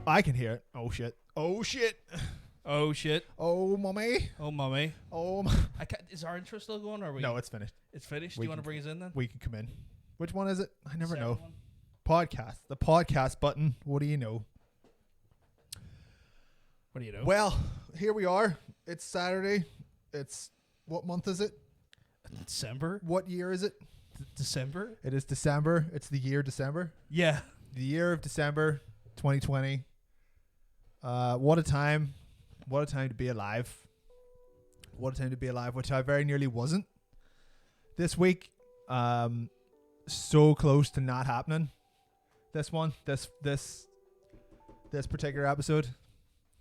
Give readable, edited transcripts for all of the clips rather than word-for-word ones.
I can hear it. Oh shit. Oh shit. Oh shit. Oh mummy. Oh mummy. Oh. I can't, is our intro still going? Or are we? No, it's finished. It's finished. We Do you want to can- bring us in then? We can come in. Which one is it? I never know. Second one? Podcast. The podcast button. What do you know? What do you know? Well, here we are. It's Saturday. It's what month is it? December. What year is it? December. It is December. It's the year December. Yeah. The year of December 2020. What a time. What a time to be alive. What a time to be alive, which I very nearly wasn't this week. So close to not happening. This particular episode,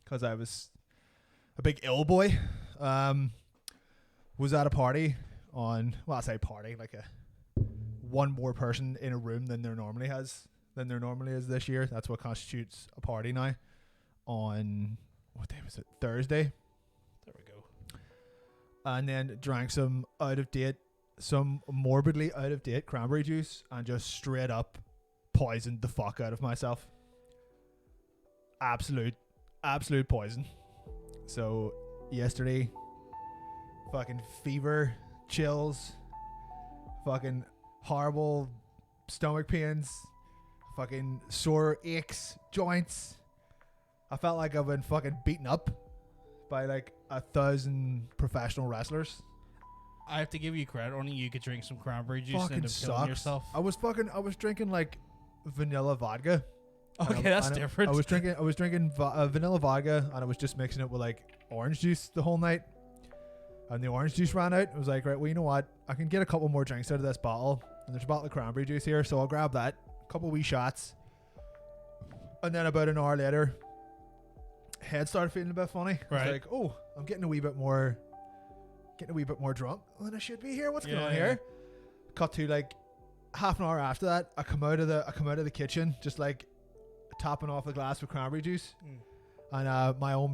because I was a big ill boy. Was at a party on, well, I say party, like one more person in a room than there normally is this year. That's what constitutes a party now. On what day was it? Thursday. There we go. And then drank some morbidly out of date cranberry juice and just straight up poisoned the fuck out of myself. Absolute poison. So yesterday, fucking fever, chills, fucking horrible stomach pains, fucking sore aches, joints. I felt like I've been fucking beaten up by like 1,000 professional wrestlers. I have to give you credit. Only you could drink some cranberry juice Fucking and end up killing sucks. yourself. I was drinking like vanilla vodka. Okay, that's different. I was drinking vanilla vodka, and I was just mixing it with like orange juice the whole night. And the orange juice ran out. I was like, right, well, you know what? I can get a couple more drinks out of this bottle, and there's a bottle of cranberry juice here, so I'll grab that. A couple wee shots, and then about an hour later, head started feeling a bit funny. I was Right. like, oh, I'm getting a wee bit more drunk than I should be here. What's going on here? Cut to like half an hour after that, I come out of the kitchen just like topping off a glass with cranberry juice, and my old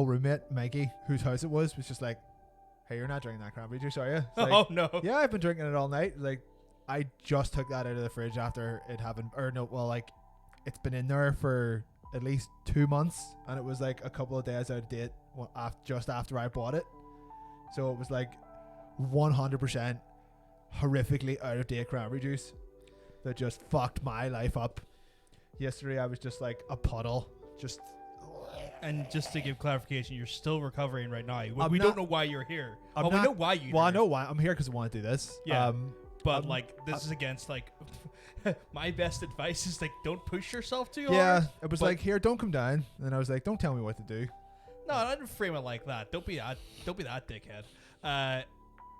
roommate Maggie, whose house it was just like, hey, you're not drinking that cranberry juice, are you? It's like, Oh no. yeah, I've been drinking it all night. Like, I just took that out of the fridge after it happened, like it's been in there for at least 2 months, and it was like a couple of days out of date just after I bought it. So it was like 100% horrifically out of date cranberry juice that just fucked my life up. Yesterday I was just like a puddle. And just to give clarification, you're still recovering right now. I'm Don't not- know why you're here. I'm We not- know why you're Well, I here. know why. I'm here because I want to do this. Yeah. But I'm- like, this is against like my best advice is like, don't push yourself too yeah, hard. it was but- like, here, don't come down. And I was like, don't tell me what to do. No, I didn't frame it like that. Don't be that dickhead.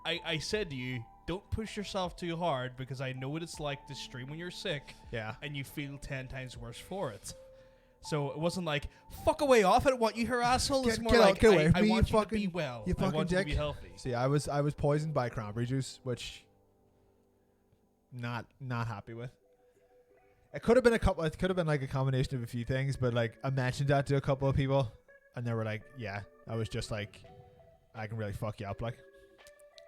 I said to you, don't push yourself too hard because I know what it's like to stream when you're sick Yeah. and you feel 10 times worse for it. So it wasn't like, fuck away off, I don't want you here, asshole. It's more like, get away I from me, want you you to be fucking- well. you I fucking want you to dick. be healthy. See, I was poisoned by cranberry juice, which not happy with. It could have been like a combination of a few things, but like I mentioned that to a couple of people, and they were like, "Yeah, I was just like, I can really fuck you up." Like,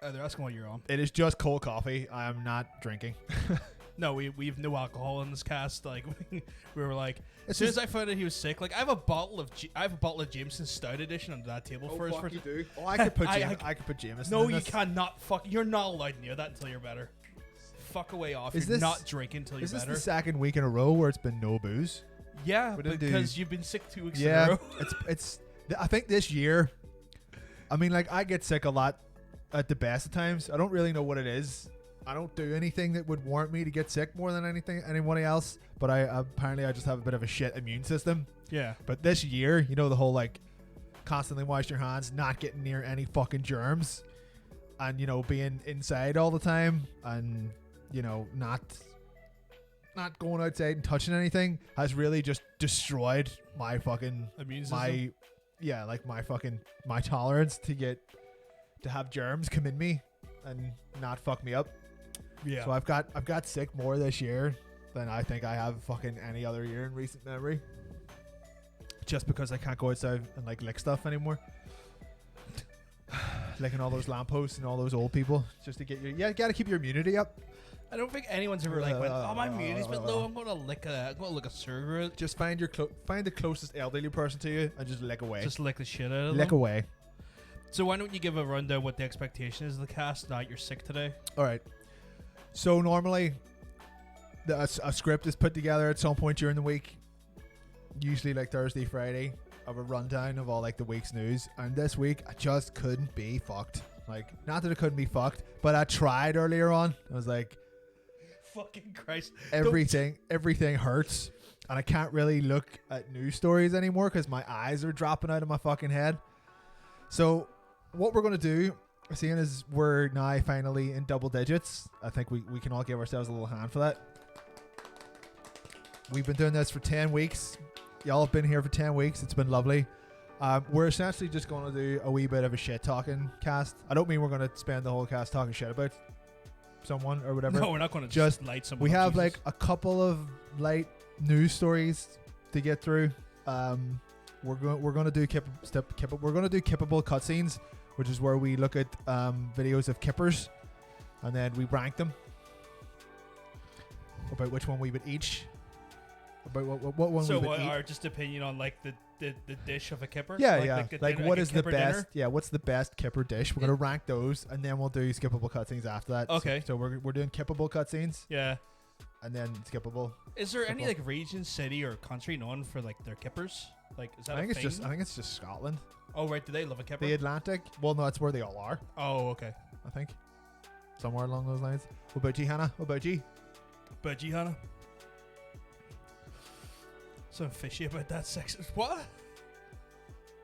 They're asking what you're on. it is just cold coffee. I am not drinking. No, we have no alcohol in this cast. Like we were like, as It's soon just- as I found out he was sick, like I have a bottle of Jameson Stout edition under that table for us. do. Oh, I could put I Jameson. No, in you this. cannot. You're not allowed near that until you're better. Fuck away off. Is You're this- not drinking until you're Is this better. the second week in a row where it's been no booze? Yeah, We didn't because do- you've been sick 2 weeks in a Yeah, row. it's. I think this year, I mean, like I get sick a lot at the best of times. I don't really know what it is. I don't do anything that would warrant me to get sick more than anybody else. But I just have a bit of a shit immune system. Yeah. But this year, you know, the whole like constantly wash your hands, not getting near any fucking germs, and you know being inside all the time, and you know not going outside and touching anything has really just destroyed my fucking Immune system. my tolerance to have germs come in me and not fuck me up. Yeah. So I've got sick more this year than I think I have fucking any other year in recent memory. Just because I can't go outside and like lick stuff anymore. licking all those lampposts and all those old people just to get your gotta keep your immunity up. I don't think anyone's ever like went, oh, my immunity's a bit low. I'm gonna lick a cigarette. Just find the closest elderly person to you and just lick away. Just lick the shit out of lick them. away. So why don't you give a rundown what the expectation is of the cast? Now you're sick today. All right. So normally, a script is put together at some point during the week, usually like Thursday, Friday, of a rundown of all like the week's news. And this week, I just couldn't be fucked. Like, not that it couldn't be fucked, but I tried earlier on. I was like, fucking Christ. Everything hurts. And I can't really look at news stories anymore because my eyes are dropping out of my fucking head. So what we're going to do, seeing as we're now finally in double digits, I think we can all give ourselves a little hand for that. We've been doing this for 10 weeks. Y'all have been here for 10 weeks. It's been lovely. We're essentially just going to do a wee bit of a shit talking cast. I don't mean we're going to spend the whole cast talking shit about someone or whatever. No, we're not going to just light someone. We have like a couple of light news stories to get through. We're going to do kippable cutscenes, which is where we look at videos of kippers and then we rank them about which one we would each. About what one so we would what eat. Our just opinion on like the dish of a kipper? Yeah, like dinner, what like is the best? Dinner? Yeah, what's the best kipper dish? We're gonna rank those, and then we'll do skippable cutscenes after that. Okay. So we're doing kippable cutscenes. Yeah. And then skippable. Is there any like region, city, or country known for like their kippers? Like, is that I think a thing? I think it's just Scotland. Oh right, do they love a kipper? The Atlantic. Well, no, that's where they all are. Oh okay. I think somewhere along those lines. What about you, Hannah? What about you? But you, Hannah? So fishy about that section. What?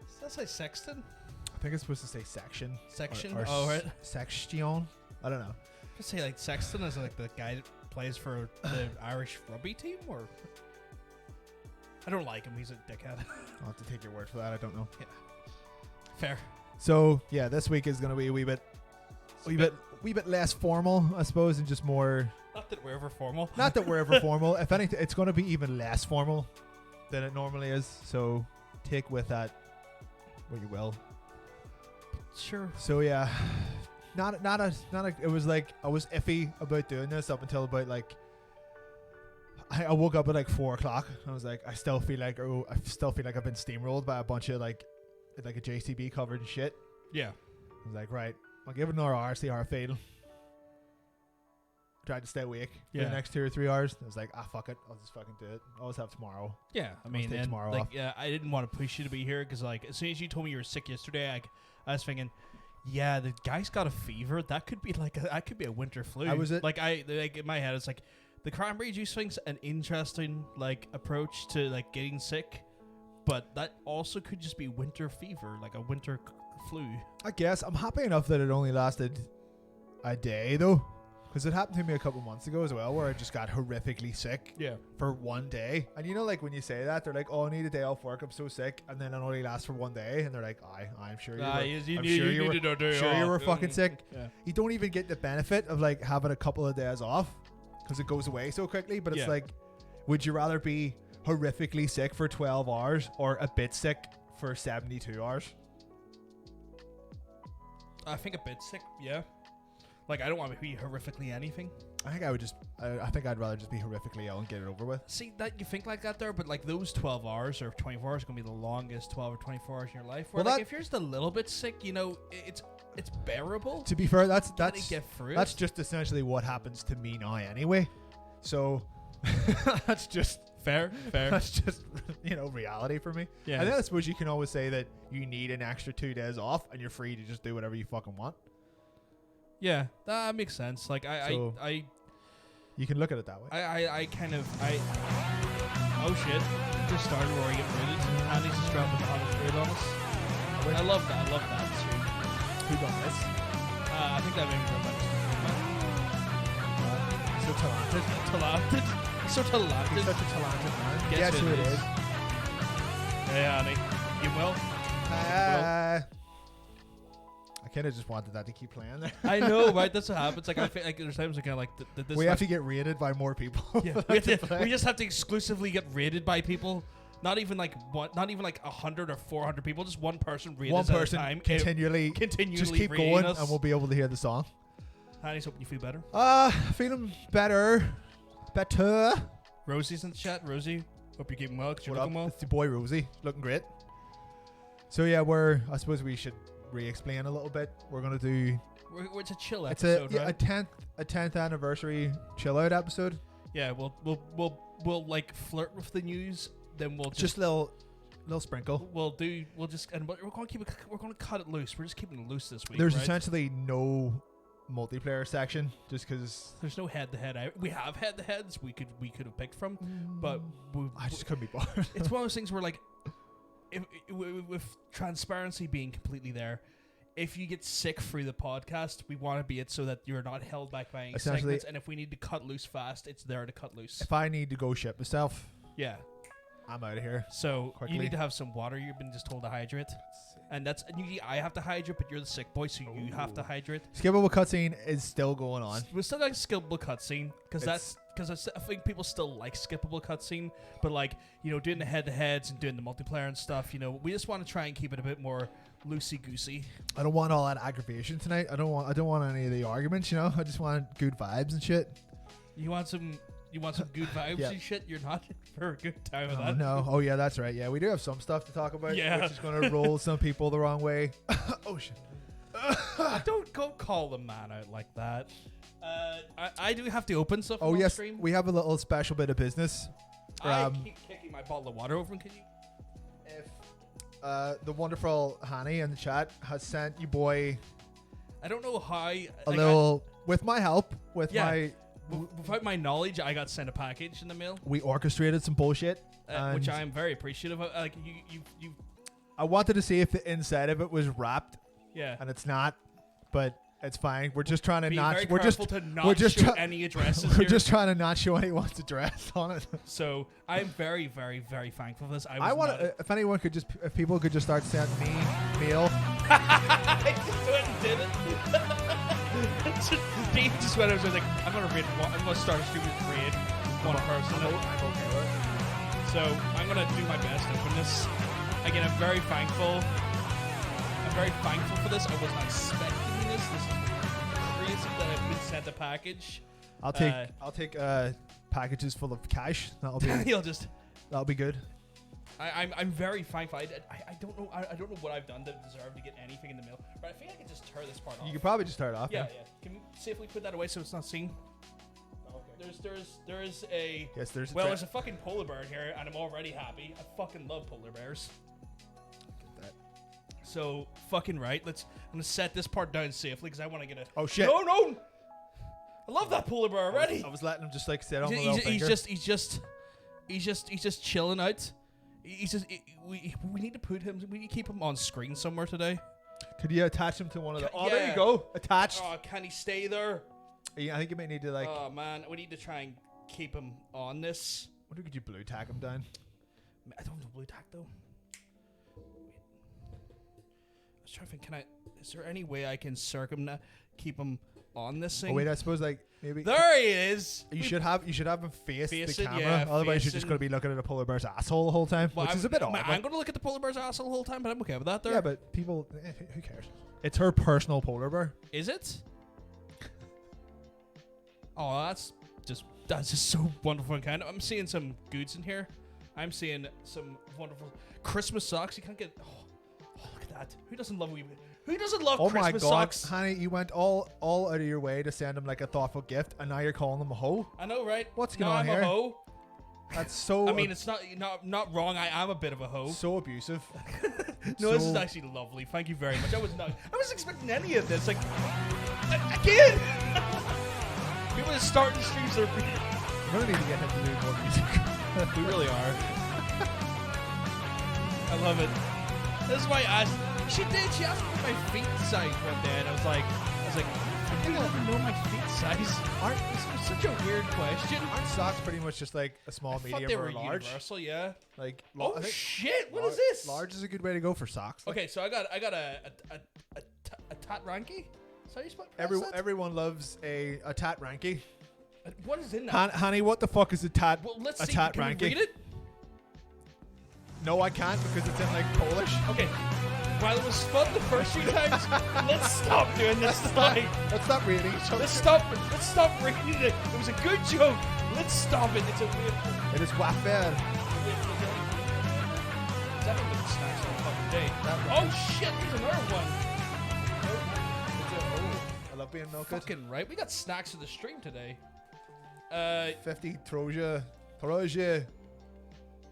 Does that say sexton? I think it's supposed to say section. Section? Or oh, right. Section. I don't know. I say like sexton is like the guy that plays for the Irish rugby team, or I don't like him. He's a dickhead. I'll have to take your word for that. I don't know. Yeah. Fair. So yeah, this week is going to be a wee bit less formal, I suppose, and just more. Not that we're ever formal. Not that we're ever formal. If anything, it's going to be even less formal than it normally is. So take with that what you will. Sure. So yeah, not a. It was like I was iffy about doing this up until about like. I woke up at like 4:00. I was like, I still feel like I've been steamrolled by a bunch of like a JCB covered and shit. Yeah. I was like, right, I'll give it another hour, see how I feel. Tried to stay awake for the next 2 or 3 hours. I was like, fuck it, I'll just fucking do it. I'll always have tomorrow. Yeah, I mean, take tomorrow like, off. yeah, I didn't want to push you to be here because, like, as soon as you told me you were sick yesterday, I was thinking, yeah, the guy's got a fever. That could be like a winter flu. Like in my head, it's like the cranberry juice thing's an interesting like approach to like getting sick, but that also could just be winter fever, like a winter flu. I guess I'm happy enough that it only lasted a day though. Because it happened to me a couple months ago as well, where I just got horrifically sick for one day. And you know, like when you say that, they're like, "Oh, I need a day off work. I'm so sick," and then it only lasts for one day, and they're like, "I'm sure you were fucking sick." Yeah. You don't even get the benefit of like having a couple of days off because it goes away so quickly. But it's like, would you rather be horrifically sick for 12 hours or a bit sick for 72 hours? I think a bit sick, yeah. Like, I don't want to be horrifically anything. I think I'd rather just be horrifically ill and get it over with. See, that you think like that there, but like those 12 hours or 24 hours are going to be the longest 12 or 24 hours in your life. Where well, like if you're just a little bit sick, you know, it's bearable. To be fair, that's get through that's just essentially what happens to me now anyway. So that's just fair. That's just, reality for me. Yeah. And then I suppose you can always say that you need an extra 2 days off and you're free to just do whatever you fucking want. Yeah, that makes sense. Like I you can look at it that way. Oh shit! Just started where I get rated. Andy's just dropping the hottest raid on us. I love that. Too. Who done this? I think that made me go back. So talented. So talented. He's such a talented man. Guess who it is. Hey, Andy. You well? I kind of just wanted that to keep playing there. I know, right? That's what happens. Like I feel like there's times I kind of like this. We have to get rated by more people. Yeah, we just have to exclusively get rated by people. Not even like 100 or 400 people. Just one person read one us person at a time. continually Continually just keep reading going, us. and we'll be able to hear the song. Honey's hoping you feel better. Feeling better. Rosie's in the chat. Rosie, hope you're keeping well. Cause you're What up? looking well. It's your boy Rosie, looking great. So yeah, I suppose we should re-explain a little bit. We're gonna do. It's a chill It's episode, a right? a 10th anniversary chill out episode. Yeah, we'll like flirt with the news. Then we'll Just little sprinkle. we're gonna cut it loose. We're just keeping it loose this week. There's right? essentially no multiplayer section, just because There's no head-to-head. We have head-to-heads we could have picked from, but I just couldn't be bothered. it's one of those things where like, if with transparency being completely there, if you get sick through the podcast, we want to be it so that you're not held back by any segments. And if we need to cut loose fast, it's there to cut loose. If I need to go shit myself, Yeah. I'm out of here. So quickly. you need to have some water. You've been just told to hydrate. And usually I have to hydrate, but you're the sick boy, so you have to hydrate. Skippable cutscene is still going on. We're still like skippable cutscene because I think people still like skippable cutscene, but like doing the head-to-heads and doing the multiplayer and stuff. We just want to try and keep it a bit more loosey goosey. I don't want all that aggravation tonight. I don't want any of the arguments. I just want good vibes and shit. You want some good vibes Yeah. and shit. You're not for a good time with Oh, that. no. Oh yeah, that's right. Yeah, we do have some stuff to talk about. Yeah. Which is going to roll some people the wrong way. Oh shit. Don't go call the man out like that. I do have to open stuff. Oh on yes, stream. we have a little special bit of business. I keep kicking my bottle of water over. Can you? If the wonderful Hanny in the chat has sent you boy I don't know how. with my help, Without my knowledge, I got sent a package in the mail, we orchestrated some bullshit, which I am very appreciative of. Like you. I wanted to see if the inside of it was wrapped, Yeah. and it's not, but it's fine. We're just trying to Be not. very We're careful just. to not we're just show try- any addresses. We're here. just trying to not show anyone's address on it. So I'm very, very, very thankful for this. I want if anyone could just, if people could just start sending me mail. I just went and did it. Dean just went. I was like, I'm gonna read. I'm gonna start a stupid raid one person. I'm okay with it. So I'm gonna do my best to open this. Again, I'm very thankful. I'm very thankful for this. I was not expecting this. This is crazy that I've been sent a package. I'll take packages full of cash. That'll be good. I'm very thankful. I don't know. I don't know what I've done to deserve to get anything in the mail. But I think I can just tear this part off. You could probably just start off. Yeah. Can we safely put that away so it's not seen? Okay. There's a. Yes, there's. There's a fucking polar bear in here, and I'm already happy. I fucking love polar bears. Get that. So fucking right. I'm gonna set this part down safely because I want to get a. Oh shit! No! I love that polar bear already. I was letting him just like sit on the He's little finger. He's just chilling out. We need to put him. We need to keep him on screen somewhere today. Could you attach him to one of the? Oh, Yeah. there you go. Attached. Oh, can he stay there? Yeah, I think you may need to like. Oh man, we need to try and keep him on this. What could you blue tack him down? I don't have blue tack though. Wait. I was trying to think. Is there any way I can keep him on this thing? Oh wait, I suppose like maybe. There he is. You should have him face the Facing, camera. yeah, Otherwise, you're just facing. going to be looking at a polar bear's asshole the whole time, Well, which is a bit odd. I'm going to look at the polar bear's asshole the whole time, but I'm okay with that. There. Yeah, but people, who cares? It's her personal polar bear. Is it? Oh, that's just so wonderful and kind. I'm seeing some goods in here. I'm seeing some wonderful Christmas socks. You can't get. Oh, look at that. Who doesn't love Oh Christmas my god, socks? honey, you went all out of your way to send him like a thoughtful gift, and now you're calling him a hoe. I know, right? What's going no, on I'm here? a hoe. That's so. I mean, it's not wrong. I am a bit of a hoe. so abusive. No, this is actually lovely. Thank you very much. I was expecting any of this. Like, again. People are starting streams. We're gonna need to get him to do more music. We really are. I love it. This is why I asked. She asked me my feet size one day, and I was like, I think I don't know my feet size. It's such a weird question. Aren't socks pretty much just like a small, I thought medium, they or were a large? universal, yeah. Like, Oh I think shit! What is this? Large is a good way to go for socks. Like, Okay, so I got a tat ranky. Is that how you spell that? everyone loves a tat ranky. What is in that? Honey, what the fuck is a tat? Well, let's a see. tat Can ranky? we read it? No, I can't because it's in like Polish. Okay. While it was fun the first few times, let's stop doing this time. Let's stop reading each other. Let's stop reading it. It was a good joke. Let's stop it. It's a weird. It is wafer. That would be snacks all fucking day. Oh shit! There's another one. I love being milked. Fucking right. We got snacks for the stream today. 50 Troja.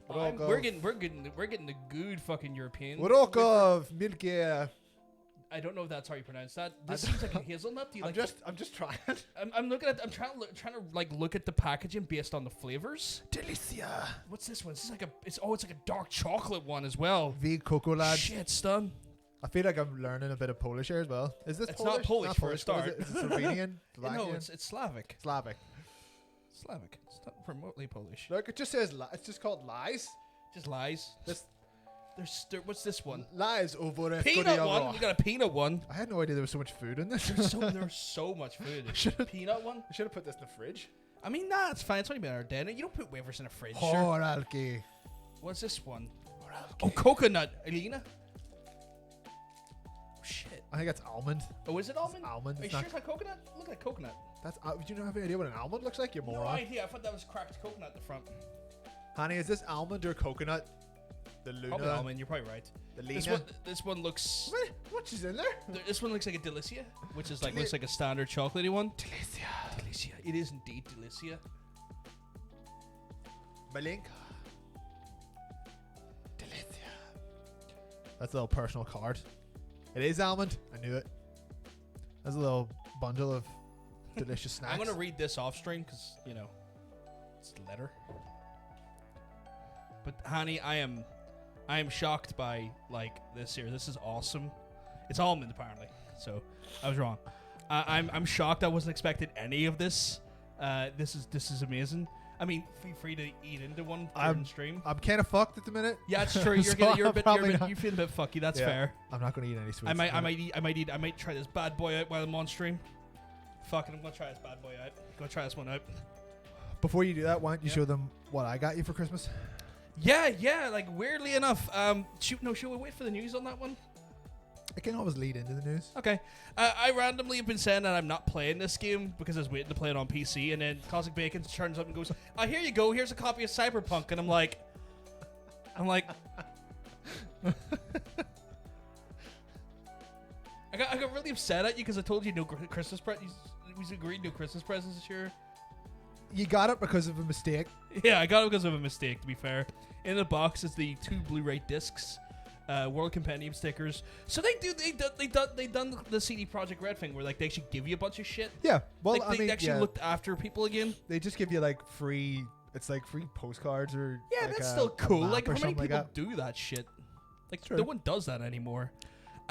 We're getting the good fucking European. Rokov, Milky. I don't know if that's how you pronounce that. This seems like a hazelnut. Do you I'm just trying. I'm looking at. I'm trying to like look at the packaging based on the flavors. Delicia. What's this one? This is like it's like a dark chocolate one as well. V Coco Lad. Shit, stun. I feel like I'm learning a bit of Polish here as well. Is this It's Polish? not Polish for a start. Is it Slovenian? No, it's Slavic. Slavic. Slavic. It's not remotely Polish. Look, it just says it's just called lies. Just lies. What's this one? Lies over Peanut one. You got a peanut one. I had no idea there was so much food in this. There's so much food. Peanut one. I should have put this in the fridge. I mean, nah, it's fine. It's only been our day. You don't put wafers in a fridge. Horalki. What's this one? Oh, coconut. Elena. Oh, shit. I think that's almond. Oh, is it almond? It's almond. Are you sure it's not coconut? Look at coconut. That's. Do you not have any idea what an almond looks like? You're moron. No idea. I thought that was cracked coconut at the front. Honey, is this almond or coconut? The Luna. Probably almond. You're probably right. The Lena. This one looks. What's in there? This one looks like a Delicia, which is like looks like a standard chocolatey one. Delicia. Delicia. It is indeed Delicia. Malinka. Delicia. That's a little personal card. It is almond. I knew it. That's a little bundle of delicious snacks. I'm gonna read this off stream because it's a letter. But honey, I am shocked by like this here. This is awesome. It's almond apparently, so I was wrong. I'm shocked. I wasn't expecting any of this. This is amazing. I mean, feel free to eat into one during stream. I'm kind of fucked at the minute. Yeah, it's true. You're feeling a bit fucky. That's fair. I'm not gonna eat any sweets. I might try this bad boy out while I'm on stream. Fucking, I'm gonna try this bad boy out. Go try this one out. Before you do that, why don't you show them what I got you for Christmas? Yeah. Like weirdly enough, should we wait for the news on that one? I can always lead into the news. Okay. I randomly have been saying that I'm not playing this game because I was waiting to play it on PC, and then Cosmic Bacon turns up and goes, "Oh, here you go. Here's a copy of Cyberpunk," and I'm like, I got really upset at you because I told you no Christmas presents. We agreed no Christmas presents this year. You got it because of a mistake. Yeah, I got it because of a mistake. To be fair, in the box is the 2 Blu-ray discs. World Compendium stickers. So they done the CD Projekt Red thing where like they actually give you a bunch of shit. Yeah, well, like, they actually looked after people again. They just give you like free. It's like free postcards or yeah, like that's still cool. Like how many people like do that shit? Like no one does that anymore.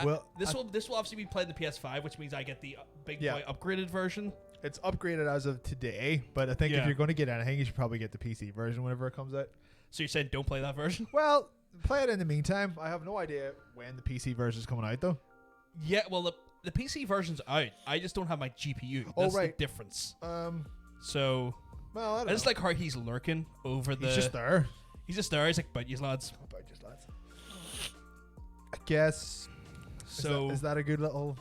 Well, this will obviously be played in the PS5, which means I get the big boy upgraded version. It's upgraded as of today, but I think if you're going to get anything, you should probably get the PC version whenever it comes out. So you're saying don't play that version? Well, play it in the meantime. I have no idea when the PC version is coming out, though. Yeah, well, the PC version's out. I just don't have my GPU. That's the difference. So, well, I just like how he's lurking over the. He's just there. He's just there. He's like, "Bite you lads." Bite you lads. I guess. So is that a good little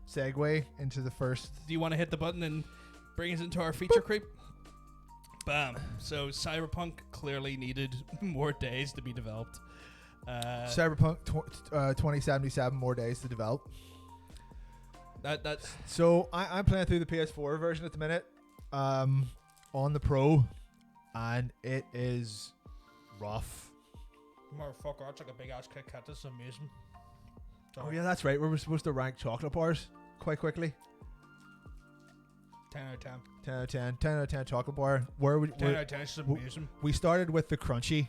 segue into the first? Do you want to hit the button and bring us into our feature creep? Bam. So Cyberpunk clearly needed more days to be developed. Cyberpunk 2077 more days to develop. That's so I'm playing through the PS4 version at the minute, on the Pro, and it is rough. Motherfucker, that's like a big ass Kit Kat. That's amazing. Oh yeah, that's right. We were supposed to rank chocolate bars quite quickly. 10 out of 10. 10 out of 10. 10 out of 10 chocolate bar. 10 out of 10 is amazing. We started with the crunchy.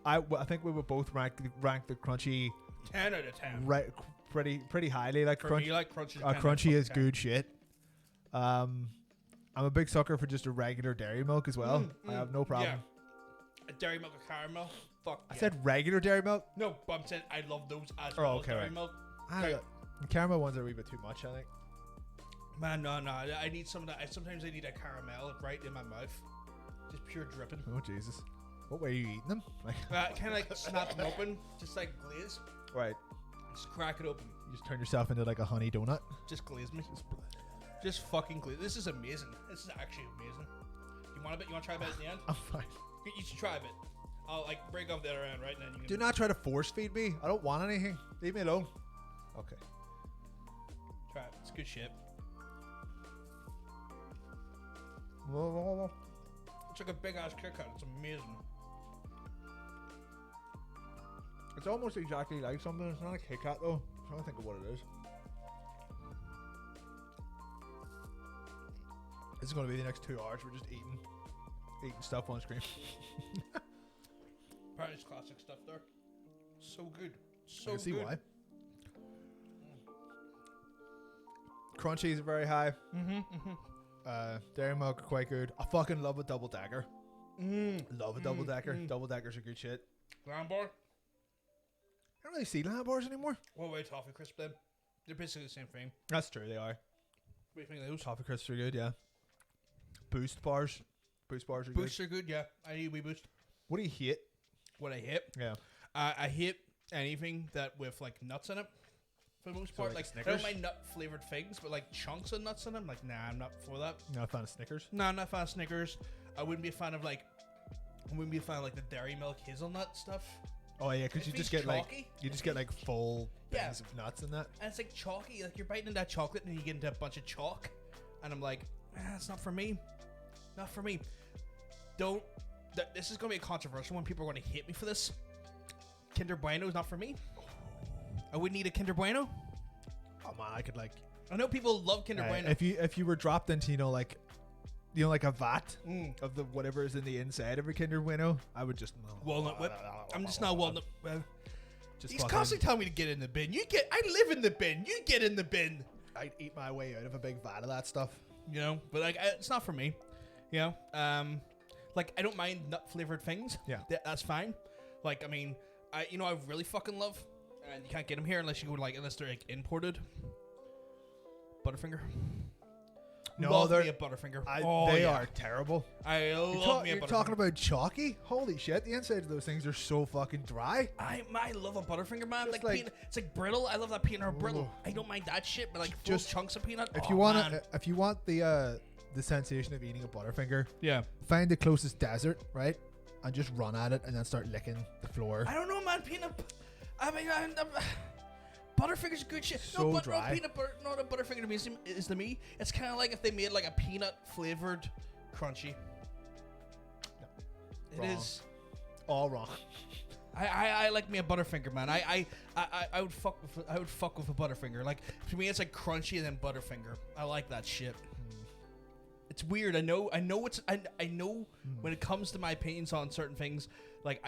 I think we would both rank the crunchy 10 out of 10. Right, pretty highly. Like for me, like crunchy. Crunchy is good shit. I'm a big sucker for just a regular dairy milk as well. I have no problem. Yeah. A dairy milk with caramel. Fuck. I said regular dairy milk. No, but I'm saying I love those as well. Okay, dairy milk. The caramel ones are a wee bit too much, I think. Man, no. I need some of that. Sometimes I need a caramel right in my mouth, just pure dripping. Oh Jesus! What way are you eating them? Like kind of like snap them open, just like glaze. Right. Just crack it open. You just turn yourself into like a honey donut. Just glaze me. Just fucking glaze. This is amazing. This is actually amazing. You want a bit? You want to try a bit at the end? I'm fine. You should try a bit. I'll like break off the other end, right? And then you can Do not try to force feed me. I don't want anything. Leave me alone. Okay. try it. It's good shit. Whoa. It's like a big ass Kit Kat. It's amazing. It's almost exactly like something. It's not a Kit Kat though. I'm trying to think of what it is. This is going to be the next 2 hours. We're just eating stuff on screen. Paris classic stuff there. So good. So I can see good. why. Crunchies are very high. Dairy milk quite good. I fucking love a double decker. Love a double decker. Double deckers are good shit. Lamb bar. I don't really see lamb bars anymore. What way toffee crisp then? They're basically the same thing. That's true, they are. What do you think of those? Toffee crisps are good, yeah. Boost bars. Boost bars are Boosts good. are good, yeah. I need a wee boost. What do you hate? What I hate? Yeah. I hate anything that with like nuts in it. For the most part, like I Snickers? don't mind nut flavored things, but like chunks of nuts in them, like nah, I'm not for that. Not a fan of Snickers. No, I'm not a fan of Snickers. I wouldn't be a fan of like the dairy milk hazelnut stuff. Oh yeah, because you It just feels get chalky. like full Yeah. things of nuts in that. And it's like chalky, like you're biting into that chocolate and you get into a bunch of chalk, and I'm like, it's not for me, not for me. This is gonna be a controversial one. People are gonna hate me for this. Kinder Bueno is not for me. I wouldn't eat a Kinder Bueno. Oh man, I could like. I know people love Kinder Bueno. If you were dropped into like a vat of the whatever is in the inside of a Kinder Bueno, I would just Walnut whip. I'm just not walnut. Just He's fucking- constantly telling me to get in the bin. I live in the bin. You get in the bin. I'd eat my way out of a big vat of that stuff. You know, but like it's not for me. You know, like I don't mind nut flavored things. Yeah. That's fine. Like I mean, I really fucking love, and you can't get them here unless they're like imported. Butterfinger. No, love they're me a Butterfinger. they are terrible. I love me a You're Butterfinger. talking about chalky? Holy shit! The insides of those things are so fucking dry. I love a Butterfinger, man. Just Like peanut, it's like brittle. I love that peanut or brittle. I don't mind that shit, but like full Just- chunks of peanut. If oh, you want man. if you want the sensation of eating a Butterfinger, yeah. find the closest desert, right, and just run at it, and then start licking the floor. I don't know, man. I mean, Butterfinger's good shit. So no, dry. No, peanut butter. No, the Butterfinger to me is to me. It's kind of like if they made like a peanut flavored crunchy. Wrong. It is. All wrong. I like me a Butterfinger, man. I would fuck with a Butterfinger. Like to me, it's like crunchy and then Butterfinger. I like that shit. It's weird. I know when it comes to my opinions on certain things, like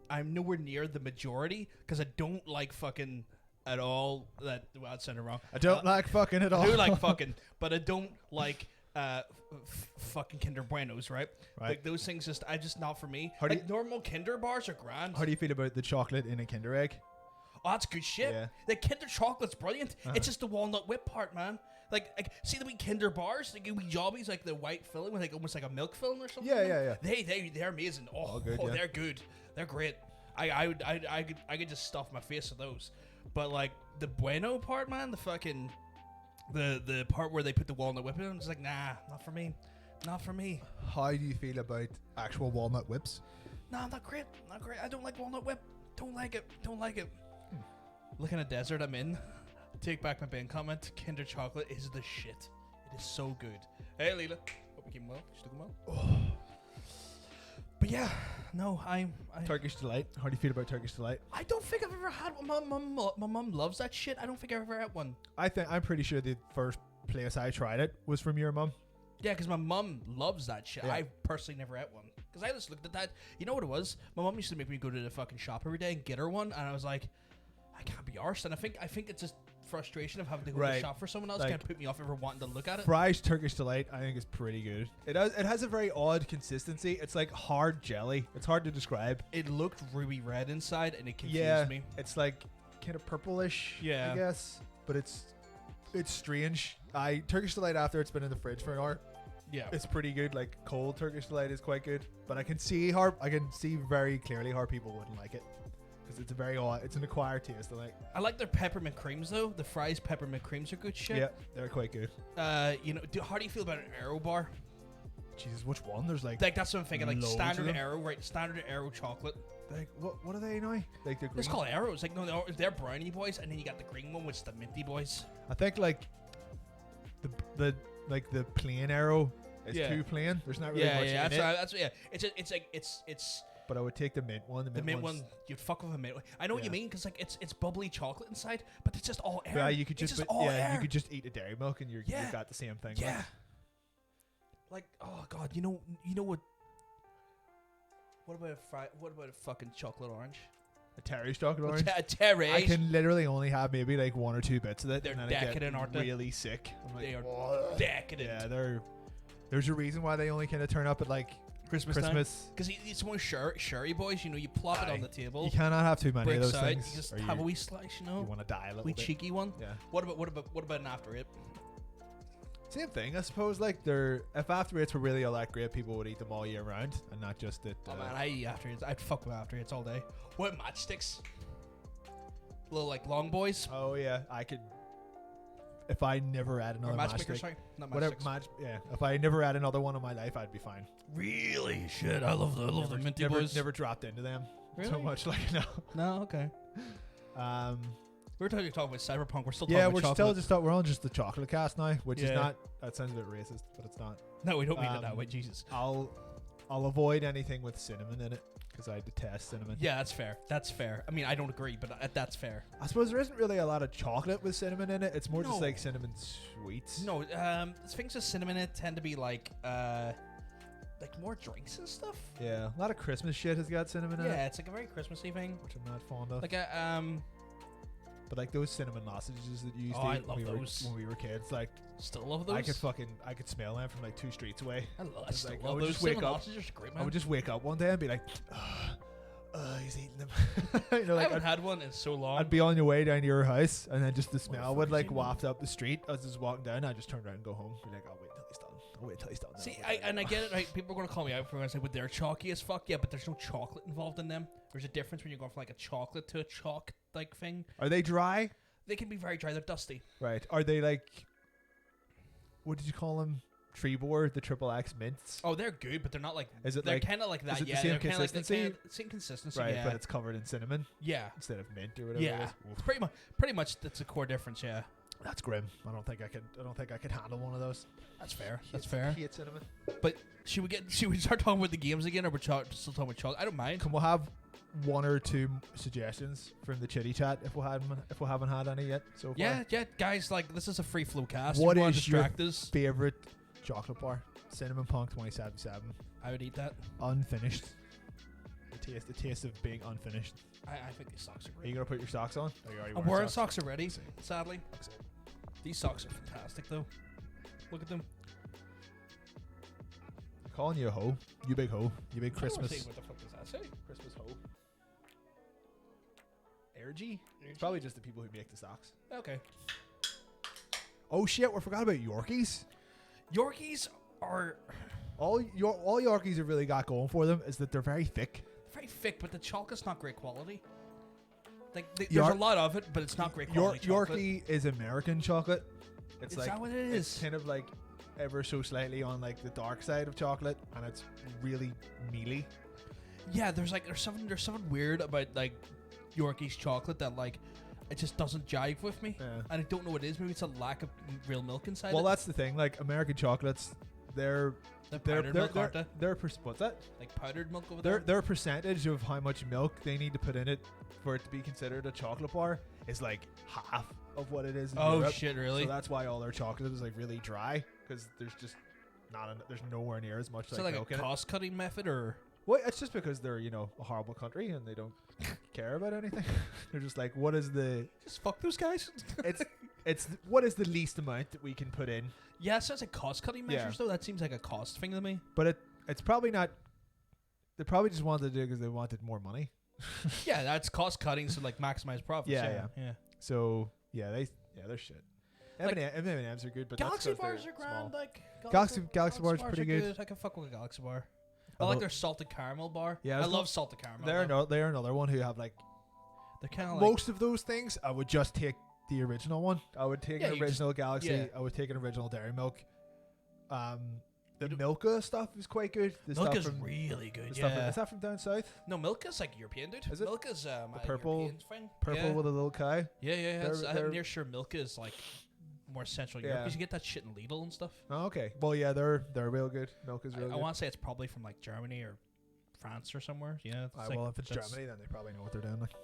I'm nowhere near the majority because I don't like fucking at all. That sounded wrong. I don't like fucking at all. I do like fucking, but I don't like fucking Kinder Buenos, right? Like those things just not for me. Like normal Kinder bars are grand. How do you feel about the chocolate in a Kinder egg? Oh, that's good shit. Yeah. The Kinder chocolate's brilliant. It's just the walnut whip part, man. Like see the wee Kinder bars, the wee jobbies, like the white filling with like almost like a milk filling or something. Yeah. They're amazing. Oh, good, yeah. they're good. They're great. I could just stuff my face with those. But like the Bueno part, man, the fucking the part where they put the walnut whip in, I'm just like, nah, not for me. Not for me. How do you feel about actual walnut whips? Nah, not great. Not great. I don't like walnut whip. Don't like it. Don't like it. Looking at desert I'm in. Take back my ban comment. Kinder chocolate is the shit. It is so good. Hey, Leela. Hope you keep well. You doing well? But yeah, no, I Turkish Delight. How do you feel about Turkish Delight? I don't think I've ever had one. My mom loves that shit. I don't think I've ever had one. I'm pretty sure the first place I tried it was from your mum. Yeah, because my mum loves that shit. Yeah. I personally never had one. Because I just looked at that. You know what it was? My mum used to make me go to the fucking shop every day and get her one. And I was like, I can't be arsed. And I think it's just frustration of having to go to the shop for someone else. Like, Kind of put me off ever wanting to look at it. Fry's Turkish Delight, I think, is pretty good. It has a very odd consistency. It's like hard jelly. It's hard to describe. It looked ruby red inside and it confused me. It's like kind of purplish, Yeah. I guess. But it's strange. Turkish Delight after it's been in the fridge for an hour Yeah. It's pretty good. Like cold Turkish delight is quite good, but I can see very clearly how people wouldn't like it because it's a very odd. It's an acquired taste. I like their peppermint creams though. The fries peppermint creams are good shit. Yeah, they're quite good. How do you feel about an Aero bar? Jesus, which one? There's like that's what I'm thinking. Like standard Aero, right? Standard Aero chocolate. Like what are they now? Like the green. It's called Aeros. Like no, they're brownie boys, and then you got the green one, which is the minty boys. I think like the plain Aero is too plain. There's not really much in it. That's it's. But I would take the mint one. The mint one, you'd fuck with a mint. I know what you mean, because like it's bubbly chocolate inside, but it's just all air. Yeah, you could just air. you could just eat a dairy milk and you've got the same thing. Yeah. Like oh god, you know what? What about a fucking chocolate orange? A Terry's chocolate orange. A Terry. I can literally only have maybe like 1 or 2 bits of it. They're and then decadent, aren't they? Really sick. They are decadent. Yeah, there's a reason why they only kind of turn up at like Christmas. Because it's more sherry boys. You plop it on the table. You cannot have too many of those side, things. You just have a wee slice. You want to die a little bit. Cheeky one. Yeah. What about an after it? Same thing, I suppose. Like if after eights were really all that great, people would eat them all year round and not just at. Oh man, I eat after eights. I'd fuck with after eights all day. What matchsticks? Little like long boys. Oh yeah, I could. If I never had another matchmaker, matchstick, sorry, not whatever matchsticks. If I never had another one in my life, I'd be fine. Really? Shit, I love the minty boys. Never dropped into them really? so much. Like no. No, okay. We're talking about cyberpunk. We're still talking about chocolate. We're on just the chocolate cast now, which is not. That sounds a bit racist, but it's not. No, we don't mean it that way. Jesus. I'll avoid anything with cinnamon in it because I detest cinnamon. Yeah, that's fair. That's fair. I mean, I don't agree, but that's fair. I suppose there isn't really a lot of chocolate with cinnamon in it. It's more just like cinnamon sweets. No, things with cinnamon in it tend to be like more drinks and stuff. Yeah, a lot of Christmas shit has got cinnamon in it. Yeah, it's like a very Christmassy thing, which I'm not fond of. Like But like those cinnamon sausages that you used to eat when we were kids, like still love those. I could smell them from like 2 streets away. I still love those. Cinnamon sausages are great, man. I would just wake up one day and be like, he's eating them. I haven't had one in so long. I'd be on your way down to your house, and then just the smell would like waft up the street as I was walking down. I'd just turn around and go home. Be like, I'll wait till he's done. See, I get it. Right? People are gonna call me out for when I say, "But they're chalky as fuck." Yeah, but there's no chocolate involved in them. There's a difference when you're going from like a chocolate to a chalk like thing. Are they dry? They can be very dry. They're dusty. Right. Are they like? What did you call them? Trebor, the triple X mints. Oh, they're good, but they're not like. Is it they're kind of like that? Is it yeah, the same consistency? Same consistency. Right, yeah. but it's covered in cinnamon. Yeah. Instead of mint or whatever. Yeah. It is. Pretty much. That's the core difference. Yeah. That's grim. I don't think I could handle one of those. That's fair. That's fair. I hate cinnamon. But should we start talking about the games again, or we're still talking about chocolate? I don't mind. Can we have 1 or 2 suggestions from the chitty chat if we haven't had any yet so far? Yeah, guys. Like this is a free flow cast. What is your us. favorite chocolate bar? Cinnamon Punk 2077. I would eat that. Unfinished. The taste of being unfinished. I think these socks are great. Are you gonna put your socks on? I'm wearing socks already. Sadly, these socks are fantastic though. Look at them. I'm calling you a hoe. You big hoe. You big Christmas. What the fuck does that say? Christmas hoe. Energy? It's probably just the people who make the socks. Okay. Oh shit! We forgot about Yorkies. Yorkies are all Yorkies have really got going for them is that they're very thick. Very thick, but the chocolate's not great quality. Like there's a lot of it, but it's not great quality. Yorkie is American chocolate. Is that what it is? It's kind of like ever so slightly on like the dark side of chocolate, and it's really mealy. Yeah, there's something weird about like Yorkie's chocolate that like it just doesn't jive with me, and I don't know what it is. Maybe it's a lack of real milk inside. Well, that's the thing. Like American chocolates, they're powdered milk, aren't they? What's that? Like powdered milk over there? Their percentage of how much milk they need to put in it for it to be considered a chocolate bar is like half of what it is in Europe. Shit, really? So that's why all their chocolate is like really dry, because there's just there's nowhere near as much so like milk a cost cutting method, or well, it's just because they're a horrible country and they don't care about anything. They're just like, what is the just fuck those guys? it's what is the least amount that we can put in? Yeah, it sounds like cost cutting measures though. That seems like a cost thing to me. But it's probably not. They probably just wanted to do it because they wanted more money. Yeah, that's cost cutting, so like maximize profits. Yeah. So they're shit. M&M's are good, but Galaxy that's 'cause bars they're are grand. small. Like Galaxy bars pretty good. I can fuck with a Galaxy bar. I like their salted caramel bar. Yeah, I love salted caramel. They're another one who have like they're kind of most of those things. I would just take the original one. I would take an original Galaxy. yeah. I would take an original Dairy Milk. The Milka stuff is quite good. Milka's really good. Yeah. Is that from down south? No, Milka's like European, dude. Is it? Milka's The purple, European thing. purple with a little cow. Yeah. I'm near sure Milka is like more Central Europe because you get that shit in Lidl and stuff. Oh, okay. Well, yeah, they're real good. Milka's real good. I want to say it's probably from like Germany or France or somewhere. Yeah. Well, if it's Germany, then they probably know what they're doing. Like.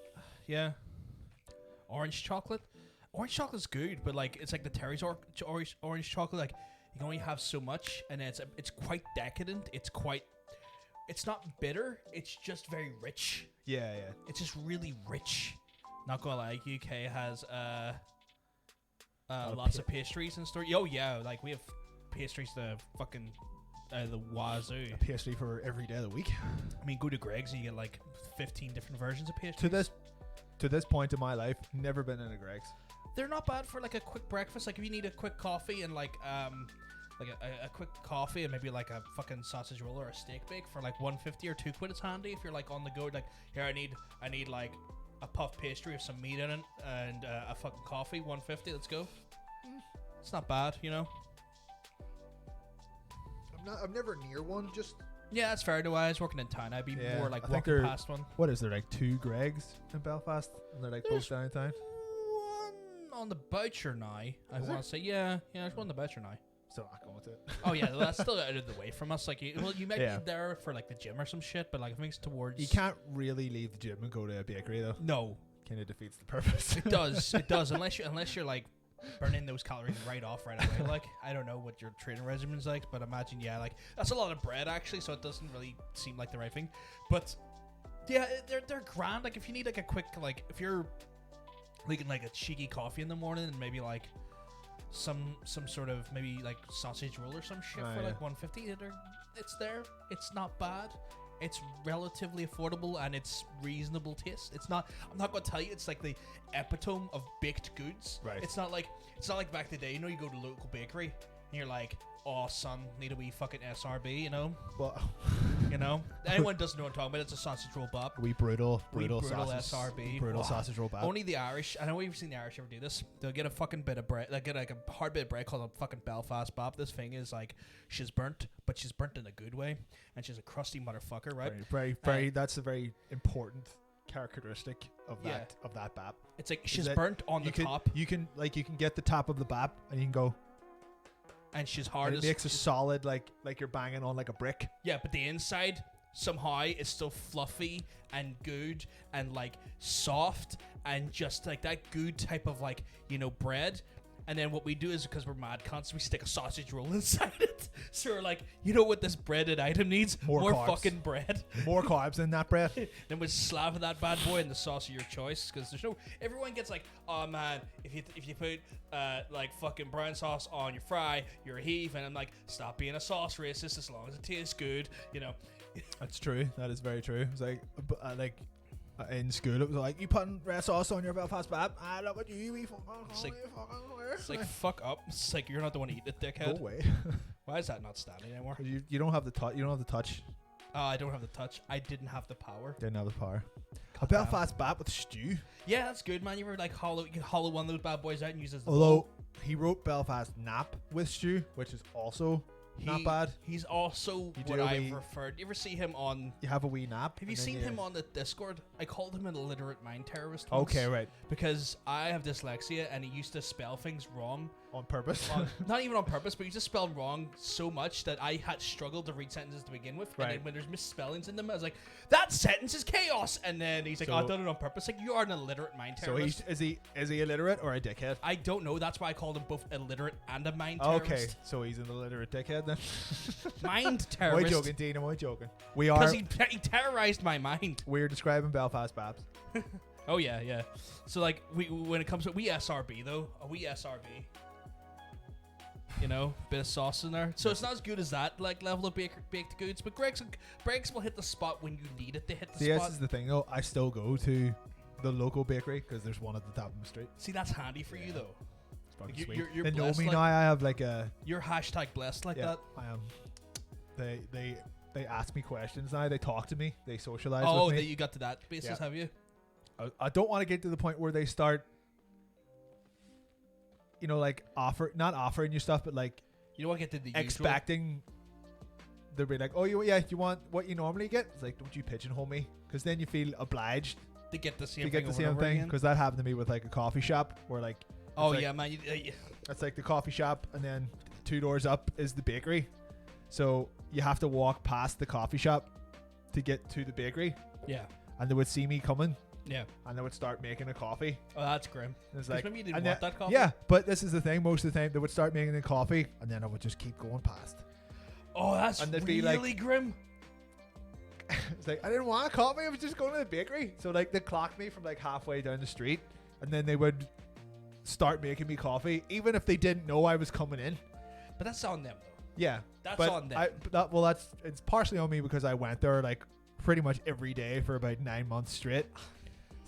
Yeah. Orange chocolate. Orange chocolate's good, but like it's like the Terry's orange chocolate. Like you can only have so much, and then it's quite decadent. It's not bitter. It's just very rich. Yeah. It's just really rich. Not gonna lie, UK has lots of pastries and stuff. Oh yeah, like we have pastries the fucking the wazoo. A pastry for every day of the week. I mean, go to Greg's and you get like 15 different versions of pastries. To this point in my life, never been in a Greg's. They're not bad for like a quick breakfast. Like if you need a quick coffee and like a quick coffee and maybe like a fucking sausage roll or a steak bake for like $1.50 or £2, it's handy. If you're like on the go, like here I need like a puff pastry with some meat in it and a fucking coffee, $1.50. Let's go. It's not bad, you know. I'm never near one. Just yeah, that's fair. No, I was working in town. I'd be more like walking past one. What is there, like 2 Greg's in Belfast? And they're like both downtown. One on the Boucher now. I want to say yeah. There's one on the Boucher now. Still not going with it. Oh yeah, well, that's still out of the way from us. Like, you might be there for like the gym or some shit, but like I think it's towards. You can't really leave the gym and go to a bakery though. No, kind of defeats the purpose. It does. Unless you're like burning those calories right off right away. Like I don't know what your training regimen's like, but imagine like that's a lot of bread actually, so it doesn't really seem like the right thing. But yeah, they're grand. Like if you need like a quick if you're making like a cheeky coffee in the morning and maybe like some sort of maybe like sausage roll or some shit for like $1.50, it's there. It's not bad. It's relatively affordable and it's reasonable taste. It's not. I'm not gonna tell you. It's like the epitome of baked goods. Right. It's not like back in the day. You know, you go to a local bakery and you're like, oh son, need a wee fucking SRB. You know. Well, you know, anyone doesn't know what I'm talking about. It's a sausage roll bop. We brutal sausage SRB. Brutal sausage roll bop. Only the Irish. I know you've seen the Irish ever do this. They'll get a fucking bit of bread. They'll get like a hard bit of bread called a fucking Belfast bop. This thing is like she's burnt, but she's burnt in a good way, and she's a crusty motherfucker, right? Very. That's a very important characteristic of that bap. It's like she's burnt on the top. You can get the top of the bap, and you can go. And she's hard. And it makes a solid like you're banging on like a brick. Yeah, but the inside somehow is still fluffy and good and like soft and just like that good type of like bread. And then what we do is because we're mad cunts, we stick a sausage roll inside it. So we're like, you know what this breaded item needs? More fucking bread. More carbs in that bread. Then we slap that bad boy in the sauce of your choice. Because everyone gets like, oh man, if you put like fucking brown sauce on your fry, you're a heave. And I'm like, stop being a sauce racist as long as it tastes good, you know. That's true. That is very true. It's like, in school, it was like, you putting red sauce on your Belfast bap? I love it, you fucking it's like, fuck up. It's like, you're not the one to eat it, dickhead. Go away. Why is that not standing anymore? You don't have the touch. You don't have the touch. I don't have the touch. I didn't have the power. Didn't have the power. A Belfast bap with stew. Yeah, that's good, man. You ever like you can hollow one of those bad boys out and use it as Although, he wrote Belfast nap with stew, which is also not bad. He's also what I've referred. You ever see him on? You have a wee nap. Have you seen him on the Discord? I called him an illiterate mind terrorist once. Okay, right. Because I have dyslexia and he used to spell things wrong. On purpose? Not even on purpose, but he just spelled wrong so much that I had struggled to read sentences to begin with. Right. And then when there's misspellings in them, I was like, that sentence is chaos. And then he's like, I done it on purpose. Like, you are an illiterate mind terrorist. So is he illiterate or a dickhead? I don't know. That's why I called him both illiterate and a mind terrorist. Okay, so he's an illiterate dickhead then. Mind terrorist. Am I joking, Dean? Am I joking? We are. Because he terrorized my mind. We're describing Belfast Babs. Oh yeah. So like when it comes to SRB though, a wee SRB. You know, bit of sauce in there. So it's not as good as that like level of baked goods, but Greg's will hit the spot when you need it to hit the spot. This is the thing though. I still go to the local bakery because there's one at the top of the street. See, that's handy for you though. fucking sweet. You're they know blessed, me like, now. I have like a. You're hashtag blessed like that. I am. They ask me questions now. They talk to me. They socialize Oh, with me. that you got to that basis, have you? I don't want to get to the point where they start, you know, like not offering you stuff, but like you don't want to get to the expecting. They'll be like, oh, you want what you normally get? It's like, don't you pigeonhole me? Because then you feel obliged to get the same thing. Because that happened to me with like a coffee shop where like. Oh like, yeah, man. It's like the coffee shop, and then 2 doors up is the bakery. So you have to walk past the coffee shop to get to the bakery. Yeah. And they would see me coming. Yeah. And they would start making a coffee. Oh, that's grim. It's like, maybe you didn't want that coffee. Yeah, but this is the thing. Most of the time, they would start making the coffee, and then I would just keep going past. Oh, that's really like, grim. It's like, I didn't want a coffee. I was just going to the bakery. So like they clocked me from like halfway down the street, and then they would start making me coffee, even if they didn't know I was coming in. But that's on them, though. Yeah, that's on them. It's partially on me because I went there like pretty much every day for about 9 months straight.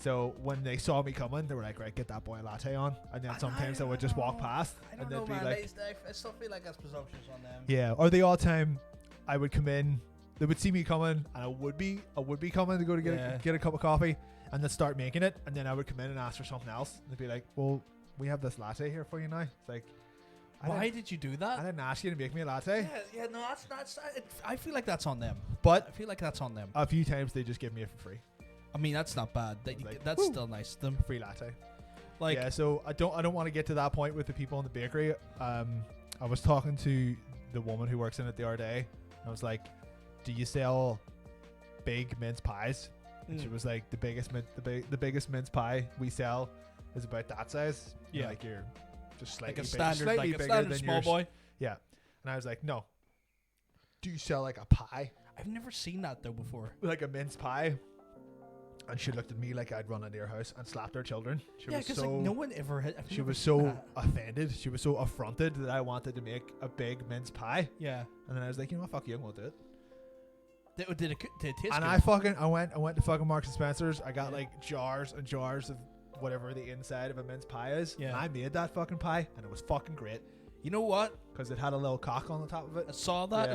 So when they saw me coming, they were like, "Right, get that boy a latte on." And then sometimes I would just walk past, and they'd be like, "I still feel like that's presumptuous on them." Yeah, or the odd time I would come in, they would see me coming, and I would be coming to go to get a cup of coffee, and they'd start making it, and then I would come in and ask for something else. And they'd be like, "Well, we have this latte here for you now." It's like, why did you do that? I didn't ask you to make me a latte. Yeah, no, that's. I feel like that's on them. But I feel like that's on them. A few times they just give me it for free. I mean, that's not bad. That's still nice to them. Free latte. Like, yeah, so I don't want to get to that point with the people in the bakery. I was talking to the woman who works in it the other day. I was like, "Do you sell big mince pies?" And she was like, "The biggest mince pie we sell is about that size." Yeah, like you're just slightly like a standard, slightly like a bigger standard than small yours. boy. Yeah, and I was like, "No. Do you sell like a pie?" I've never seen that though before. Like a mince pie. And she looked at me like I'd run into her house and slapped her children. Yeah, because like no one ever had. She was so offended. She was so affronted that I wanted to make a big mince pie. Yeah. And then I was like, you know what, fuck you, I'm gonna do it. Did it taste and good? I went to fucking Marks and Spencer's. I got like jars and jars of whatever the inside of a mince pie is. Yeah. And I made that fucking pie, and it was fucking great. You know what? Because it had a little cock on the top of it. I saw that. Yeah, I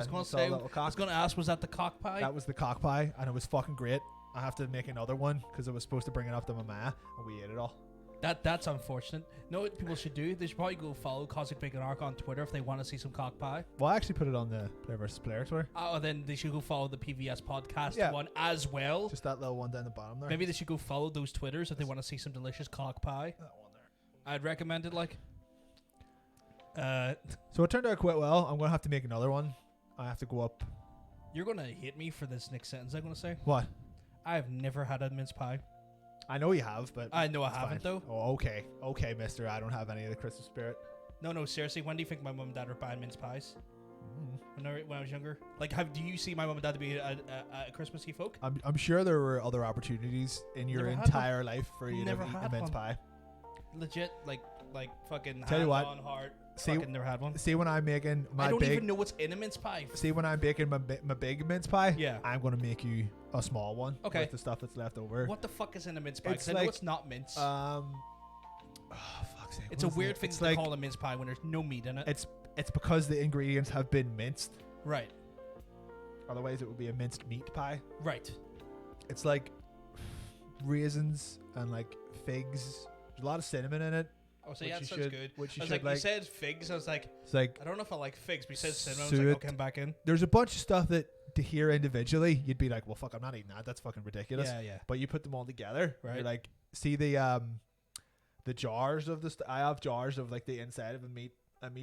was gonna ask, was that the cock pie? That was the cock pie, and it was fucking great. I have to make another one because I was supposed to bring it up to my ma, and we ate it all. That's unfortunate. Know what people should do? They should probably go follow Cosmic Bacon Arc on Twitter if they want to see some cock pie. Well, I actually put it on the Player vs. Player Twitter. Oh, then they should go follow the PVS podcast one as well. Just that little one down the bottom there. Maybe they should go follow those Twitters if they want to see some delicious cock pie. That one there. I'd recommend it. Like. So it turned out quite well. I'm gonna have to make another one. I have to go up. You're gonna hate me for this next sentence I'm gonna say. What? I've never had a mince pie. I know you have, but I know I haven't fine. though. Oh, okay, mister. I don't have any of the Christmas spirit. No, seriously. When do you think my mum and dad were buying mince pies? When I was younger. Like, do you see my mum and dad to be a Christmassy folk? I'm sure there were other opportunities in your entire life for you to eat a mince pie. Legit, like fucking. Tell you what. On heart. See, fucking never had one. See when I'm making my I don't big, even know what's in a mince pie. See when I'm baking my big mince pie. Yeah. I'm gonna make you a small one. Okay. With the stuff that's left over. What the fuck is in a mince pie? It's I know it's not mince. Fuck's sake. It's a weird thing to call a mince pie when there's no meat in it. It's because the ingredients have been minced. Right. Otherwise, it would be a minced meat pie. Right. It's like raisins and like figs. There's a lot of cinnamon in it. Oh, so yeah, that sounds good. Which I was like, you said figs. I was like, it's like, I don't know if I like figs, but you said cinnamon. I was like, okay, I'm back in. There's a bunch of stuff that to hear individually, you'd be like, well, fuck, I'm not eating that. That's fucking ridiculous. Yeah. But you put them all together. Right. You're like, see the jars of the. I have jars of like the inside of a meat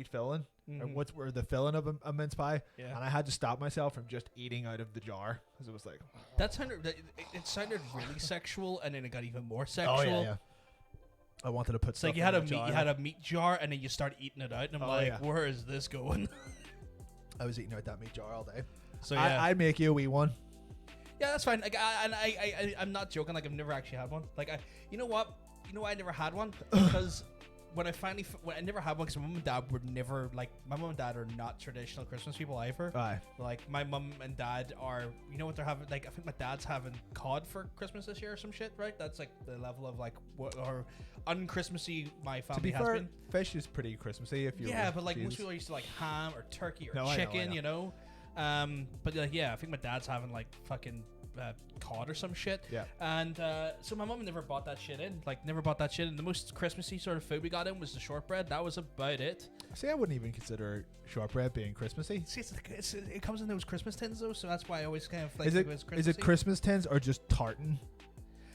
filling. Mm-hmm. Or the filling of a mince pie. Yeah. And I had to stop myself from just eating out of the jar because it was like. That sounded. It sounded really sexual, and then it got even more sexual. Oh yeah. I wanted to put. It's like you had a meat jar, and then you start eating it out, and I'm where is this going? I was eating out that meat jar all day. So yeah, I'd make you a wee one. Yeah, that's fine. Like, I'm not joking. Like, I've never actually had one. Like, you know what? I never had one because when I finally, when I never had one because my mum and dad were never like, my mum and dad are not traditional Christmas people either. Aye. Like my mum and dad are, you know what they're having? Like I think my dad's having cod for Christmas this year or some shit, right? That's like the level of like what or un-Christmassy my family To be has fair, been. fish is pretty Christmassy if you. Yeah, but like most people are used to like ham or turkey or No, chicken, I know. you know. But like yeah, I think my dad's having like fucking cod or some shit. Yeah. And so my mum never bought that shit in. Like never bought that shit in. The most Christmassy sort of food we got in was the shortbread. That was about it. See, I wouldn't even consider shortbread being Christmassy. See, it comes in those Christmas tins though, so that's why I always kind of like Is think it was it Christmassy. Christmas tins or just tartan?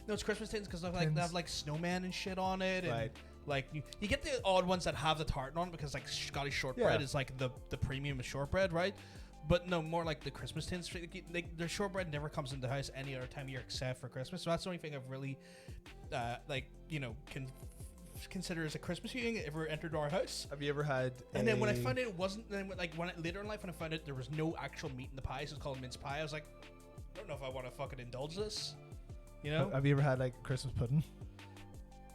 No, it's Christmas tins because like they have like snowman and shit on it, and Right. like you get the odd ones that have the tartan on because like Scottish shortbread is like the premium of shortbread, right? But no, more like the Christmas tins. Like, their shortbread never comes into the house any other time of year except for Christmas. So that's the only thing I've really, like, you know, can consider as a Christmas thing ever entered our house. Have you ever had? And then when I found out it wasn't, then like later in life when I found out there was no actual meat in the pie, so it's called mince pie. I was like, I don't know if I want to fucking indulge this. You know? Have you ever had like Christmas pudding?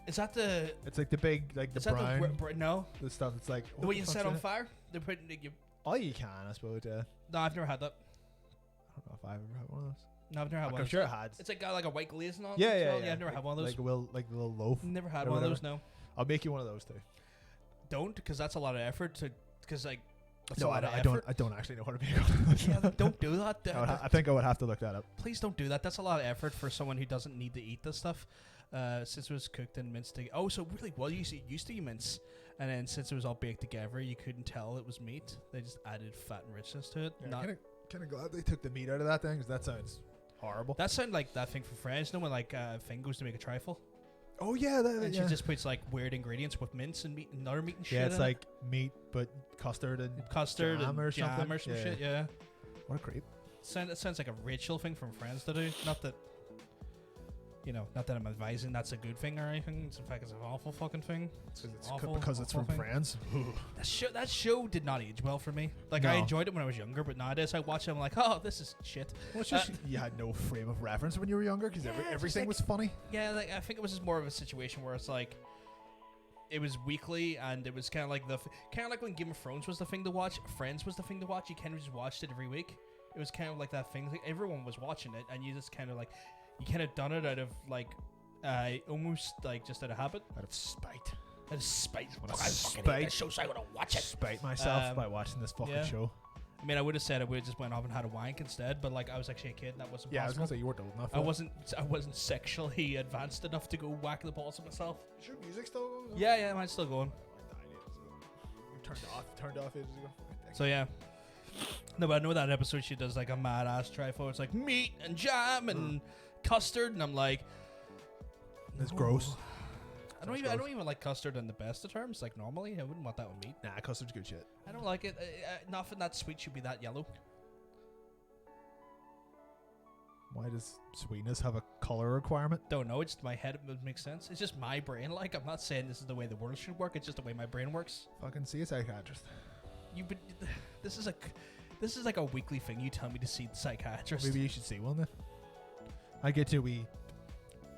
Is that the? It's like the big, like the Is that brown, no? the stuff that's like The one you set on fire. fire? They put you. Oh, you can, I suppose. Yeah. No, I've never had that. I don't know if I've ever had one of those. No, I've never had one. I'm sure it had. It's like got like a white glazing on it. Yeah, as yeah, well. yeah. I've never had one of those. Like a little loaf. Never had or one of whatever. those. No. I'll make you one of those too. Don't, because that's a lot of effort to. Because like. That's No, a lot of I effort. don't actually know how to make one of those. Yeah, don't do that. I think I would have to look that up. Please don't do that. That's a lot of effort for someone who doesn't need to eat this stuff. Since it was cooked and minced together. Oh, so really, well, you used to eat mince, and then since it was all baked together, you couldn't tell it was meat. They just added fat and richness to it. Yeah, kind of glad they took the meat out of that thing because that sounds horrible. That sounded like that thing from Friends, you know, when like Finn goes to make a trifle, Oh yeah, and she just puts like weird ingredients with mince and meat and other meat and shit. yeah, it's in like meat but custard and custard jam and or jam something. or some Yeah. shit. Yeah, What a creep. it sounds like a Rachel thing from Friends to do. Not that. You know, not that I'm advising that's a good thing or anything. It's in fact it's an awful fucking thing. It's awful, because it's awful from thing. Friends. That show did not age well for me. Like I No. enjoyed it when I was younger, but nowadays I watch it, I'm like, oh, this is shit. Well, it's just you had no frame of reference when you were younger because Yeah, just everything like- was funny. Yeah, like I think it was just more of a situation where it's like, it was weekly and it was kind of like like when Game of Thrones was the thing to watch, Friends was the thing to watch. You kind of just watched it every week. It was kind of like that thing. Like everyone was watching it, and you just kind of like, you kind of done it out of like. Almost like just out of habit. Out of spite. Out of spite. Out of I fucking hate this show, so I gotta watch it. Spite myself Um, by watching this fucking yeah. show. I mean, I would have said I would have just went off and had a wank instead, but like I was actually a kid, and that wasn't Yeah, I was possible. gonna say you weren't old enough. I wasn't sexually advanced enough to go whack the balls at myself. Is your music still going? Yeah, mine's still going. Turned off ages ago. So yeah. No, but I know that episode she does like a mad ass trifle. It's like meat and jam and custard, and I'm like, It's no. gross. I don't even like custard in the best of terms. Like normally, I wouldn't want that with meat. Nah, custard's good shit. I don't like it. Nothing that sweet should be that yellow. Why does sweetness have a color requirement? Don't know. It's my head. It makes sense. It's just my brain. Like I'm not saying this is the way the world should work. It's just the way my brain works. Fucking see a psychiatrist. This is like a weekly thing. You tell me to see the psychiatrist. Maybe you should see one then. I get you a wee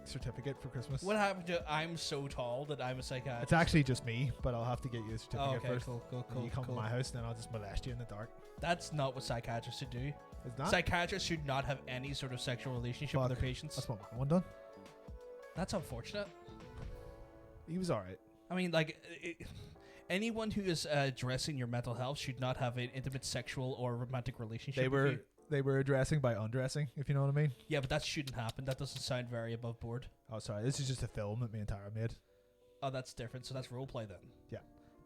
certificate for Christmas. What happened to I'm so tall that I'm a psychiatrist? It's actually just me, but I'll have to get you a certificate Oh, okay, first. cool. You come to my house, then I'll just molest you in the dark. That's not what psychiatrists should do. It's not. Psychiatrists should not have any sort of sexual relationship with Fuck. their patients. That's what my one done. That's unfortunate. He was alright. I mean, like, anyone who is addressing your mental health should not have an intimate sexual or romantic relationship with you. They were addressing by undressing, if you know what I mean. Yeah, but that shouldn't happen. That doesn't sound very above board. Oh, sorry. This is just a film that me and Tara made. Oh, that's different. So that's role play then. Yeah.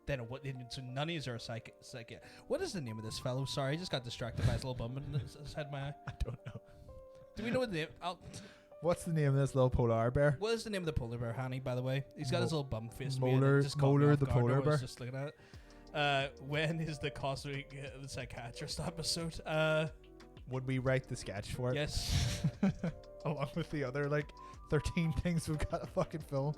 Then what? So none of these are psych. What is the name of this fellow? Sorry, I just got distracted by his little bum and his head in my eye. I don't know. Do we know what the name? What's the name of this little polar bear? What is the name of the polar bear, Hanny? By the way, he's got his little bum face. Molar the polar bear. I was just looking at it. When is the Cosmic the Psychiatrist episode? Would we write the sketch for it? Yes. Along with the other 13 things we've got to fucking film.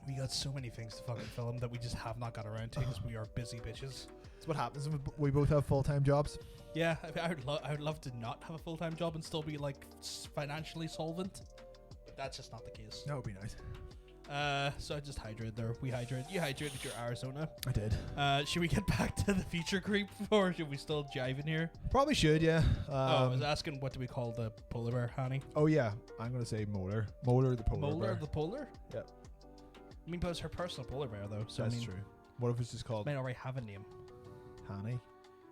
We got so many things to fucking film that we just have not got around to because we are busy bitches. That's what happens when we both have full-time jobs. Yeah, I would love to not have a full-time job and still be financially solvent. But that's just not the case. That would be nice. So I just hydrated there. You hydrated your Arizona. I did. Should we get back to the feature creep, or should we still jive in here? Probably should, yeah. I was asking, what do we call the polar bear, Hanny? Oh yeah, I'm gonna say Molar. Molar the polar bear. Molar the polar? Yep. I mean, but it's her personal polar bear though. So that's true. What if it's just called? Might already have a name. Hanny.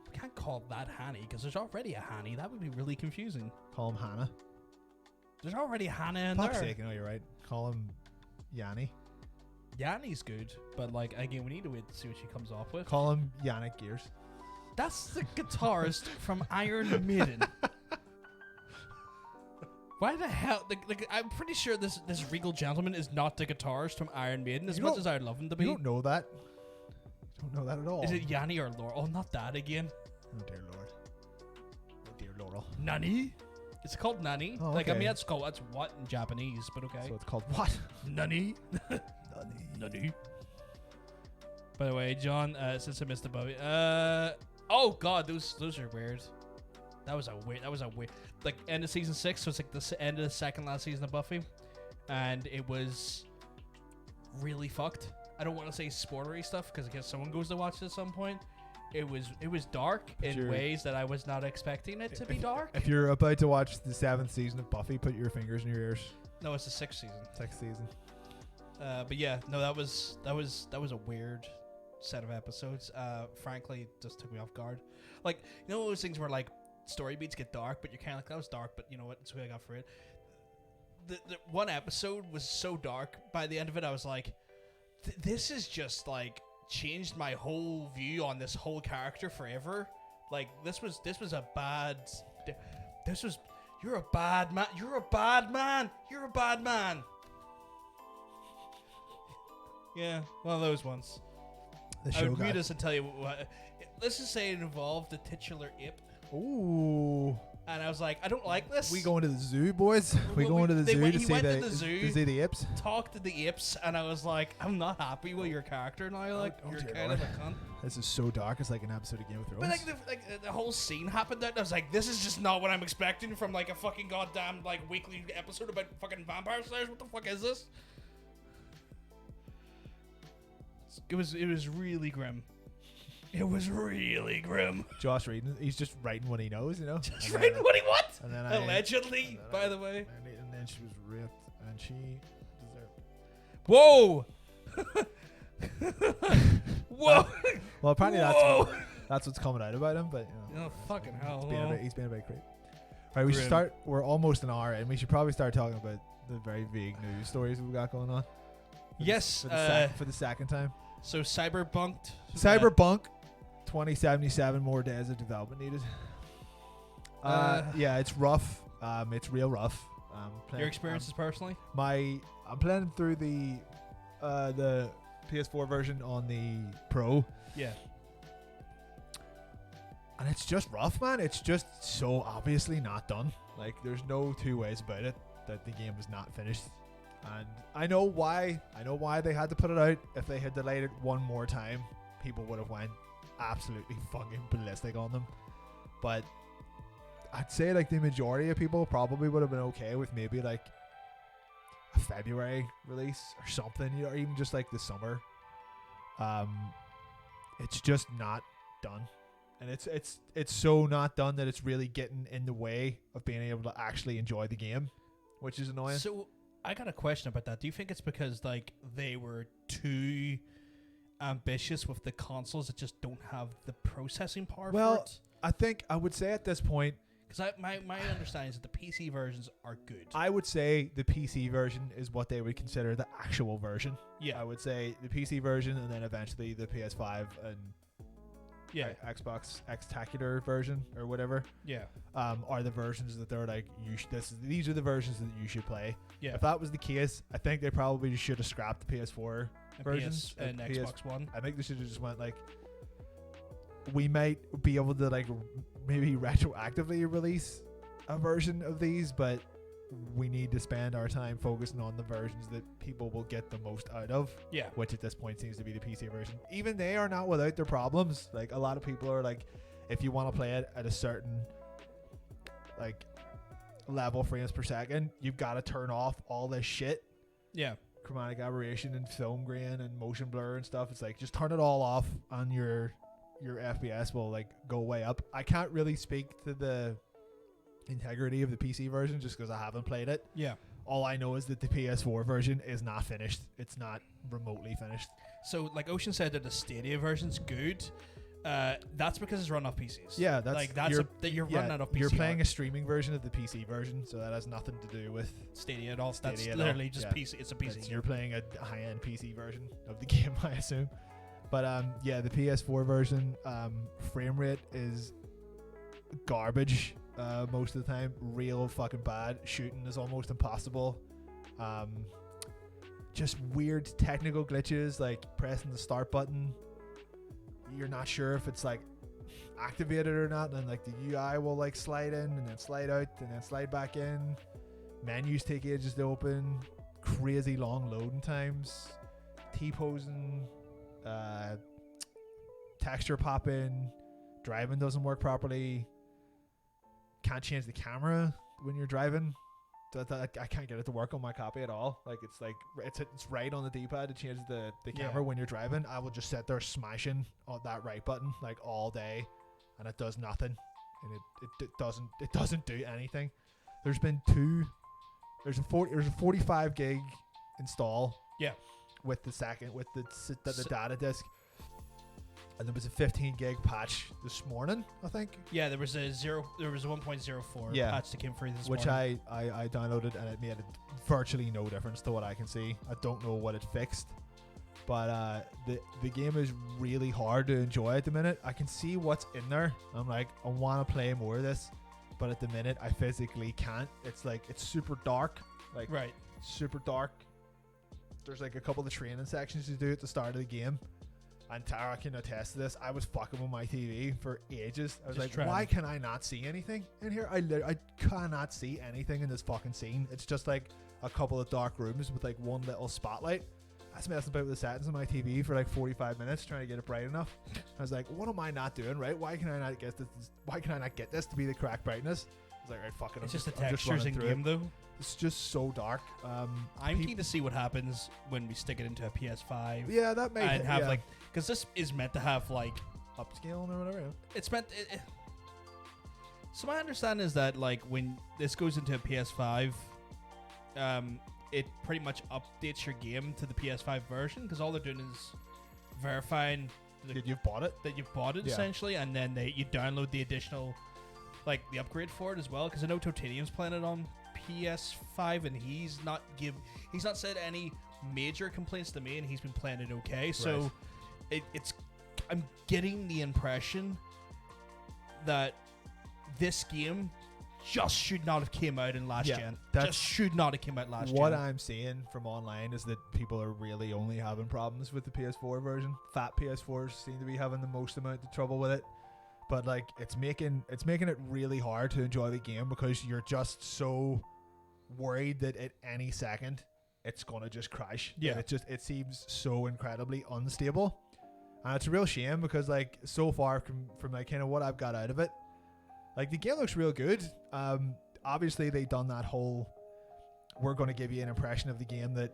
We can't call that Hanny because there's already a Hanny. That would be really confusing. Call him Hannah. There's already a Hannah in Fuck's there. sake, no, you're right. Call him Yanni. Yanni's good, but like again, we need to wait to see what she comes off with. Call him Yannick Gears. That's the guitarist from Iron Maiden. Why the hell? I'm pretty sure this regal gentleman is not the guitarist from Iron Maiden, as much as I'd love him to be. You don't know that. You don't know that at all. Is it Yanni or Laurel? Oh, not that again. Oh dear Lord. Oh dear Laurel. Nani? It's called Nani. Oh, Like, I okay. mean, that's what in Japanese, but okay. So it's called what? Nani? Nani. By the way, John, since I missed the Bowie, oh god, those are weird. That was a weird, like, end of season 6, so it's like the end of the second last season of Buffy, and it was really fucked. I don't want to say spoilery stuff because I guess someone goes to watch it at some point. It was dark in ways that I was not expecting it to be dark. If you're about to watch the 7th season of Buffy, put your fingers in your ears. No, it's the 6th season. 6th season. But yeah, no, that was a weird set of episodes. Frankly, it just took me off guard. Like, you know those things where like story beats get dark, but you're kind of like, that was dark, but you know what? That's what I got for it. The one episode was so dark. By the end of it, I was like, this is just like changed my whole view on this whole character forever. Like this was a bad. You're a bad man. You're a bad man. You're a bad man. Yeah, one of those ones. I would read this and tell you what. Let's just say it involved the titular Ip. Ooh. And I was like, I don't like this. We going to the zoo, boys? We going to the zoo to see the Ips? Talk to the Ips, and I was like, I'm not happy with your character now. Like, you're kind of a cunt. This is so dark. It's like an episode of Game of Thrones. But like the whole scene happened there, and I was like, this is just not what I'm expecting from like a fucking goddamn like weekly episode about fucking vampire slayers. What the fuck is this? It was really grim. It was really grim. Josh reading, he's just writing what he knows, you know. Just writing what he wants. And then allegedly, by the way. And then she was raped, and she deserved. Whoa. Whoa. Well, apparently that's what's coming out about him, but you know. Oh fucking hell! He's been a bit creep. Right, we should start. We're almost an hour, and we should probably start talking about the very vague news stories we've got going on. Yes, for the second time. So Cyberpunk 2077 more days of development needed. Yeah, it's rough. It's real rough. Your experiences personally? I'm playing through the PS4 version on the Pro. Yeah. And it's just rough, man. It's just so obviously not done. Like, there's no two ways about it that the game is not finished. And I know why. I know why they had to put it out. If they had delayed it one more time, people would have went absolutely fucking ballistic on them. But I'd say like the majority of people probably would have been okay with maybe like a February release or something, you know, or even just like the summer. It's just not done. And it's so not done that it's really getting in the way of being able to actually enjoy the game, which is annoying. So I got a question about that. Do you think it's because like they were too ambitious with the consoles that just don't have the processing power for it? I think I would say at this point, because my understanding is that the PC versions are good. I would say the PC version is what they would consider the actual version. Yeah. I would say the PC version, and then eventually the PS5 and Xbox Xtacular version or whatever. Yeah. Are the versions that they're like, these are the versions that you should play. Yeah. If that was the case, I think they probably should have scrapped the PS4 versions and Xbox One. I think they should have just went like, we might be able to like maybe retroactively release a version of these, but we need to spend our time focusing on the versions that people will get the most out of. Yeah. Which at this point seems to be the PC version. Even they are not without their problems. Like, a lot of people are like, if you want to play it at a certain like level frames per second, you've got to turn off all this shit. Yeah. chromatic aberration and film grain and motion blur and stuff. It's like just turn it all off and your FPS will like go way up. I can't really speak to the integrity of the PC version just because I haven't played it. Yeah. All I know is that the PS4 version is not finished. It's not remotely finished. So, like Ocean said that the Stadia version's good. That's because it's run off PCs. Yeah, you're running out of PC. You're playing a streaming version of the PC version, so that has nothing to do with Stadia at all. That's literally just PC. It's a PC. You're playing a high-end PC version of the game, I assume. But the PS4 version frame rate is garbage most of the time. Real fucking bad. Shooting is almost impossible. Just weird technical glitches, like pressing the start button. You're not sure if it's like activated or not, and then like the UI will like slide in and then slide out and then slide back in. Menus take ages to open. Crazy long loading times. T-posing. Texture popping. Driving doesn't work properly. Can't change the camera when you're driving. I can't get it to work on my copy at all. Like it's right on the D-pad to change the camera when you're driving. I will just sit there smashing on that right button like all day, and it does nothing, and it doesn't do anything. There's a 45 gig install. Yeah. With the data disk. And there was a 15 gig patch this morning, I think. Yeah, there was a 1.04 patch that came free this morning. Which I downloaded, and it made virtually no difference to what I can see. I don't know what it fixed. But the game is really hard to enjoy at the minute. I can see what's in there. I'm like, I want to play more of this. But at the minute, I physically can't. It's like, it's super dark. Like, right. Super dark. There's like a couple of training sections you do at the start of the game. And Tara can attest to this. I was fucking with my TV for ages. I was just like, why can I not see anything in here? I cannot see anything in this fucking scene. It's just like a couple of dark rooms with like one little spotlight. I was messing about with the settings on my TV for like 45 minutes trying to get it bright enough. I was like, what am I not doing right? Why can I not get this? Why can I not get this to be the correct brightness? I was like, right, fuck it. It's just the textures in game though. It's just so dark. I'm keen to see what happens when we stick it into a PS5. Yeah, that may have like, because this is meant to have like upscaling or whatever. It's meant. So my understanding is that like when this goes into a PS5, it pretty much updates your game to the PS5 version because all they're doing is verifying that you've bought it. Essentially, and then you download the additional, like the upgrade for it as well. Because I know Totanium's playing it on PS5 and he's not said any major complaints to me, and he's been playing it okay. So I'm getting the impression that this game just should not have came out in last gen. Just should not have came out last gen. What I'm seeing from online is that people are really only having problems with the PS4 version. Fat PS4s seem to be having the most amount of trouble with it. But like it's making it really hard to enjoy the game because you're just so worried that at any second it's gonna just crash. Yeah. It seems so incredibly unstable. And it's a real shame because like so far from like kind of what I've got out of it, like the game looks real good. Obviously they done that whole we're gonna give you an impression of the game that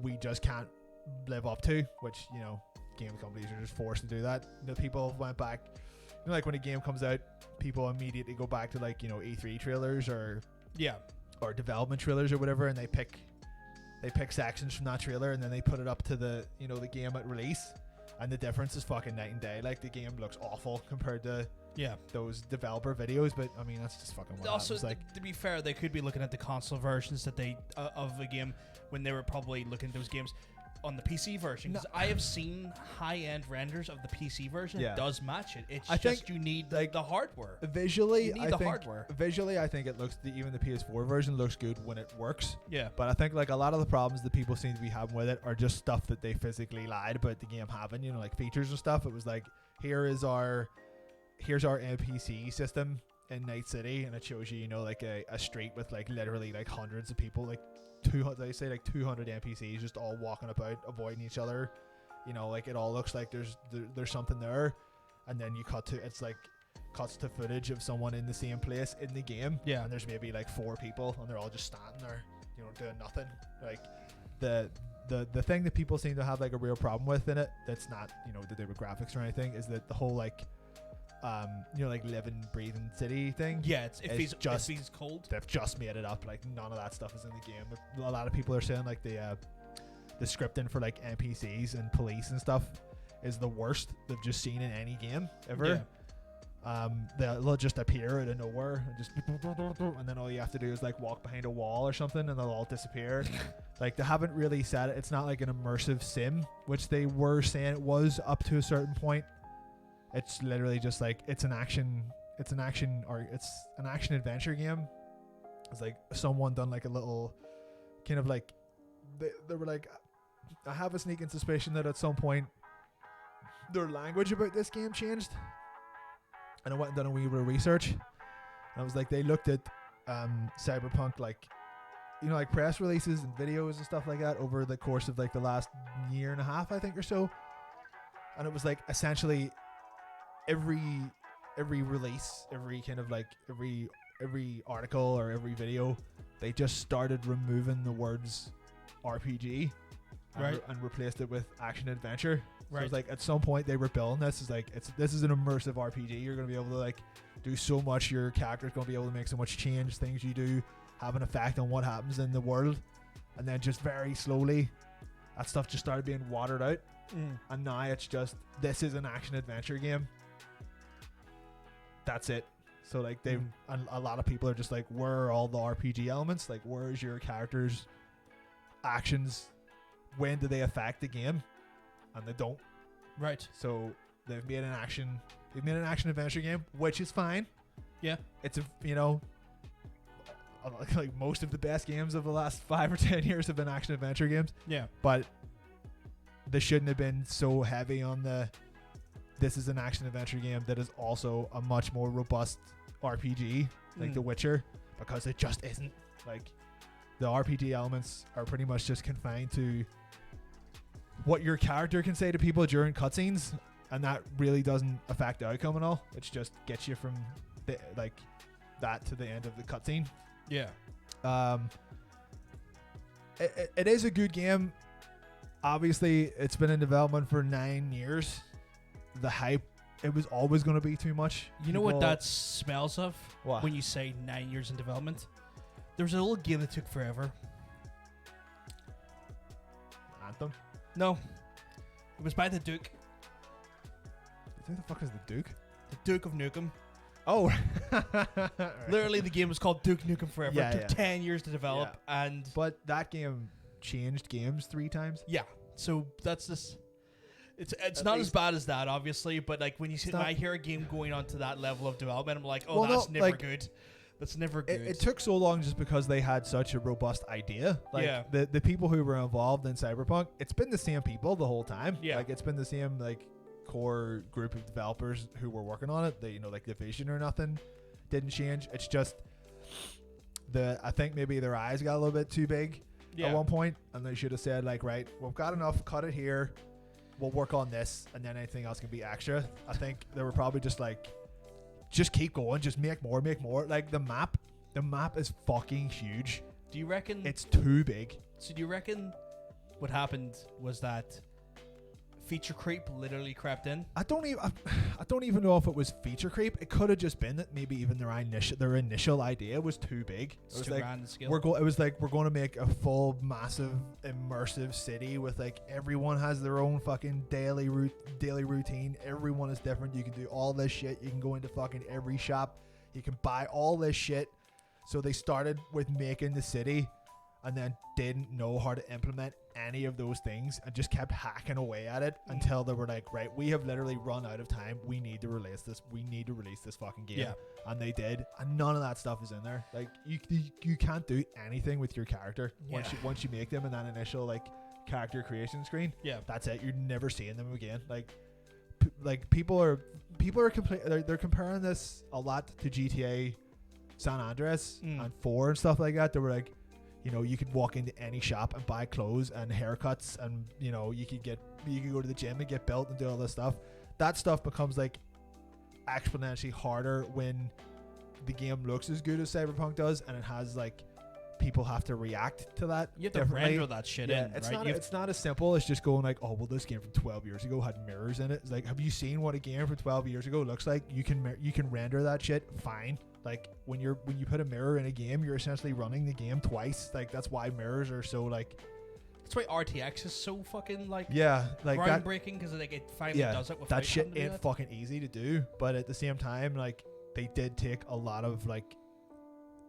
we just can't live up to, which, you know, game companies are just forced to do that. The people went back, you know, like when a game comes out, people immediately go back to like, you know, E3 trailers or development trailers or whatever, and they pick sections from that trailer and then they put it up to the, you know, the game at release, and the difference is fucking night and day. Like the game looks awful compared to those developer videos, but I mean that's just fucking what also happens. Like, to be fair, they could be looking at the console versions that they of the game when they were probably looking at those games on the PC version, because I have seen high-end renders of the PC version. It does match it. It's just you need like the hardware. Visually, I think it looks, even the PS4 version looks good when it works. Yeah. But I think like a lot of the problems that people seem to be having with it are just stuff that they physically lied about the game having. You know, like features and stuff. It was like, here's our NPC system in Night City, and it shows you, you know, like a street with like literally like hundreds of people, like 200 NPCs just all walking about avoiding each other. You know, like it all looks like there's something there, and then you cuts to footage of someone in the same place in the game, and there's maybe like 4 people and they're all just standing there, you know, doing nothing. Like the thing that people seem to have like a real problem with in it, that's not, you know, to do with graphics or anything, is that the whole like you know, like living, breathing city thing. Yeah, if he's cold. They've just made it up. Like none of that stuff is in the game. A lot of people are saying like the scripting for like NPCs and police and stuff is the worst they've just seen in any game ever. Yeah. They'll just appear out of nowhere and just, and then all you have to do is like walk behind a wall or something and they'll all disappear. Like they haven't really said it. It's not like an immersive sim, which they were saying it was up to a certain point. It's literally just like it's an action adventure game. It's like someone done like a little kind of like they were like, I have a sneaking suspicion that at some point their language about this game changed. And I went and done a wee bit of research. And I was like, they looked at Cyberpunk, like, you know, like press releases and videos and stuff like that over the course of like the last year and a half, I think, or so. And it was like essentially every release, every kind of like every article or every video, they just started removing the words RPG and replaced it with action adventure. Right. So it's like at some point they were building this is like this is an immersive RPG. You're gonna be able to like do so much. Your character's gonna be able to make so much change. Things you do have an effect on what happens in the world, and then just very slowly, that stuff just started being watered out. And now it's just this is an action adventure game. That's it. So like they and a lot of people are just like, where are all the RPG elements? Like where's your character's actions? When do they affect the game? And they don't. Right. So they've made an action adventure game, which is fine. Yeah. It's you know, like most of the best games of the last 5 or 10 years have been action adventure games. Yeah. But they shouldn't have been so heavy on this is an action adventure game that is also a much more robust RPG like The Witcher, because it just isn't. Like the RPG elements are pretty much just confined to what your character can say to people during cutscenes, and that really doesn't affect the outcome at all. It just gets you from like that to the end of the cutscene. Yeah. It is a good game. Obviously, it's been in development for 9 years. The hype, it was always going to be too much. You know what that smells of? What? When you say 9 years in development? There was a little game that took forever. Anthem? No. It was by the Duke. Who the fuck is the Duke? The Duke of Nukem. Oh. Right. Literally, the game was called Duke Nukem Forever. Yeah, it took 10 years to develop. Yeah. And but that game changed games 3 times. Yeah. So that's just... It's not as bad as that, obviously, but like when I hear a game going on to that level of development, I'm like, that's never good. That's never good. It took so long just because they had such a robust idea. Like the people who were involved in Cyberpunk, it's been the same people the whole time. Yeah. Like it's been the same like core group of developers who were working on it. They, you know, like the vision or nothing didn't change. It's just I think maybe their eyes got a little bit too big at one point, and they should have said like, right, we've got enough, cut it here. We'll work on this, and then anything else can be extra. I think they were probably just like, just keep going, just make more. Like the map is fucking huge. Do you reckon it's too big? So do you reckon what happened was that feature creep literally crept in? I don't even know if it was feature creep. It could have just been that maybe even their initial idea was too big. It was too grand in scale. It was like, we're going to make a full massive immersive city with like everyone has their own fucking daily routine. Everyone is different. You can do all this shit. You can go into fucking every shop. You can buy all this shit. So they started with making the city and then didn't know how to implement any of those things and just kept hacking away at it until they were like, right, we have literally run out of time. We need to release this. We need to release this fucking game. Yeah. And they did. And none of that stuff is in there. Like you can't do anything with your character once you make them in that initial like character creation screen. Yeah. That's it. You're never seeing them again. Like people are they're comparing this a lot to GTA San Andreas and 4 and stuff like that. They were like, you know, you could walk into any shop and buy clothes and haircuts, and you know, you could go to the gym and get built and do all this stuff. That stuff becomes like exponentially harder when the game looks as good as Cyberpunk does, and it has like people have to react to that. You have to render that shit in. It's right? It's not as simple as just going like, oh well, this game from 12 years ago had mirrors in it. It's like, have you seen what a game from 12 years ago looks like? You can render that shit fine. Like when you put a mirror in a game, you're essentially running the game twice. Like that's why mirrors are so like. That's why RTX is so fucking like groundbreaking, because like it finally does it. That shit ain't fucking easy to do, but at the same time, like they did take a lot of like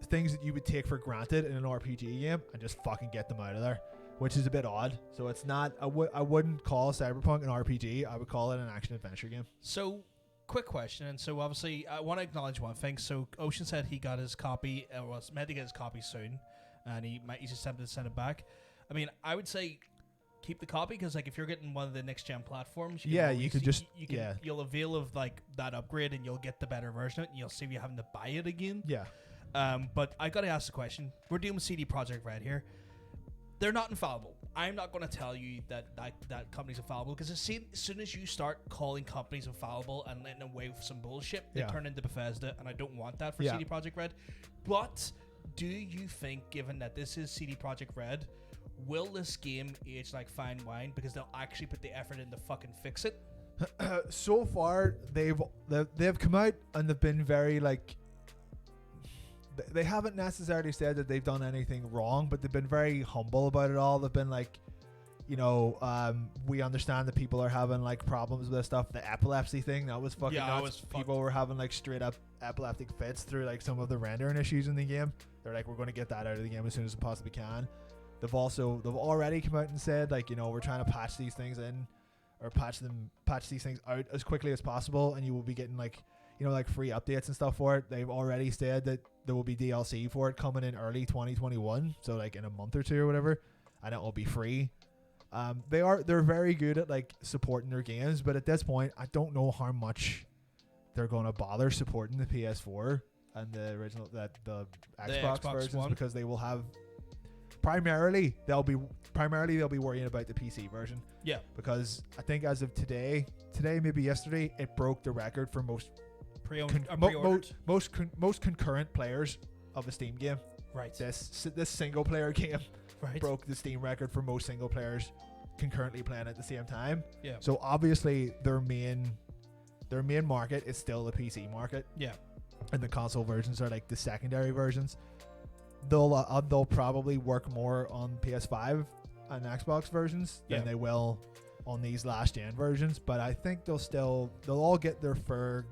things that you would take for granted in an RPG game and just fucking get them out of there, which is a bit odd. So it's not. I wouldn't call Cyberpunk an RPG. I would call it an action adventure game. So. Quick question, and so obviously I want to acknowledge one thing. So Ocean said he got his copy, was meant to get his copy soon, and he's just tempted to send it back. I mean, I would say keep the copy because like if you're getting one of the next gen platforms, you'll avail of like that upgrade and you'll get the better version of it, and you'll save you having to buy it again. Yeah. But I got to ask the question: we're dealing with CD Projekt Red here. They're not infallible. I'm not going to tell you that company's infallible because as soon as you start calling companies infallible and letting them away with some bullshit, they turn into Bethesda, and I don't want that for CD Projekt Red. But do you think, given that this is CD Projekt Red, will this game age like fine wine because they'll actually put the effort in to fucking fix it? So far, they've come out and they've been very like. They haven't necessarily said that they've done anything wrong, but they've been very humble about it all. They've been like, we understand that people are having like problems with this stuff. The epilepsy thing, that was fucking nuts. People were having like straight up epileptic fits through like some of the rendering issues in the game. They're like, we're going to get that out of the game as soon as we possibly can. They've already come out and said like, we're trying to patch these things in or patch these things out as quickly as possible, and you will be getting like, like free updates and stuff for it. They've already said that there will be DLC for it coming in early 2021, so like in a month or two or whatever, and it will be free. They're very good at like supporting their games, but at this point, I don't know how much they're going to bother supporting the PS4 and the original the Xbox versions One. Because they will have primarily they'll be worrying about the PC version. Yeah, because I think as of today, maybe yesterday, it broke the record for most. Most concurrent players of a Steam game. Right. This single player game broke the Steam record for most single players concurrently playing at the same time. Yeah. So obviously their main market is still the PC market. Yeah. And the console versions are like the secondary versions. They'll probably work more on PS5 and Xbox versions than they will on these last gen versions. But I think they'll all get their fair.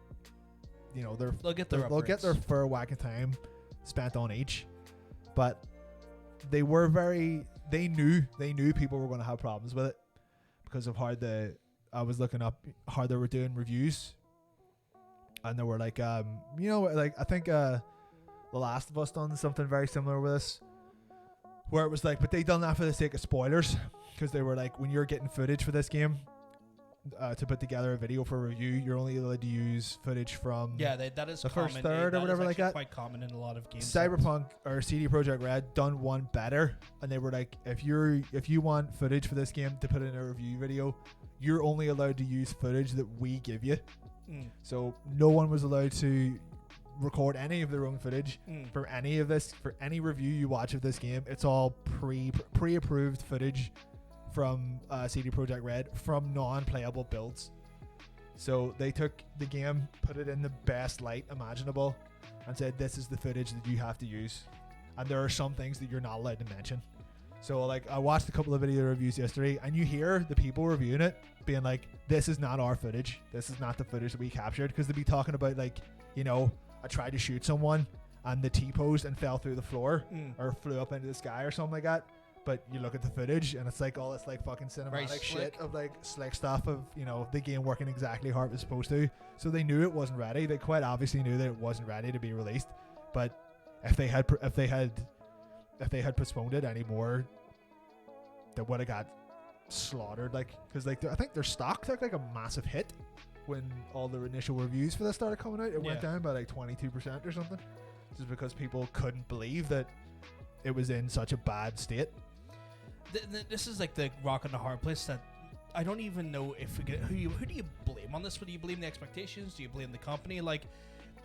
They'll get their fair whack of time spent on each, but they knew people were going to have problems with it because of how I was looking up how they were doing reviews, and they were like I think The Last of Us done something very similar with this, where it was like, but they done that for the sake of spoilers, because they were like, when you're getting footage for this game to put together a video for review, you're only allowed to use footage from that is the common. first third or whatever like that. Quite common in a lot of games. Cyberpunk or CD Projekt Red done one better, and they were like, if you want footage for this game to put in a review video, you're only allowed to use footage that we give you. So no one was allowed to record any of their own footage for any of this. For any review you watch of this game, it's all pre-approved footage from CD Projekt Red from non-playable builds. So they took the game, put it in the best light imaginable, and said, this is the footage that you have to use, and there are some things that you're not allowed to mention. So like, I watched a couple of video reviews yesterday, and you hear the people reviewing it being like, this is not our footage, this is not the footage that we captured, because they'd be talking about like, I tried to shoot someone and the T-posed and fell through the floor or flew up into the sky or something like that. But you look at the footage and it's like all this like fucking cinematic shit of like slick stuff of the game working exactly how it was supposed to. So they knew it wasn't ready. They quite obviously knew that it wasn't ready to be released. But if they had postponed it anymore, they would have got slaughtered. Like, because like I think their stock took like a massive hit when all the initial reviews for this started coming out. It went down by like 22% or something, just because people couldn't believe that it was in such a bad state. This is like the rock and the hard place that I don't even know if who do you blame on this? Do you blame the expectations? Do you blame the company? Like,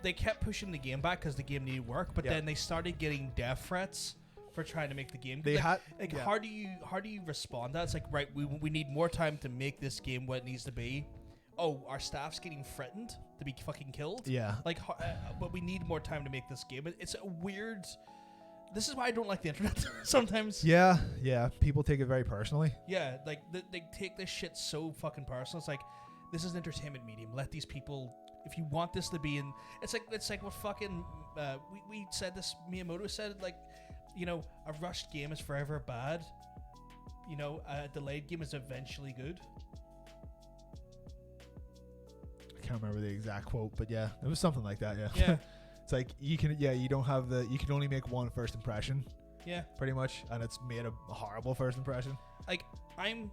they kept pushing the game back because the game needed work, but then they started getting death threats for trying to make the game. They had how do you respond to that? It's like, right, we need more time to make this game what it needs to be. Oh, our staff's getting threatened to be fucking killed. Yeah. Like, but we need more time to make this game. It's a weird. This is why I don't like the internet sometimes. Yeah. People take it very personally. Yeah, like they take this shit so fucking personal. It's like, this is an entertainment medium. Let these people. If you want this to be in, it's like what fucking we said this. Miyamoto said, like, you know, a rushed game is forever bad. You know, a delayed game is eventually good. I can't remember the exact quote, but yeah, it was something like that. Yeah. It's like you can only make one first impression. Yeah. Pretty much, and it's made a horrible first impression. Like, I'm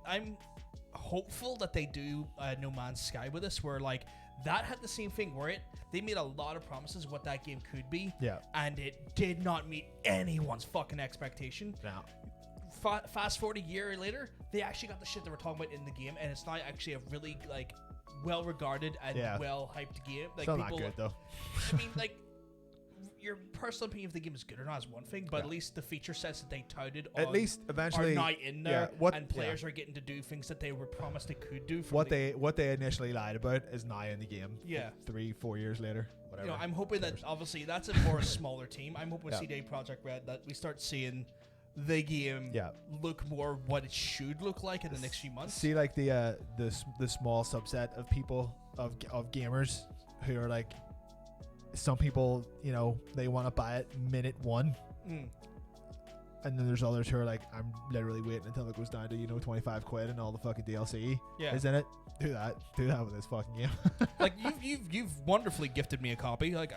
hopeful that they do No Man's Sky with this, where like that had the same thing where they made a lot of promises of what that game could be, and it did not meet anyone's fucking expectation. No. Fast forward a year later, they actually got the shit they were talking about in the game, and it's now actually a really like well regarded and well hyped game. Like, still people, not good though. I mean, like, your personal opinion if the game is good or not is one thing, but at least the feature sets that they touted at least eventually are now in there, and players are getting to do things that they were promised they could do. What they initially lied about is now in the game. Yeah, 3-4 years later, whatever. You know, I'm hoping that obviously that's a more smaller team. I'm hoping with CD Projekt Red that we start seeing the game look more what it should look like in the next few months. See, like the small subset of people of gamers who are like. Some people, you know, they want to buy it minute one, and then there's others who are like, I'm literally waiting until it goes down to, you know, 25 quid and all the fucking DLC is in it. Do that with this fucking game. Like, you've wonderfully gifted me a copy. Like,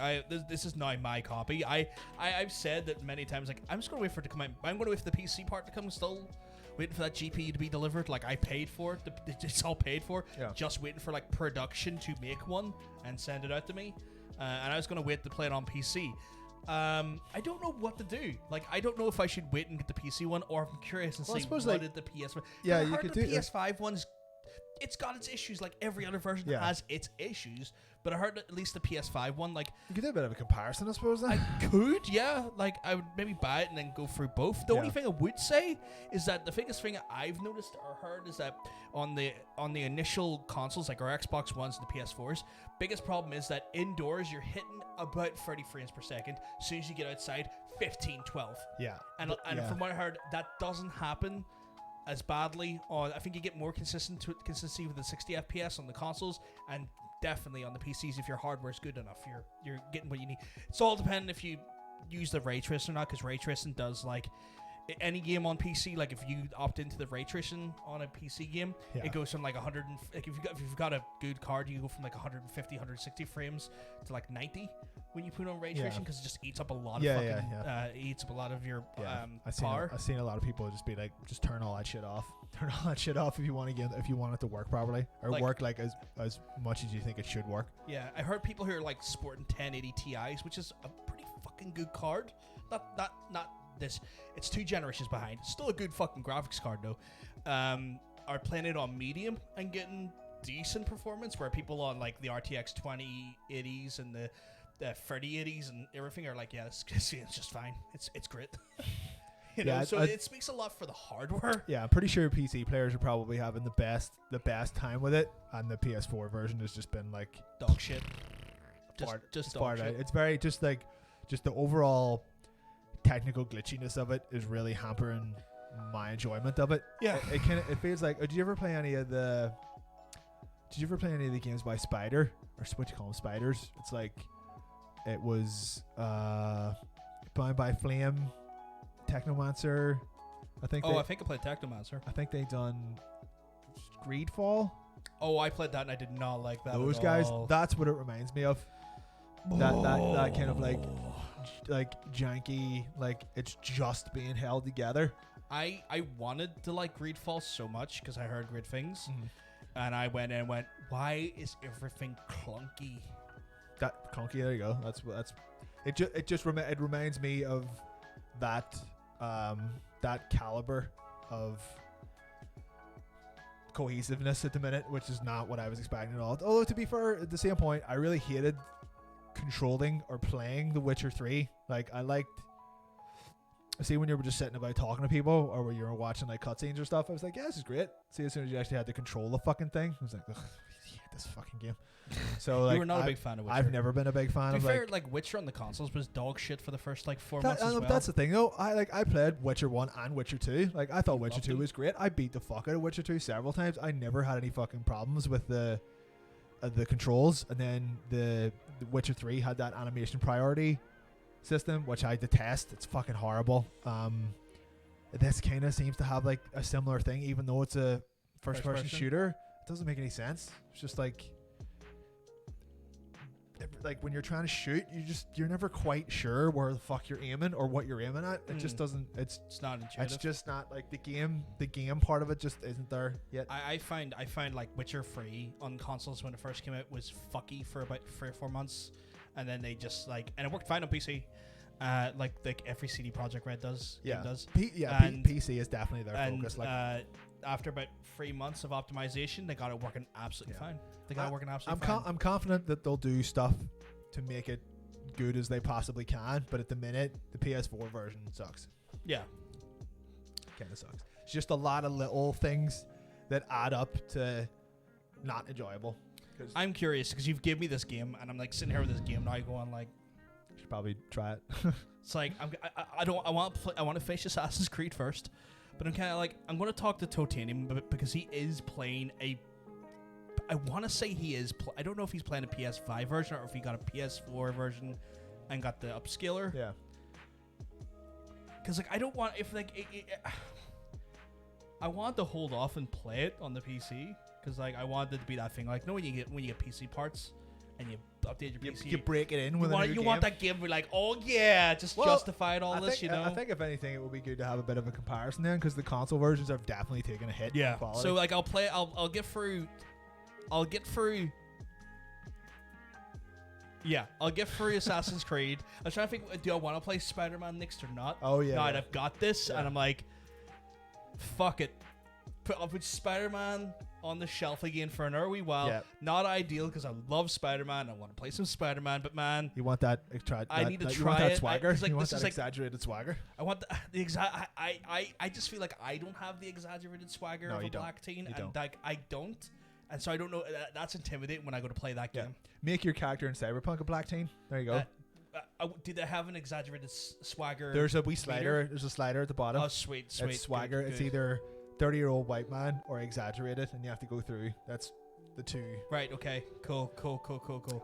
this is now my copy. I've said that many times. Like, I'm just gonna wait for it to come out. I'm gonna wait for the PC part to come. Still waiting for that GPU to be delivered. Like, I paid for it. It's all paid for. Just waiting for like production to make one and send it out to me. And I was going to wait to play it on PC. I don't know what to do. Like, I don't know if I should wait and get the PC one, or I'm curious and see what did the PS1. Yeah, you could do the PS5 one's. It's got its issues, like every other version has its issues. But I heard that at least the PS5 one, like, you could do a bit of a comparison, I suppose. Then I could, yeah. Like, I would maybe buy it and then go through both. The only thing I would say is that the biggest thing I've noticed or heard is that on the initial consoles, like our Xbox Ones and the PS4s, biggest problem is that indoors you're hitting about 30 frames per second. As soon as you get outside, 15, 12. Yeah. And from what I heard, that doesn't happen as badly on. I think you get more consistency with the 60 FPS on the consoles, and definitely on the PCs if your hardware is good enough. You're getting what you need. It's all dependent if you use the ray tracing or not, because ray tracing does, like, any game on PC, like if you opt into the ray tracing on a PC game, it goes from like 100 like if you've got a good card, you go from like 150 160 frames to like 90 when you put on ray tracing, because it just eats up a lot of eats up a lot of your power. I've seen a lot of people just be like, just turn all that shit off. Turn all that shit off if you want it to work properly, or like, work like as much as you think it should work. Yeah, I heard people who are like sporting 1080 Ti's, which is a pretty fucking good card. Not this. It's 2 generations behind. Still a good fucking graphics card though. Are playing it on medium and getting decent performance, where people on like the RTX 2080s and the 3080s and everything are like, it's just fine. It's great. You know, so it speaks a lot for the hardware. Yeah, I'm pretty sure PC players are probably having the best time with it, and the PS4 version has just been like dog shit. Just dog shit. It's very just the overall technical glitchiness of it is really hampering my enjoyment of it. Yeah, it feels like. Did you ever play any of the games by Spider, or what you call them, Spiders? It's like, it was by Flame, Technomancer, I think. I think I played Technomancer. I think they done Greedfall. Oh, I played that and I did not like that. Those guys, that's what it reminds me of. That kind of like janky, like it's just being held together. I wanted to like Greedfall so much because I heard great things, and I went and went, why is everything clunky? That clunky. There you go. That's it reminds me of that caliber of cohesiveness at the minute, which is not what I was expecting at all. Although, to be fair, at the same point, I really hated controlling or playing The Witcher 3. Like, I liked see when you were just sitting about talking to people, or when you were watching like cutscenes or stuff, I was like, yeah, this is great. See, as soon as you actually had to control the fucking thing, I was like, ugh, I hate this fucking game. So like, you were not a big fan of Witcher. I've never been a big fan to of. be fair, like Witcher on the consoles was dog shit for the first like 4 months as well. That's the thing though. I played Witcher 1 and Witcher 2. Like I thought Witcher 2 was great. I beat the fuck out of Witcher 2 several times. I never had any fucking problems with the controls. And then the Witcher 3 had that animation priority system, which I detest. It's fucking horrible. This kind of seems to have like a similar thing, even though it's a first person shooter. It doesn't make any sense. It's just like when you're trying to shoot, you're never quite sure where the fuck you're aiming or what you're aiming at. It just doesn't. It's not intuitive. It's just not like the game part of it just isn't there yet. I find like Witcher 3 on consoles when it first came out was fucky for about 3 or 4 months, and then they just like, and it worked fine on PC. Like every CD Projekt Red does. Yeah, does. PC is definitely their focus. Like after about 3 months of optimization, they got it working absolutely fine. They got it working absolutely fine. I'm confident that they'll do stuff to make it good as they possibly can, but at the minute, the PS4 version sucks. Yeah, kind of sucks. It's just a lot of little things that add up to not enjoyable. I'm curious because you've given me this game, and I'm like sitting here with this game now, going like, should probably try it. It's like I want to finish Assassin's Creed first, but I'm kind of like I'm going to talk to Totanium because he is playing I want to say he is. I don't know if he's playing a PS5 version or if he got a PS4 version and got the upscaler. Yeah. Because like I don't want I want to hold off and play it on the PC because like I want it to be that thing like when you get PC parts and you update your PC, you break it in with you want that game to be like, oh yeah, justified all this, you know. I think if anything, it would be good to have a bit of a comparison then, because the console versions have definitely taken a hit. Yeah. In quality. So like I'll get through. Yeah, I'll get through Assassin's Creed. I was trying to think, do I want to play Spider-Man next or not? Oh yeah. God, I've got this, and I'm like, fuck it. I'll put Spider-Man on the shelf again for another wee while. Yeah. Not ideal because I love Spider-Man. I want to play some Spider-Man, but man, you want that? I need to try you want that it. swagger. You want that exaggerated swagger. I want the exact. I just feel like I don't have the exaggerated swagger of a black teen, and like I don't. And so I don't know. That's intimidating when I go to play that game. Make your character in Cyberpunk a black teen. There you go. Do they have an exaggerated swagger? There's a wee slider. There's a slider at the bottom. Oh, sweet. It's swagger. Good. It's either 30-year-old white man or exaggerated, and you have to go through. That's the two. Right. Okay. Cool.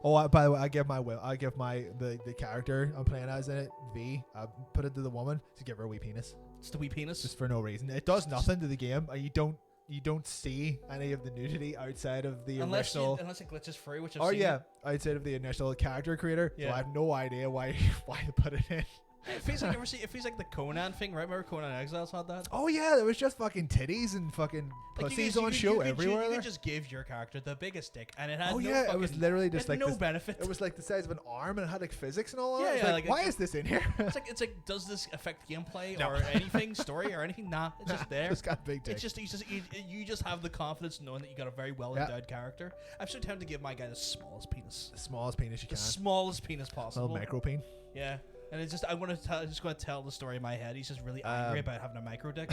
Oh, by the way, I give the character I'm playing as in it V. I put it to the woman to give her a wee penis. It's the wee penis. Just for no reason. It does nothing to the game. You don't see any of the nudity outside of the original. Unless it glitches free, which outside of the initial character creator. Yeah. So I have no idea why they put it in. It feels like the Conan thing, right? Remember Conan Exiles had that? Oh yeah, there was just fucking titties and fucking pussies on show everywhere. You could just give your character the biggest dick, and it had it was literally just like no benefit. It was like the size of an arm, and it had like physics and all that. Yeah, why is this in here? It's like, does this affect gameplay or anything, story or anything? Nah, it's just there. It's got a big dick. You just have the confidence knowing that you got a very well endowed character. I'm so tempted to give my guy the smallest penis. The smallest penis you can. The smallest penis possible. Little micro peen. Yeah. And it's just, I'm just going to tell the story in my head. He's just really angry about having a micro dick.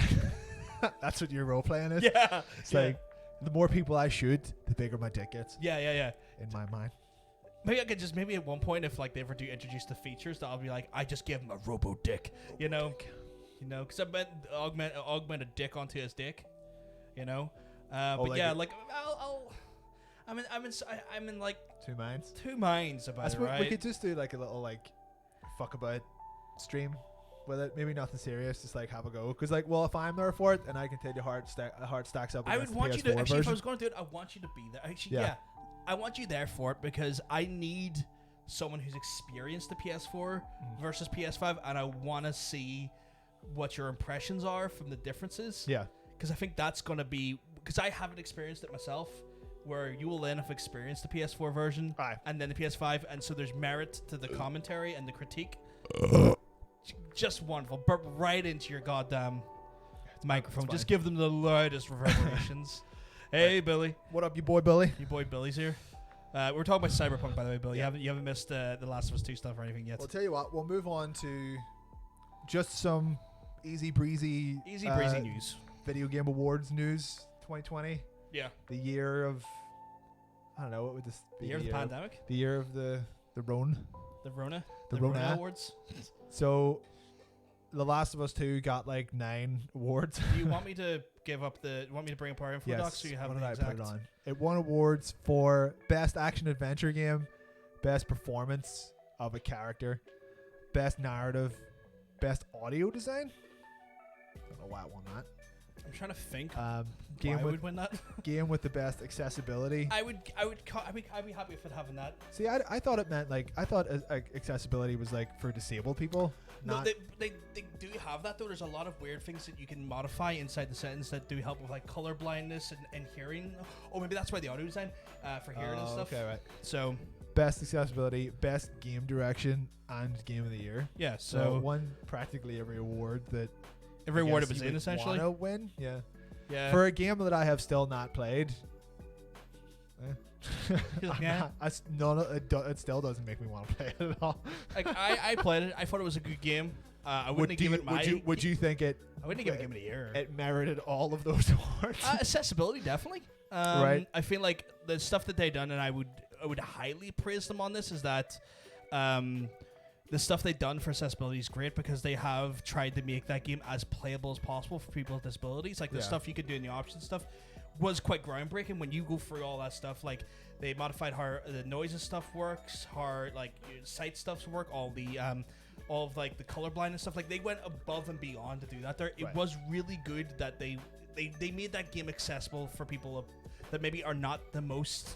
That's what your role playing is? Yeah. It's like, the more people I shoot, the bigger my dick gets. Yeah. In my mind. Maybe at one point, if like they ever do introduce the features, that I'll be like, I just give him a robo dick. You know? Because I meant augment a dick onto his dick. You know? I'm in like two minds about it, right? We could just do like a little like fuck about stream with it. Maybe nothing serious, just like have a go. Because like, well, if I'm there for it and I can tell you how it stacks up. I would want you to actually, if I was going to do it, I want you to be there. Actually, yeah, I want you there for it because I need someone who's experienced the PS4 versus PS5, and I want to see what your impressions are from the differences. Yeah, because I think that's going to be, because I haven't experienced it myself, where you will then have experienced the PS4 version and then the PS5, and so there's merit to the commentary and the critique. Just wonderful. Burp right into your goddamn microphone. Just give them the loudest reverberations. Hey, Billy. What up, you boy Billy? You boy Billy's here. We're talking about Cyberpunk, by the way, Billy. You haven't missed the Last of Us 2 stuff or anything yet. Well, I'll tell you what. We'll move on to just some easy breezy news. Video Game Awards news 2020. Yeah. The year of, I don't know, what would this be? The year of the pandemic? The year of the Rona. The Rona? The Rona Awards? So, The Last of Us 2 got like 9 awards. Do you want me to bring up our info docs so you have the exact? Put it on? It won awards for Best Action Adventure Game, Best Performance of a Character, Best Narrative, Best Audio Design. Don't know why it won that. I'm trying to think. Game would win that. Game with the best accessibility. I'd be happy with it having that. See, I thought it meant accessibility was like for disabled people. No, they do have that though. There's a lot of weird things that you can modify inside the settings that do help with like color blindness and hearing. Oh, maybe that's why the audio design for hearing and stuff. Okay, right. So best accessibility, best game direction, and game of the year. Yeah, so won practically every award that. Every award it was in, essentially. Want to win, yeah. Yeah. For a game that I have still not played. Yeah. It still doesn't make me want to play it at all. Like I played it. I thought it was a good game. I wouldn't give it my. Would you think it? I wouldn't give it Game of the Year. It merited all of those awards. Accessibility, definitely. Right. I feel like the stuff that they've done, and I would highly praise them on this, is that the stuff they've done for accessibility is great because they have tried to make that game as playable as possible for people with disabilities. Like the stuff you could do in the options stuff was quite groundbreaking. When you go through all that stuff, like they modified how the noise and stuff works, how like sight stuffs work, all of like the colorblind and stuff. Like they went above and beyond to do that. It was really good that they made that game accessible for people that maybe are not the most.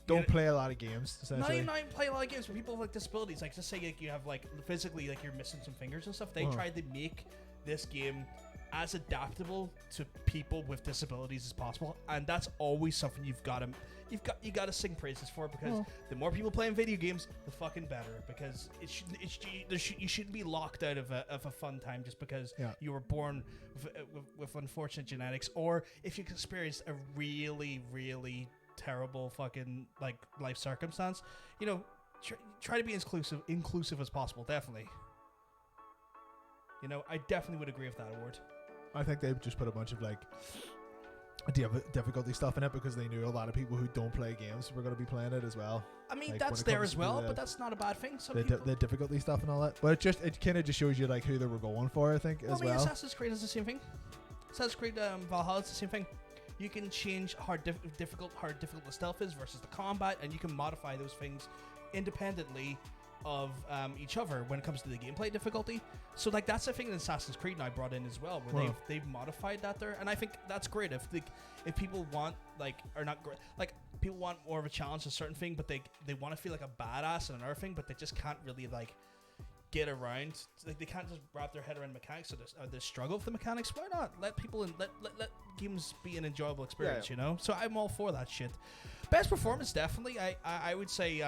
Don't play a lot of games, essentially. Not even play a lot of games for people with like disabilities. Like, just say like you have like physically like you're missing some fingers and stuff. They tried to make this game as adaptable to people with disabilities as possible, and that's always something you got to sing praises for, because the more people playing video games, the fucking better. Because you shouldn't be locked out of a fun time just because you were born with unfortunate genetics, or if you experienced a really, really terrible fucking like life circumstance. You know, try to be as inclusive as possible. Definitely. You know, I definitely would agree with that award. I think they just put a bunch of like difficulty stuff in it because they knew a lot of people who don't play games were going to be playing it as well. I mean, like, that's there as well, but that's not a bad thing. The difficulty stuff and all that, but it kind of just shows you like who they were going for. I think as well. Assassin's Creed is the same thing. Assassin's Creed Valhalla is the same thing. You can change how difficult the stealth is versus the combat, and you can modify those things independently of each other when it comes to the gameplay difficulty. So like that's the thing that Assassin's Creed now brought in as well, where they've modified that there, and I think that's great. If people want people want more of a challenge in a certain thing, but they want to feel like a badass in another thing, but they just can't really like get around, like they can't just wrap their head around mechanics, or they struggle with the mechanics. Why not let people let games be an enjoyable experience? You know, so I'm all for that shit. Best performance, definitely. I would say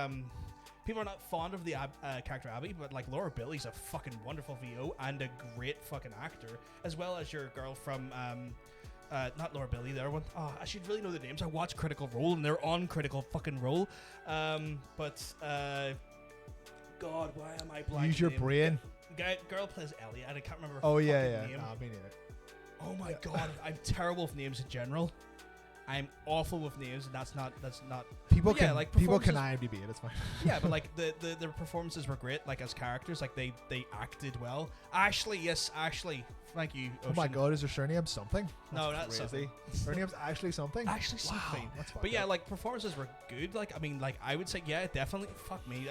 people are not fond of the character Abby, but like Laura Bailey's a fucking wonderful VO and a great fucking actor, as well as your girl from not Laura Bailey, the other one. Oh, I should really know the names. I watch Critical Role and they're on Critical fucking Role. God, why am I blanking? Use your brain. Girl plays Ellie, and I can't remember. Oh yeah. Name. Nah, me neither. Oh my god, I'm terrible with names in general. I'm awful with names, and that's not. People can IMDb it. It's fine. Yeah, but like the performances were great. Like as characters, like they acted well. Ashley, thank you. Ocean. Oh my god, is her surname something? That's crazy. Her name's Ashley something. Ashley something. Wow, that's but yeah, like performances were good. Like I mean, like I would say, yeah, definitely. Fuck me.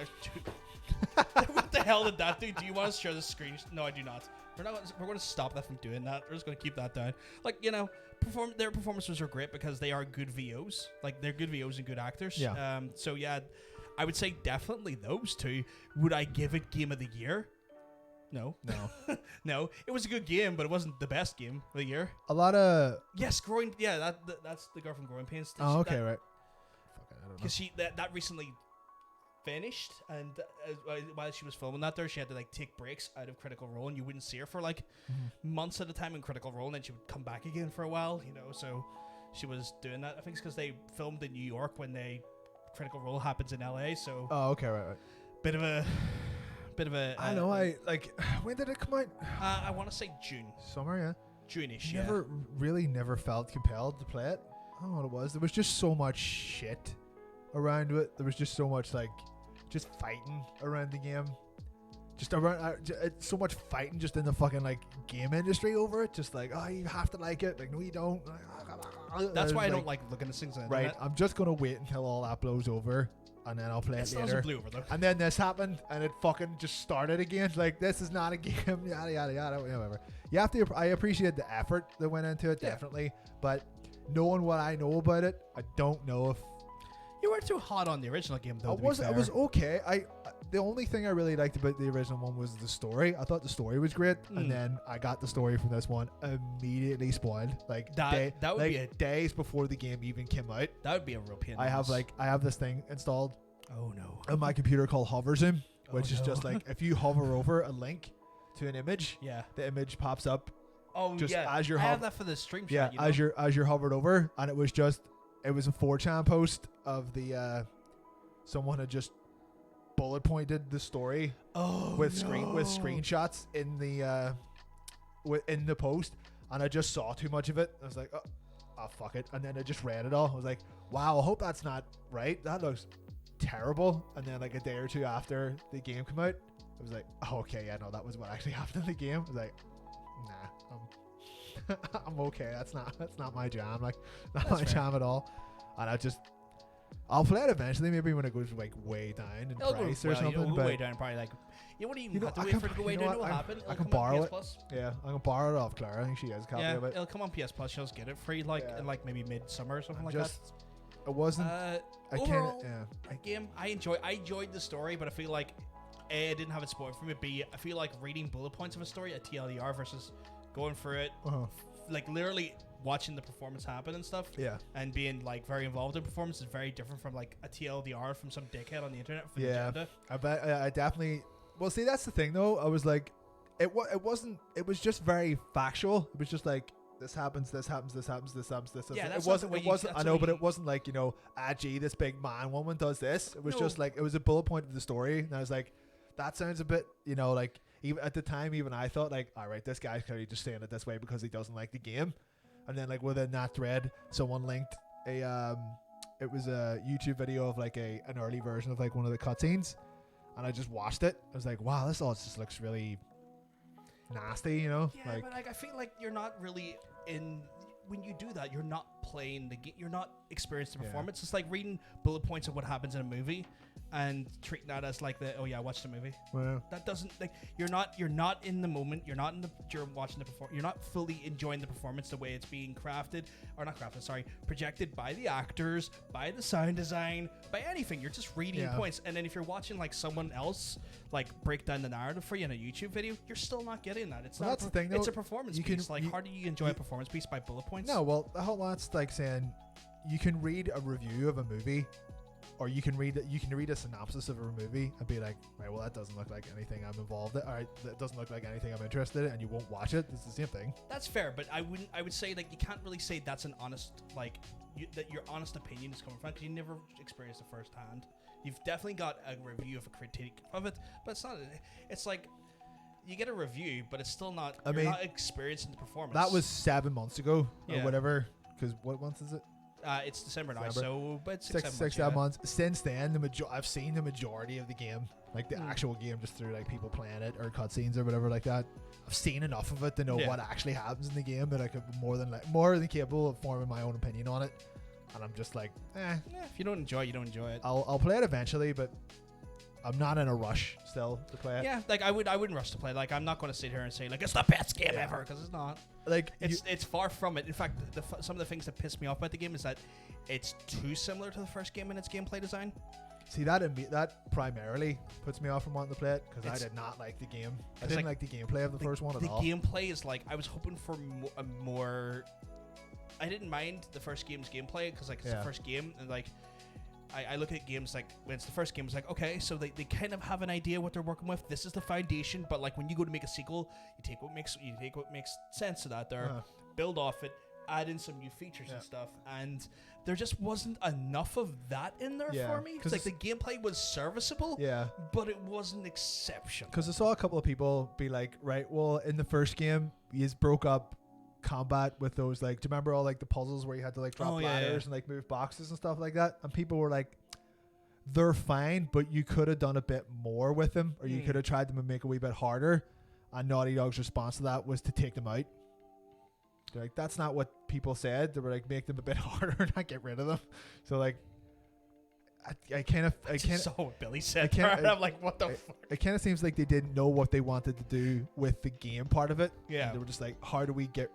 What the hell did that do? Do you want to share the screen? No, I do not. We're going to stop that from doing that. We're just going to keep that down. Like, you know, their performances are great because they are good VOs. Like, they're good VOs and good actors. Yeah. So yeah, I would say definitely those two. Would I give it Game of the Year? No. No. It was a good game, but it wasn't the best game of the year. A lot of that's the girl from Growing Pains. Oh, okay, right. Fuck it, I don't know. Because that recently finished, and while she was filming that there, she had to like take breaks out of Critical Role, and you wouldn't see her for like months at a time in Critical Role, and then she would come back again for a while, you know. So she was doing that. I think it's because they filmed in New York when Critical Role happens in LA. So okay, right. bit of a bit of a. I know. When did it come out? I want to say June. Summer, yeah. June-ish. Never felt compelled to play it. I don't know what it was. There was just so much shit around it. There was just so much just fighting around the game. Just around so much fighting just in the fucking game industry over it. Just oh, you have to like it. No, you don't. That's why I don't like looking at things on the internet. I'm just gonna wait until all that blows over, and then I'll play it later. Blew over, though. And then this happened, and it fucking just started again. This is not a game. Yada yada yada. Whatever. You have to. I appreciate the effort that went into it, definitely. But knowing what I know about it, I don't know if you weren't too hot on the original game, though. It was okay. The only thing I really liked about the original one was the story. I thought the story was great, and then I got the story from this one immediately spoiled. That would be days before the game even came out. That would be a real pain. I have this thing installed. Oh no! On my computer called Hover Zoom, which is just if you hover over a link to an image, the image pops up. Oh just yeah, as you're I have that for the stream. Yeah, shot, as you're hovered over, and it was a 4chan post of the someone had just bullet pointed the story with screenshots in the post, and I just saw too much of it. I was like, oh fuck it, and then I just read it all. I was like, wow, I hope that's not right. That looks terrible. And then a day or two after the game came out, I was like, oh okay, yeah, no, that was what actually happened in the game. I was like, nah, I'm okay. That's not my jam. Not my jam at all. And I'll play it eventually, maybe when it goes way down in price or something. It'll go way down, probably you wouldn't even have to wait for it to go way down. It will happen. I can borrow it. Yeah, I can borrow it off Clara. I think she has a copy of it. It'll come on PS Plus. She'll just get it free, in maybe midsummer or something like that. It wasn't. Overall, game. I enjoyed the story, but I feel like A, I didn't have it spoiled for me. B, I feel like reading bullet points of a story at TLDR versus going for it, literally watching the performance happen and stuff, and being very involved in performance is very different from a TLDR from some dickhead on the internet for the agenda. I bet I definitely. Well, see, that's the thing though. I was it wasn't. It was just very factual. It was just this happens, this happens, this happens, this happens, this. Yeah, it wasn't. I know, but it wasn't gee, this big man woman does this. It was just it was a bullet point of the story, and I was like, that sounds a bit, even at the time, even I thought all right, this guy's clearly just saying it this way because he doesn't like the game. And then within that thread, someone linked it was a YouTube video of an early version of one of the cutscenes, and I just watched it. I was like, wow, this all just looks really nasty, Yeah, but I feel like you're not really when you do that, you're not playing the game. You're not experiencing the performance. It's like reading bullet points of what happens in a movie and treating that as I watched the movie. Well, that doesn't you're not in the moment. You're watching the performance. You're not fully enjoying the performance the way it's being projected by the actors, by the sound design, by anything. You're just reading points. And then if you're watching someone else break down the narrative for you in a YouTube video, you're still not getting that. It's not. That's the thing, though. It's a performance piece. How do you enjoy a performance piece by bullet points? No, well, the whole lot's saying you can read a review of a movie, or you can read a synopsis of a movie and be like, right, well, that doesn't look like anything I'm involved in. All right, that doesn't look like anything I'm interested in, and you won't watch it. It's the same thing. That's fair, but I would say you can't really say that's an honest that your honest opinion is coming from, because you never experienced it firsthand. You've definitely got a review of a critique of it, but it's not. It's you get a review, but it's still not. You're not experiencing the performance. That was 7 months ago or whatever. Because what month is it? It's December now, so but 7 months. Since then, I've seen the majority of the game, the actual game, just through like people playing it or cutscenes or whatever like that. I've seen enough of it to know what actually happens in the game that I could be more than capable of forming my own opinion on it. And I'm just like, if you don't enjoy it, you don't enjoy it. I'll play it eventually, but I'm not in a rush still to play it. Yeah, I wouldn't rush to play. I'm not going to sit here and say it's the best game ever, because it's not. It's far from it. In fact, some of the things that piss me off about the game is that it's too similar to the first game in its gameplay design. See, that primarily puts me off from wanting to play it, because I did not like the game. I didn't like the gameplay of the first one at all. The gameplay is I was hoping for a more. I didn't mind the first game's gameplay because it's the first game, and I look at games when it's the first game, it's okay, so they kind of have an idea what they're working with. This is the foundation, but when you go to make a sequel, you take what makes sense of that there, build off it, add in some new features and stuff, and there just wasn't enough of that in there for me. Because like the gameplay was serviceable, but it wasn't exceptional. Because I saw a couple of people be like, right, well, in the first game, you broke up combat with those, like, do you remember all like the puzzles where you had to like drop ladders and like move boxes and stuff like that? And people were like, they're fine, but you could have done a bit more with them, or you could have tried them and make it a wee bit harder. And Naughty Dog's response to that was to take them out. They're like, that's not what people said. They were like, make them a bit harder, not get rid of them. So like, I saw what Billy said. I'm like, what the fuck? It kind of seems like they didn't know what they wanted to do with the game part of it. Yeah, and they were just like, how do we get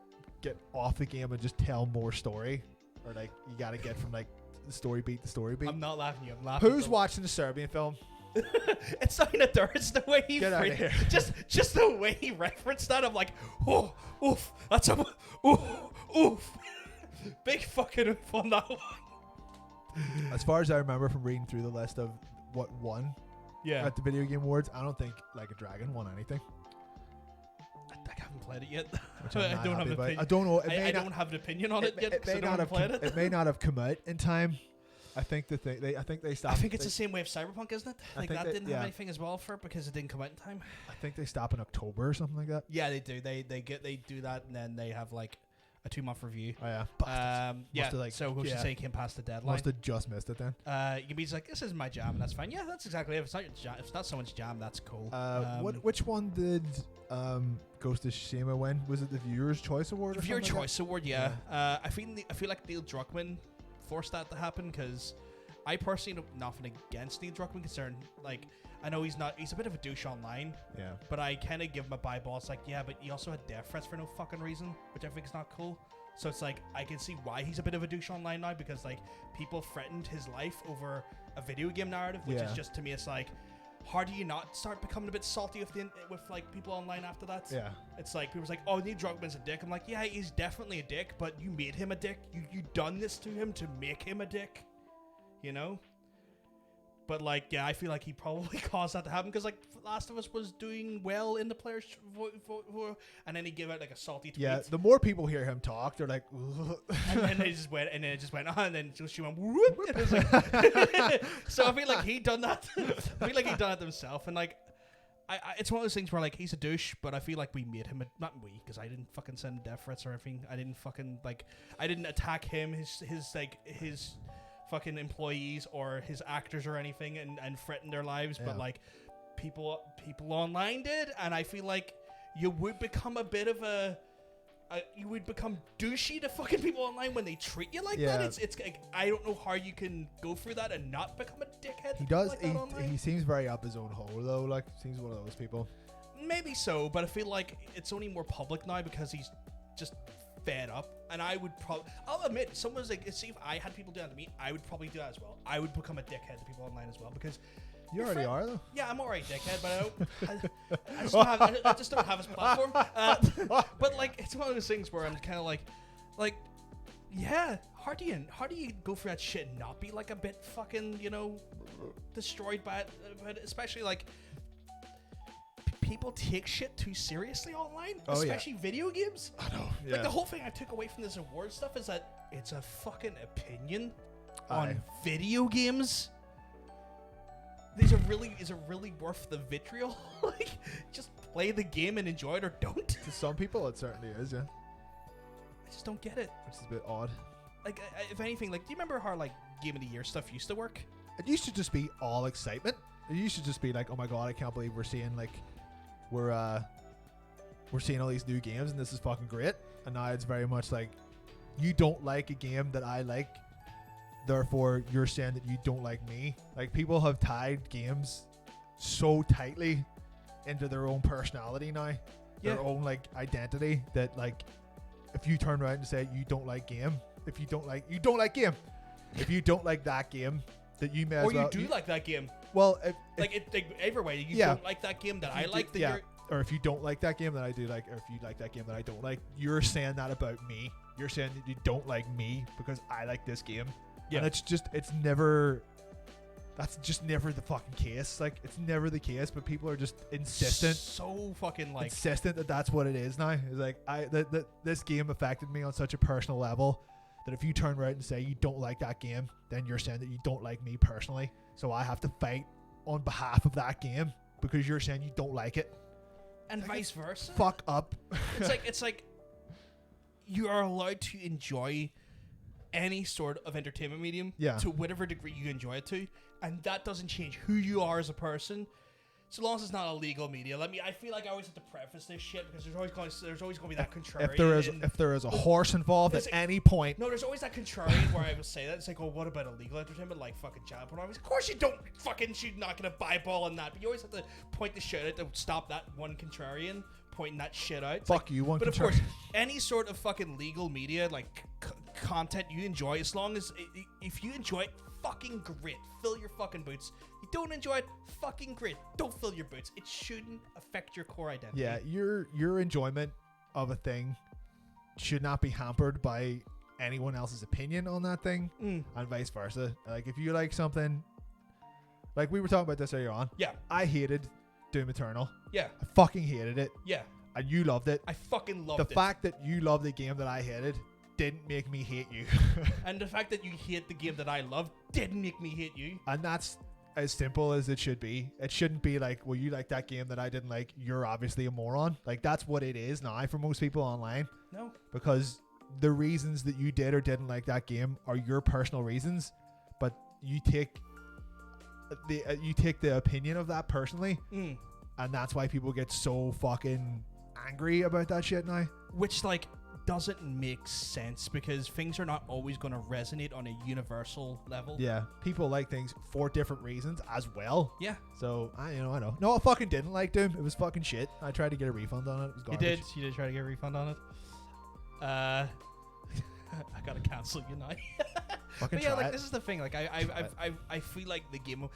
off the game and just tell more story? Or like, you got to get from like the story beat to story beat. I'm not laughing at you. I'm laughing. Who's watching the Serbian film? It's not even a dirt. It's the way he get out of here. Just the way he referenced that. I'm like, oh, oof. That's a oof. Big fucking oof on that one. As far as I remember from reading through the list of what won at the Video Game Awards, I don't think Like a Dragon won anything. I haven't played it yet. I don't have an opinion. I don't know. I don't have an opinion on it yet. It may not have come out in time. I think they stopped. I think it's the same way of Cyberpunk, isn't it? Like that didn't have anything as well for it because it didn't come out in time. I think they stop in October or something like that. Yeah, they do. They do that, and then they have like a 2-month review. Oh yeah. So who should say came past the deadline? Must have just missed it then. You can be like, this is my jam, and that's fine. Yeah, that's exactly it. If it's not your jam, if it's not someone's jam, that's cool. Which one did Ghost of Tsushima win? Was it the Viewer's Choice Award? Viewer Choice Award, yeah. I feel like Neil Druckmann forced that to happen because I personally have nothing against Neil Druckmann concerned. Like, I know he's a bit of a douche online. Yeah. But I kind of give him a ball. It's like, yeah, but he also had death threats for no fucking reason, which I think is not cool. So it's like, I can see why he's a bit of a douche online now because like people threatened his life over a video game narrative, which is just, to me, it's like, how do you not start becoming a bit salty with like people online after that? Yeah. It's like people's like, oh, Neil Druckmann's a dick. I'm like, yeah, he's definitely a dick, but you made him a dick. You done this to him to make him a dick. You know? But like, yeah, I feel like he probably caused that to happen because like Last of Us was doing well in the players' and then he gave out like a salty tweet. Yeah, the more people hear him talk, they're like, and then it just went, and then she went, whoop. And it was like, so I feel like he done that. I feel like he done it himself, and like, it's one of those things where like he's a douche, but I feel like we made him not we, because I didn't fucking send death threats or anything. I didn't attack him, his fucking employees or his actors or anything and threaten their lives, but like people online did, and I feel like you would become a bit of you would become douchey to fucking people online when they treat you like that. It's like, I don't know how you can go through that and not become a dickhead. He does. Like he seems very up his own hole though. Like, seems one of those people. Maybe so, but I feel like it's only more public now because he's just fed up. And I would I'll admit, someone's like, see, if I had people do that to me, I would probably do that as well. I would become a dickhead to people online as well because you already are though. Yeah, I'm already dickhead, but I just don't have his platform. But like, it's one of those things where I'm kind of like, yeah, how do you go for that shit and not be like a bit fucking, destroyed by it? But especially like, people take shit too seriously online, especially video games. I know. Yeah. Like, the whole thing I took away from this award stuff is that it's a fucking opinion on video games. Is it really worth the vitriol? Like, just play the game and enjoy it, or don't. To some people, it certainly is. Yeah. I just don't get it. Which is a bit odd. Like, if anything, like, do you remember how like Game of the Year stuff used to work? It used to just be all excitement. It used to just be like, oh my god, I can't believe we're seeing like. We're seeing all these new games and this is fucking great. And now it's very much like, you don't like a game that I like, therefore you're saying that you don't like me. Like, people have tied games so tightly into their own personality now, their own like identity, that like, if you turn around and say you don't like game, you don't like that game, that you may as well. Or you do like that game. Well, every way you don't like that game that I like. Or if you don't like that game that I do like, or if you like that game that I don't like, you're saying that about me. You're saying that you don't like me because I like this game. Yeah. And it's never. That's just never the fucking case. Like, it's never the case, but people are just insistent. So fucking like insistent that that's what it is now. It's like this game affected me on such a personal level that if you turn around and say you don't like that game, then you're saying that you don't like me personally. So I have to fight on behalf of that game because you're saying you don't like it. And like, vice versa. Fuck up. It's like you are allowed to enjoy any sort of entertainment medium to whatever degree you enjoy it to, and that doesn't change who you are as a person, so long as it's not illegal media. I feel like I always have to preface this shit because there's always going to be that contrarian. If there is a horse involved at any point. No, there's always that contrarian where I will say that. It's like, oh, what about illegal entertainment like fucking child pornography? Of course you don't fucking, you're not going to buy ball on that, but you always have to point the shit out to stop that one contrarian pointing that shit out. Fuck you, one contrarian. But of course, any sort of fucking legal media, like content you enjoy, as long as, if you enjoy it, fucking great. Fill your fucking boots. You don't enjoy it, fucking great. Don't fill your boots. It shouldn't affect your core identity. Yeah, your enjoyment of a thing should not be hampered by anyone else's opinion on that thing, and vice versa. Like, if you like something, like we were talking about this earlier on. Yeah. I hated Doom Eternal. Yeah. I fucking hated it. Yeah. And you loved it. I fucking loved it. The fact that you loved the game that I hated didn't make me hate you. And the fact that you hate the game that I love didn't make me hate you. And that's as simple as it should be. It shouldn't be like, well, you like that game that I didn't like, you're obviously a moron. Like, that's what it is now for most people online. No. Because the reasons that you did or didn't like that game are your personal reasons, but you take the opinion of that personally, and that's why people get so fucking angry about that shit now. Which, like, doesn't make sense because things are not always going to resonate on a universal level. Yeah, people like things for different reasons as well. Yeah. So I know. No, I fucking didn't like Doom. It was fucking shit. I tried to get a refund on it. It was garbage. You did try to get a refund on it. I gotta cancel you now. Fucking but yeah, try like it. this is the thing. Like I feel like the game.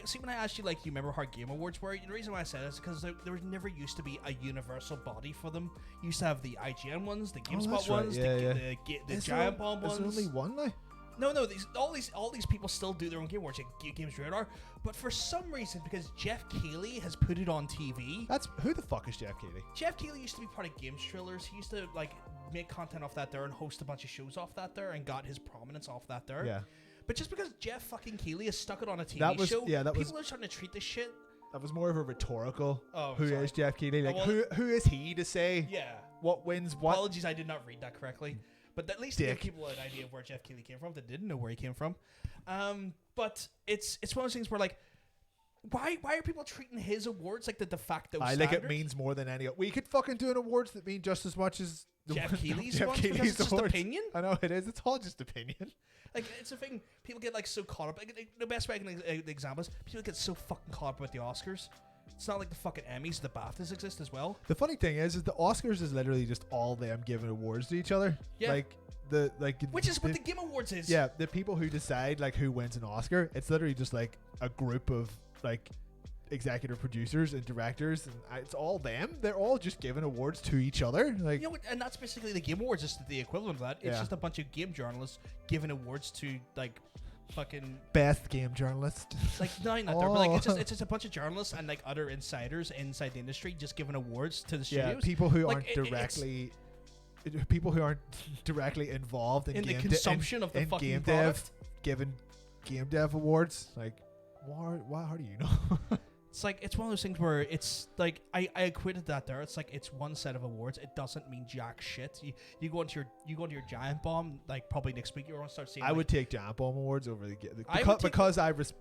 See, when I asked you, like, you remember how Game Awards were? The reason why I said it is because there was never used to be a universal body for them. You used to have the IGN ones, the GameSpot ones, the Giant Bomb ones. There's only one now. No, all these people still do their own Game Awards, like Games Radar. But for some reason, because Jeff Keighley has put it on TV. That's who the fuck is Jeff Keighley? Jeff Keighley used to be part of Games Trailers. He used to like make content off that there and host a bunch of shows off that there and got his prominence off that there. Yeah. But just because Jeff fucking Keighley has stuck it on a TV show, people are starting to treat this shit. That was more of a rhetorical. Oh, who is Jeff Keighley? Like, who is he to say? Yeah. What wins what? Apologies, I did not read that correctly. But at least to give people an idea of where Jeff Keighley came from. They didn't know where he came from. But it's one of those things where, like, why are people treating his awards like the de facto standard? Like, it means more than any. We could fucking do an awards that mean just as much as Jeff Keighley's ones, because it's just opinion. I know it is. It's all just opinion. Like, it's a thing. People get like so caught up. Like, the best way I can example is people get so fucking caught up with the Oscars. It's not like the fucking Emmys, the BAFTAs exist as well. The funny thing is the Oscars is literally just all them giving awards to each other. Yeah. Which is what the Game Awards is. Yeah, the people who decide like who wins an Oscar, it's literally just like a group of like executive producers and directors, and it's all them. They're all just giving awards to each other. Like, you know, and that's basically the Game Awards. Is the equivalent of that. It's just a bunch of game journalists giving awards to like fucking best game journalist. Like, no, not there, but like it's just a bunch of journalists and like other insiders inside the industry just giving awards to the studios. Yeah, people who aren't directly involved in the consumption of the fucking game product. Giving game dev awards. Like, why? How do you know? It's like, it's one of those things where it's like I equated that there. It's like, it's one set of awards. It doesn't mean jack shit. You go into your Giant Bomb, like, probably next week you're gonna start seeing. I would take Giant Bomb awards over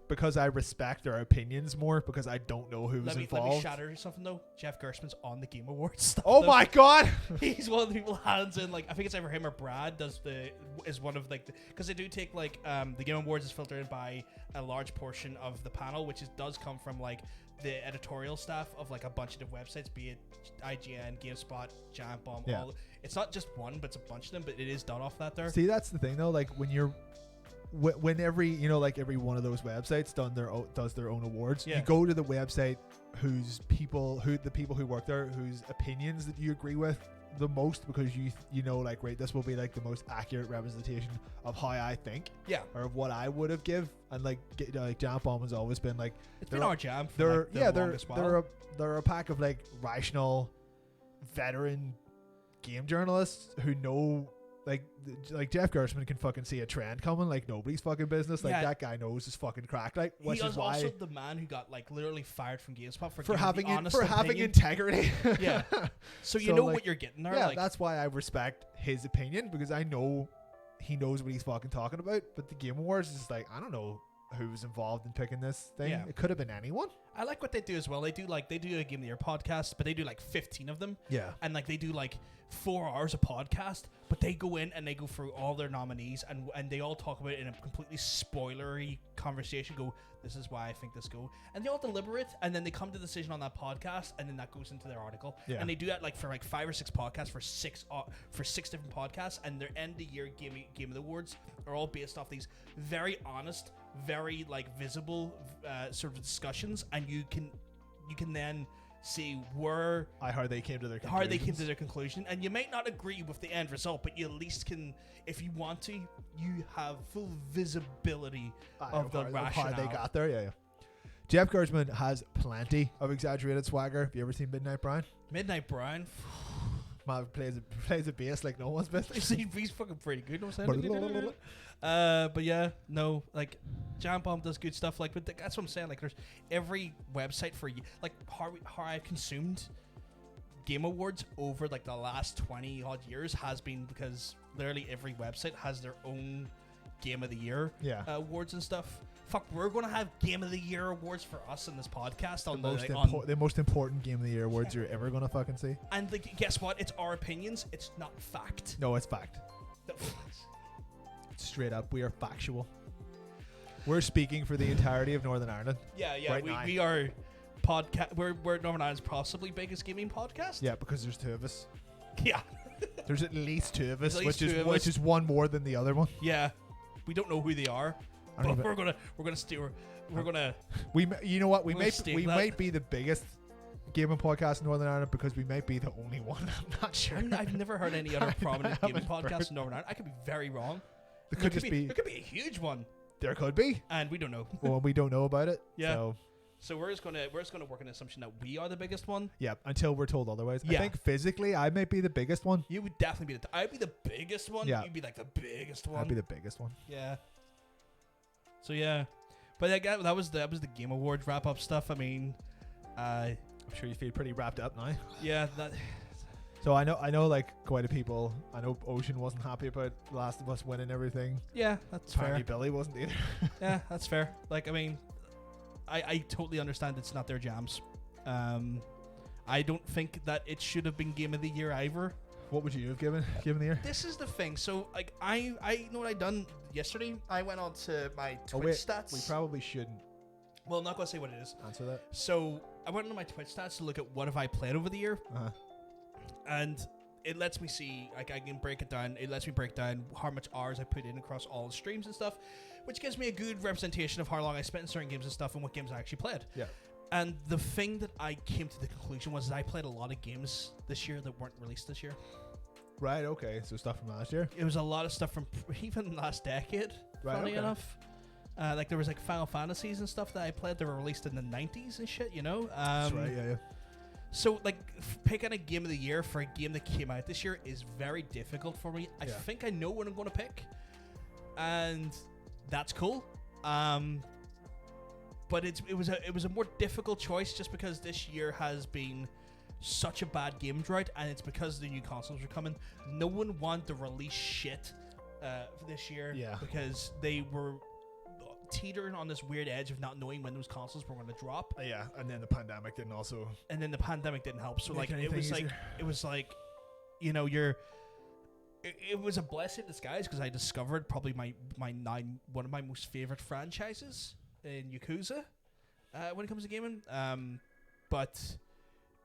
because I respect their opinions more, because I don't know who's involved. Let me shatter something though. Jeff Gerstmann's on the Game Awards stuff. Oh my god! He's one of the people hands in, like, I think it's either him or Brad is one of like, because they do take like the Game Awards is filtered in by a large portion of the panel, which does come from like the editorial staff of like a bunch of different websites, be it IGN, GameSpot, Giant Bomb. Yeah. It's not just one, but it's a bunch of them. But it is done off that there. See, that's the thing though. Like, when every one of those websites does their own awards, you go to the website the people who work there, whose opinions that you agree with the most because you know, like, right, this will be like the most accurate representation of how I think, or of what I would have give, and like Jam Bomb has always been like it's been our jam. For they're a pack of like rational veteran game journalists who know. Like Jeff Gershman can fucking see a trend coming like nobody's fucking business. Like that guy knows his fucking crack. Like, which he is why also the man who got like literally fired from GameSpot for having having integrity. Yeah. So you know like, what you're getting there. Yeah, like, that's why I respect his opinion because I know he knows what he's fucking talking about. But the Game Awards is like I don't know who was involved in picking this thing. Yeah. It could have been anyone. I like what they do as well. They do a Game of the Year podcast, but they do like 15 of them. Yeah. And like they do like 4 hours of podcast, but they go in and they go through all their nominees and they all talk about it in a completely spoilery conversation. Go, this is why I think this go, and they all deliberate, and then they come to the decision on that podcast, and then that goes into their article. Yeah. And they do that like for like 5 or 6 podcasts for 6 different podcasts, and their end of the year game of the awards are all based off these very honest, very like visible sort of discussions, and you can then see how they came to their conclusion, and you might not agree with the end result, but you at least can, if you want to, you have full visibility of the rationale. How they got there. Yeah. Jeff Gershman has plenty of exaggerated swagger. Have you ever seen Midnight Brian? Midnight Brian man plays a bass like no one's business. He's fucking pretty good. But yeah, no, like Jam Bomb does good stuff. Like, but that's what I'm saying. Like, there's every website for you. Like how I've consumed Game Awards over like the last 20 odd years has been because literally every website has their own Game of the Year awards and stuff. Fuck, we're gonna have Game of the Year awards for us in this podcast. The most important Game of the Year awards you're ever gonna fucking see. And like, guess what? It's our opinions. It's not fact. No, it's fact. Straight up, we are factual. We're speaking for the entirety of Northern Ireland. Yeah. We are podcast. We're Northern Ireland's possibly biggest gaming podcast. Yeah, because there's 2 of us. Yeah. There's at least 2 of us, which is one more than the other one. Yeah. We don't know who they are. But we're gonna steer. We're gonna. You know what? We might be the biggest gaming podcast in Northern Ireland because we might be the only one. I'm not sure. I've never heard any other prominent gaming podcast in Northern Ireland. I could be very wrong. There could be a huge one. There could be, and we don't know. Well, we don't know about it. Yeah. So we're just gonna work on the assumption that we are the biggest one. Yeah. Until we're told otherwise. Yeah. I think physically, I might be the biggest one. You would definitely be I'd be the biggest one. Yeah. You'd be like the biggest one. I'd be the biggest one. Yeah. So yeah, but that was the Game Awards wrap up stuff. I mean, I'm sure you feel pretty wrapped up now. Yeah. So I know like quite a people. I know Ocean wasn't happy about The Last of Us winning everything. Yeah, that's Apparently fair. Billy wasn't either. Yeah, that's fair. Like, I mean, I totally understand it's not their jams. I don't think that it should have been Game of the Year either. What would you have given the year? This is the thing. So like I know what I done yesterday. I went on to my Twitch stats. We probably shouldn't. Well, I'm not gonna say what it is. Answer that. So I went on my Twitch stats to look at what have I played over the year. And it lets me see, like, I can break it down. It lets me break down how much hours I put in across all the streams and stuff, which gives me a good representation of how long I spent in certain games and stuff and what games I actually played. Yeah. And the thing that I came to the conclusion was that I played a lot of games this year that weren't released this year. Right, okay. So stuff from last year? It was a lot of stuff from even last decade, funny enough. Like, there was, like, Final Fantasies and stuff that I played that were released in the 90s and shit, you know? That's right, yeah. So, like, picking a Game of the Year for a game that came out this year is very difficult for me. I think I know what I'm going to pick, and that's cool. But it was a more difficult choice just because this year has been such a bad game drought, and it's because the new consoles are coming. No one wanted to release shit this year because they were teetering on this weird edge of not knowing when those consoles were going to drop. Yeah, and then the pandemic didn't also. And then the pandemic didn't help. So like it was like, you know, it was a blessing in disguise because I discovered probably one of my most favorite franchises in Yakuza when it comes to gaming. But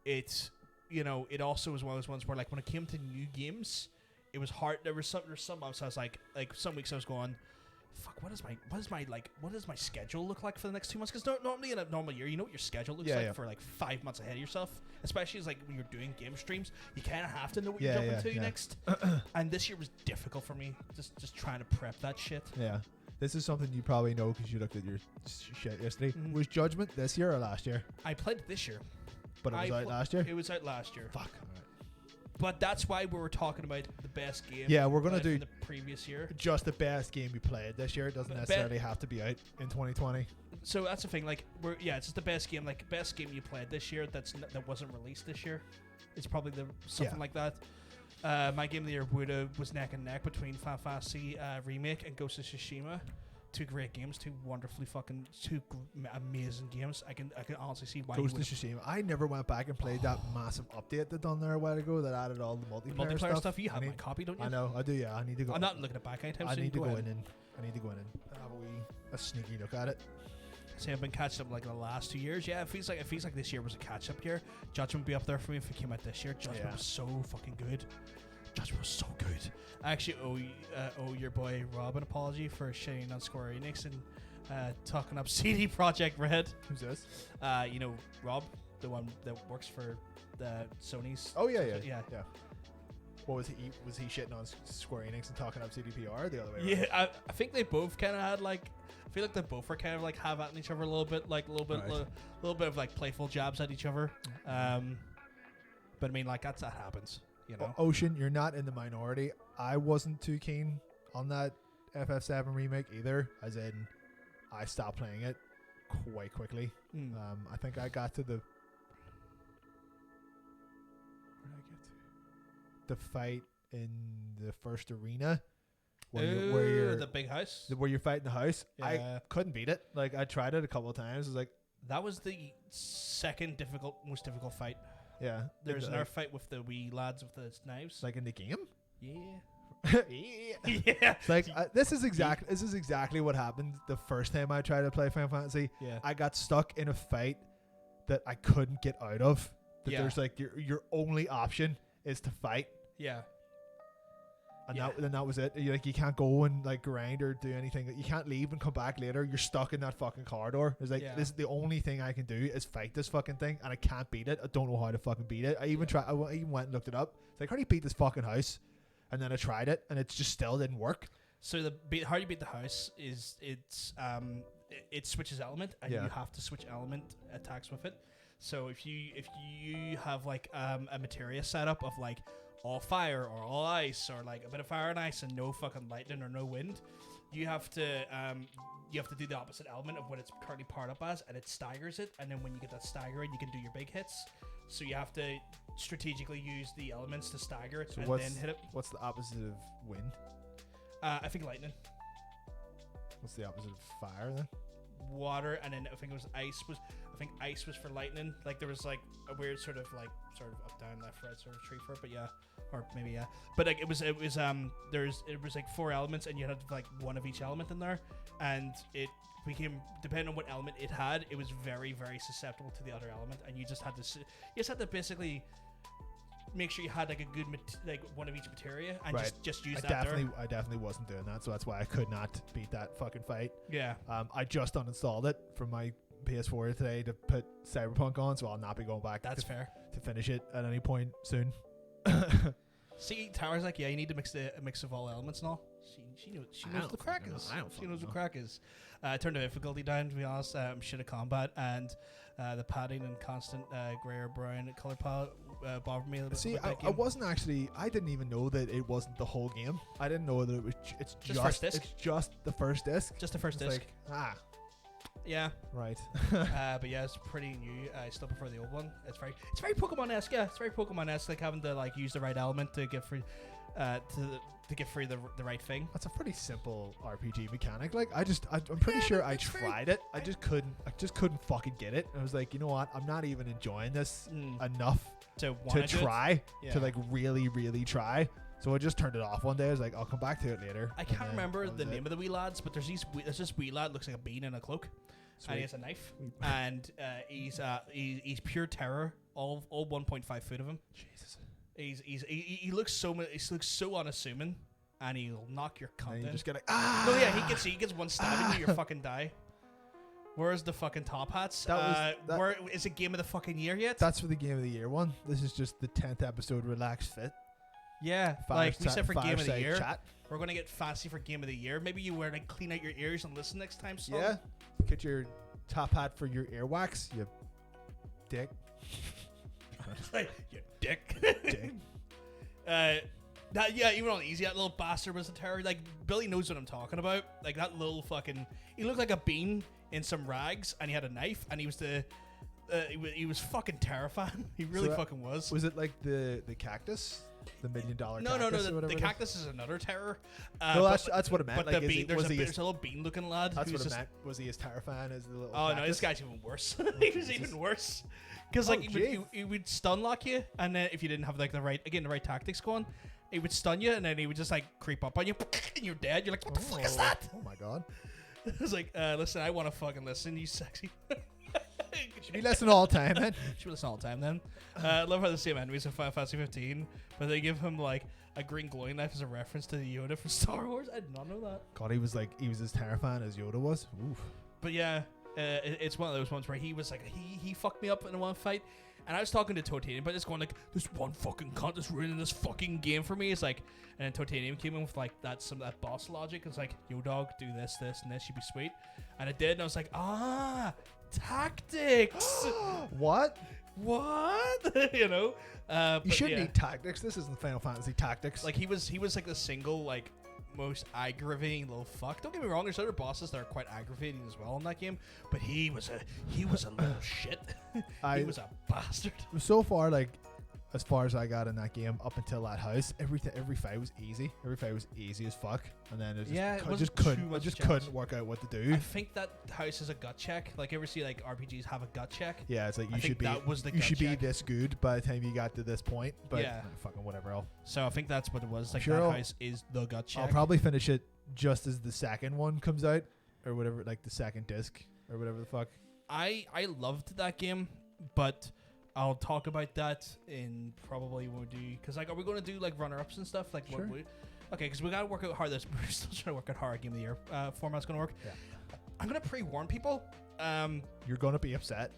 it's, you know, it also was one of those ones where, like, when it came to new games, it was hard. There were some months I was like some weeks I was going, what does my schedule look like for the next 2 months? Because normally in a normal year, you know what your schedule looks like for like 5 months ahead of yourself. Especially as like when you're doing game streams, you kind of have to know what you're jumping to next. And this year was difficult for me, just trying to prep that shit. Yeah, this is something you probably know because you looked at your shit yesterday. Was Judgment this year or last year? I played it this year, but it was out last year. It was out last year. Fuck. But that's why we were talking about the best game. Yeah, we're gonna do the previous year. Just the best game you played this year. It doesn't necessarily have to be out in 2020. So that's the thing. Like, it's just the best game. Like, best game you played this year that wasn't released this year. It's probably something like that. My game of the year was neck and neck between Final Fantasy Remake and Ghost of Tsushima. Two great games, two amazing games. I can honestly see why. Ghost of Tsushima. I never went back and played that massive update they done there a while ago that added all the multiplayer stuff. You have my copy, don't you? I know, I do. Yeah, I need to go. I'm not looking at back anytime soon. I need to go in and have a sneaky look at it. See, I've been catching up like the last 2 years. Yeah, it feels like this year was a catch up year. Judgment would be up there for me if it came out this year. Judgment was so fucking good. Judgment was so good. I actually owe your boy Rob an apology for shitting on Square Enix and talking up CD Projekt Red. Who's this? Rob, the one that works for Sony's. Oh yeah. What was he? Was he shitting on Square Enix and talking up CDPR? Or the other way around? Yeah, I think they both kind of had like. I feel like they both were kind of like have at each other a little bit, like a little bit of like playful jabs at each other. But I mean, like that happens. You know? Ocean, you're not in the minority. I wasn't too keen on that FF7 remake either, as in I stopped playing it quite quickly. I think I got to where did I get to? The fight in the first arena where you're the big house, where you're fighting the house. Yeah. I couldn't beat it. Like I tried it a couple of times. I was like, that was the second most difficult fight. Yeah, there's another fight with the wee lads with the knives. Like in the game. Yeah. Yeah. It's like this is exactly what happened the first time I tried to play Final Fantasy. Yeah. I got stuck in a fight that I couldn't get out of. There's like your only option is to fight. Yeah. And that was it. You can't go and like grind or do anything. You can't leave and come back later. You're stuck in that fucking corridor. It's like this is the only thing I can do is fight this fucking thing, and I can't beat it. I don't know how to fucking beat it. I even went and looked it up. It's like, how do you beat this fucking house? And then I tried it, and it just still didn't work. So how you beat the house is it switches element, and you have to switch element attacks with it. So if you have like a materia setup of like all fire or all ice or like a bit of fire and ice and no fucking lightning or no wind, you have to do the opposite element of what it's currently powered up as, and it staggers it, and then when you get that staggering you can do your big hits. So you have to strategically use the elements to stagger it and then hit it. What's the opposite of wind? I think lightning. What's the opposite of fire then? Water, and then I think it was ice was for lightning. Like there was like a weird sort of up, down, left, right sort of tree for it, but yeah. Or maybe yeah. But like it was like 4 elements, and you had like one of each element in there, and it became, depending on what element it had, it was very, very susceptible to the other element, and you just had to basically make sure you had like a good like one of each materia, and just use that. I definitely wasn't doing that, so that's why I could not beat that fucking fight. Yeah. I just uninstalled it from my PS4 today to put Cyberpunk on, so I'll not be going back. That's fair. To finish it at any point soon. See, Tower's like, yeah, you need to mix a mix of all elements and all. She knows the crack is. She knows what crack is. Turned the difficulty down, to be honest. Shit of combat and the padding and constant grey or brown color palette bothered me a little bit. See, I wasn't actually. I didn't even know that it wasn't the whole game. I didn't know that it was. It's just first disc. It's just the first disc. Just the first disc. Like, yeah. Right. But yeah, it's pretty new. I still prefer the old one. It's very Pokemon-esque. Yeah, it's very Pokemon-esque. Like having to like use the right element to get free, to get free the right thing. That's a pretty simple RPG mechanic. Like I'm pretty sure I tried it. I just couldn't fucking get it. I was like, you know what? I'm not even enjoying this enough to try to like really, really try. So I just turned it off one day. I was like, I'll come back to it later. I can't remember the name of the wee lads, but there's this wee lad looks like a bean in a cloak. Sweet. And he has a knife, and he's pure terror. All 1.5 foot of him. Jesus. He looks so unassuming, and he'll knock your cunt And you in. just get like, No, yeah, he gets one stab and you fucking die. Where's the fucking top hats? Where is it game of the fucking year yet? That's for the game of the year one. This is just the 10th episode. Relax Fit. Yeah, like we said for game of the year. Chat. We're gonna get fancy for game of the year. Maybe you wear like clean out your ears and listen next time. Son. Yeah. Get your top hat for your earwax. You dick. Like, you dick. Dick. Even on easy, that little bastard was a terror. Like Billy knows what I'm talking about. Like that little fucking. He looked like a bean in some rags, and he had a knife, and he was he was fucking terrifying. He really fucking was. Was it like the cactus? The $1 million no, cactus? No, the cactus is another terror. No, that's what it meant. But like, the bean, there's a little bean-looking lad. That's what it meant. Was he as terrifying as the little? Oh cactus? no, this guy's even worse. He was even worse. Because like he would stun lock you, and then if you didn't have like the right tactics going, he would stun you, and then he would just like creep up on you, and you're dead. You're like, what the fuck is that? Oh my god! It's like, listen, I want to fucking listen, you sexy. Should be listening all the time, man. Should be listening all the time, then. Love how the same enemies in Final Fantasy 15, but they give him like a green glowing knife as a reference to the Yoda from Star Wars. I did not know that. God, he was as terrifying as Yoda was. Oof. But yeah, it's one of those ones where he was like, he fucked me up in one fight. And I was talking to Totanium about this, going like, this one fucking cunt is ruining this fucking game for me. It's like, and then Totanium came in with like that boss logic. It's like, yo dog, do this, and this, you'd be sweet. And it did, and I was like, tactics. What? You know? You shouldn't need tactics. This isn't Final Fantasy Tactics. Like he was like the single like most aggravating little fuck. Don't get me wrong, there's other bosses that are quite aggravating as well in that game, but he was a little shit. He was a bastard. So far, like as far as I got in that game, up until that house, every fight was easy. Every fight was easy as fuck, and then I just couldn't work out what to do. I think that house is a gut check. Like, ever see like RPGs have a gut check? Yeah, it's like you should be this good by the time you got to this point. But yeah, fucking whatever else. So I think that's what it was. Like, that house is the gut check. I'll probably finish it just as the second one comes out, or whatever, like the second disc or whatever the fuck. I loved that game, but I'll talk about that in probably when we do, because like, are we going to do like runner-ups and stuff? Like, sure. Okay, because we got to work out how this. We're still trying to work out how our game of the year format's going to work. Yeah. I'm going to pre-warn people. You're going to be upset.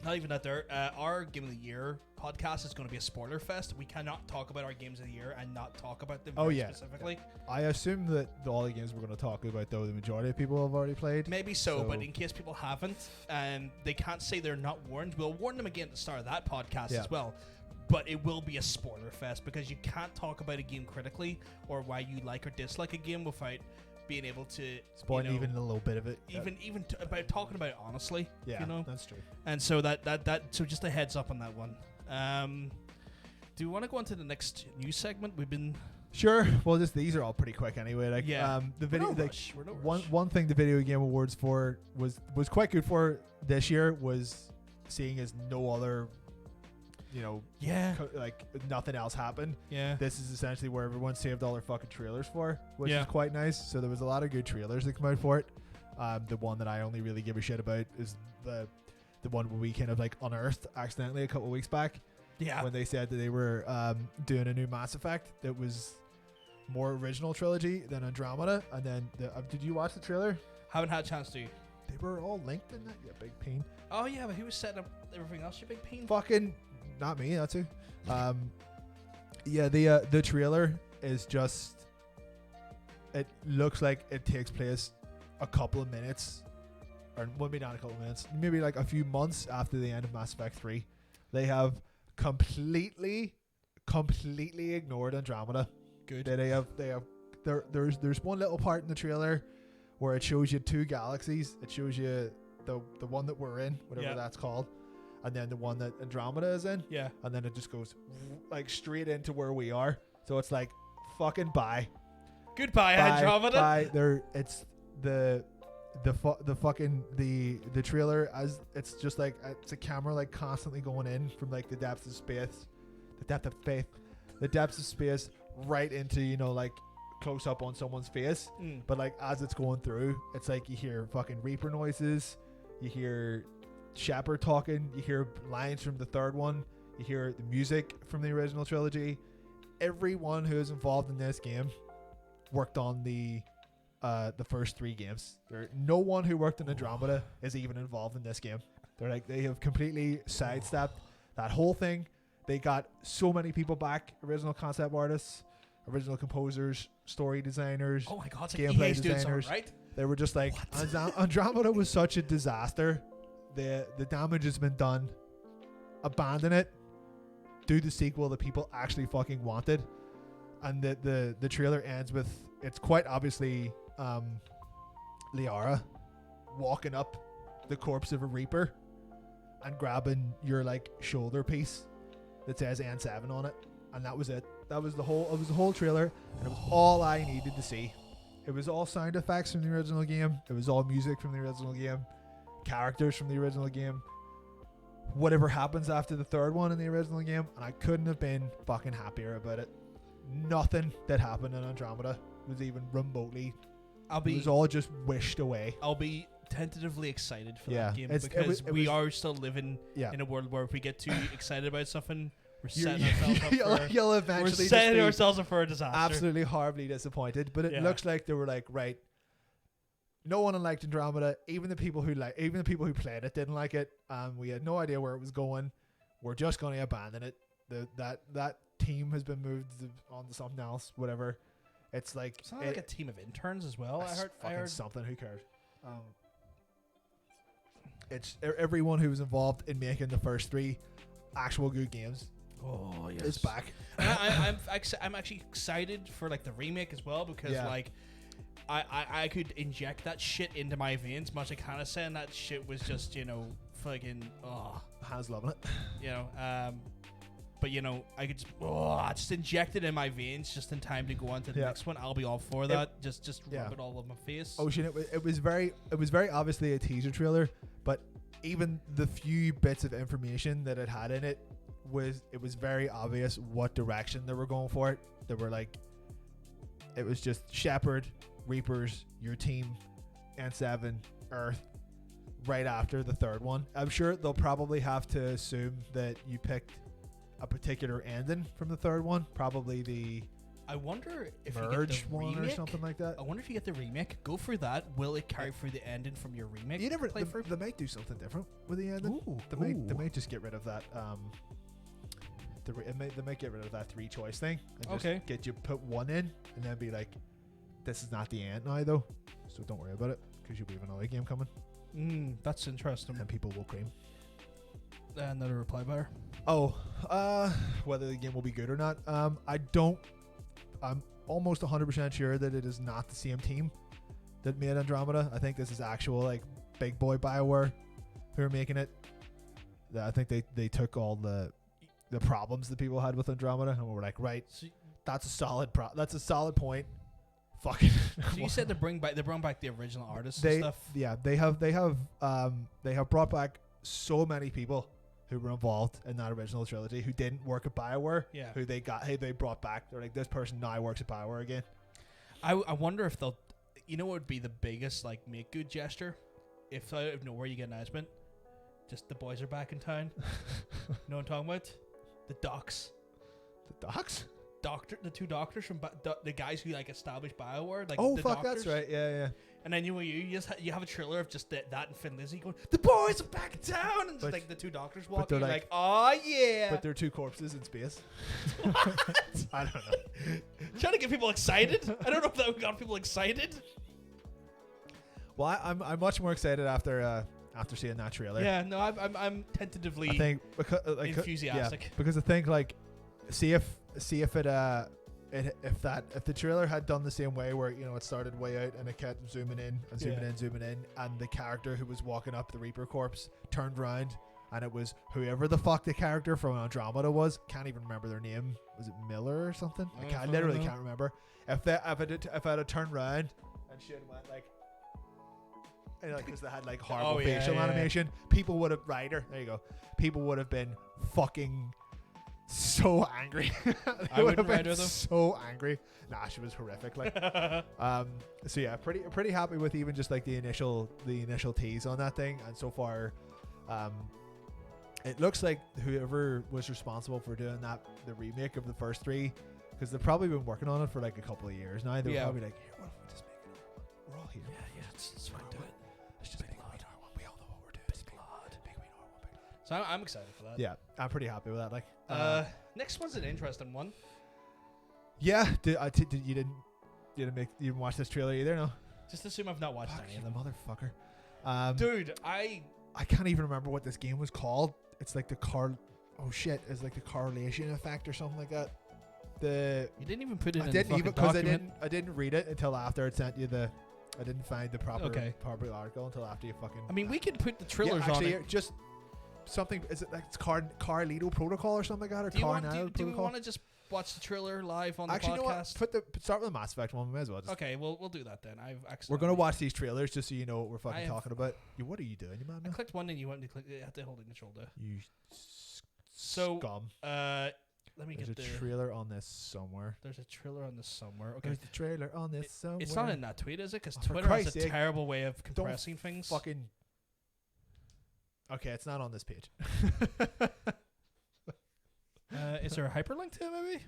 Not even that there. Our game of the year podcast is going to be a spoiler fest. We cannot talk about our games of the year and not talk about them specifically. I assume that all the games we're going to talk about, though, the majority of people have already played. Maybe so, but in case people haven't, and they can't say they're not warned, we'll warn them again at the start of that podcast as well. But it will be a spoiler fest, because you can't talk about a game critically or why you like or dislike a game without being able to spoil even a little bit of it, even about talking about it honestly. Yeah, you know, that's true. And so so just a heads up on that one. Do we want to go on to the next news segment? We've been sure. Well, these are all pretty quick anyway. Like, the video, one thing the Video Game Awards for was quite good for this year was seeing as no other, like nothing else happened. Yeah, this is essentially where everyone saved all their fucking trailers for, which is quite nice. So there was a lot of good trailers that come out for it. The one that I only really give a shit about is the one where we kind of like unearthed accidentally a couple of weeks back. Yeah, when they said that they were doing a new Mass Effect that was more original trilogy than Andromeda. And then did you watch the trailer? Haven't had a chance to. They were all linked in that, you big pain. Oh yeah, but he was setting up everything else, you big pain. Fucking not me, that's who. The trailer is just, it looks like it takes place a couple of minutes, or maybe not a couple of minutes, maybe like a few months after the end of Mass Effect 3. They have completely ignored Andromeda. Good. There's one little part in the trailer where it shows you two galaxies. It shows you the one that we're in, whatever that's called, and then the one that Andromeda is in. Yeah. And then it just goes like straight into where we are. So it's like fucking bye. Goodbye, Andromeda. Bye. It's the trailer, as it's just like it's a camera like constantly going in from like the depths of space, right into like close up on someone's face. But like as it's going through, it's like you hear fucking Reaper noises, you hear Shepard talking, you hear lines from the third one, you hear the music from the original trilogy. Everyone who is involved in this game worked on the first 3 games. No one who worked on Andromeda is even involved in this game. They have completely sidestepped that whole thing. They got so many people back: original concept artists, original composers, story designers. Oh my god, it's gameplay EA's doing something, designers. right? They were just like, Andromeda was such a disaster. The damage has been done. Abandon it. Do the sequel that people actually fucking wanted. And the trailer ends with, it's quite obviously Liara walking up the corpse of a Reaper and grabbing your like shoulder piece that says N7 on it, and that was it. It was the whole trailer, and it was all I needed to see. It was all sound effects from the original game. It was all music from the original game, characters from the original game. Whatever happens after the third one in the original game, and I couldn't have been fucking happier about it. Nothing that happened in Andromeda was even remotely. It was all just wished away. I'll be tentatively excited for that game because we are still living in a world where if we get too excited about something, we're setting ourselves up for a disaster. Absolutely horribly disappointed. But it looks like they were like, right, no one liked Andromeda. Even the people who played it didn't like it. We had no idea where it was going. We're just going to abandon it. That team has been moved on to something else. Whatever. It's like it's not like a team of interns as well. I heard something. Who cares? It's everyone who was involved in making the first 3 actual good games. Oh yes, is back. I'm actually excited for like the remake as well because like I could inject that shit into my veins. Much like Hannah saying that shit was just fucking Hannah's loving it. But I could just inject it in my veins just in time to go on to the next one. I'll be all for that. Just rub it all over my face. Oh shit! It was very obviously a teaser trailer, but even the few bits of information that it had in it was very obvious what direction they were going for it. They were like, it was just Shepard, Reapers, your team, N7, Earth. Right after the third one, I'm sure they'll probably have to assume that you picked a particular ending from the third one, probably the I wonder if merge you get the one remake, or something like that. I wonder if you get the remake, go for that. Will it carry through the ending from your remake? You never. They might do something different with the ending. They might just get rid of that. They might get rid of that 3-choice thing. And just get you put one in, and then be like, "This is not the end now, though, so don't worry about it because you'll be have another game coming." That's interesting. And people will cream. Another reply bar. Whether the game will be good or not, I'm almost 100% sure that it is not the same team that made Andromeda. I think this is actual like big boy BioWare who are making it. I think they took all the problems that people had with Andromeda and were like, right, that's a solid point. Fucking. So you said they bring back the original artists and stuff. Yeah, they have brought back so many people who were involved in that original trilogy who didn't work at BioWare. Yeah. Who they brought back. They're like, this person now works at BioWare again. I wonder if they'll. What would be the biggest like make good gesture? If out of nowhere you get an announcement, just the boys are back in town. Know what I'm talking about? The docs. The docs? The 2 doctors from the guys who like established BioWare. Like, oh the fuck, doctors. that's right. Yeah. And then you have a trailer of just that and Finn Lizzy going, the boys are back in town, and just like the 2 doctors walking, like, oh yeah. But they're 2 corpses in space. I don't know. Trying to get people excited. I don't know if that got people excited. Well, I'm much more excited after seeing that trailer. Yeah, no, I'm tentatively. I think enthusiastic. Yeah, because I think like, see if the trailer had done the same way where it started way out and it kept zooming in and zooming in, and the character who was walking up the Reaper corpse turned around and it was whoever the fuck the character from Andromeda was. Can't even remember their name. Was it Miller or something? I literally can't remember. If I had turned around and shit went like. Because they had like horrible facial animation, people would have Ryder. There you go. People would have been fucking so angry. I would have been so angry. Nah, she was horrific. Like, so yeah, pretty happy with even just like the initial tease on that thing. And so far, it looks like whoever was responsible for doing the remake of the first 3, Because they've probably been working on it for like a couple of years now. They're Yeah. probably like, here, what if we just make it all? We're all here. Yeah, let's fucking do it. Let's just make Queen R1. We all know what we're doing. Big blood. Big Queen R1. Big blood. So I'm excited for that. Yeah, I'm pretty happy with that. Like, next one's an interesting one. yeah. You didn't watch this trailer either, no? Just assume I've not watched any of them. Motherfucker. Dude, I can't even remember what this game was called. It's like the it's like the correlation effect or something like that. You didn't even put it in didn't the even fucking because document. I didn't read it until after it sent you the. I didn't find the proper Okay. article until after you fucking. I mean, we could put the trailers yeah, actually, on it. just something. Is it like it's Carlito Protocol or something like that, or Do we Protocol? want to just watch the trailer live on Actually, the you know podcast? what? Start with the Mass Effect one. We may as well. Just, Okay, we'll do that then. we're gonna watch these trailers just so you know what we're fucking I have- talking about. What are you doing, you man? I clicked one and you went to click. You had to hold it in the shoulder. You So, scum. Let me There's get a the. trailer on this somewhere. There's a trailer on this somewhere. Okay, There's the trailer on this somewhere. it's not in that tweet, is it? Because Oh, for Twitter has Christ's a sake. terrible way of compressing things. Fucking. Okay, it's not on this page. Is there a hyperlink to it, maybe?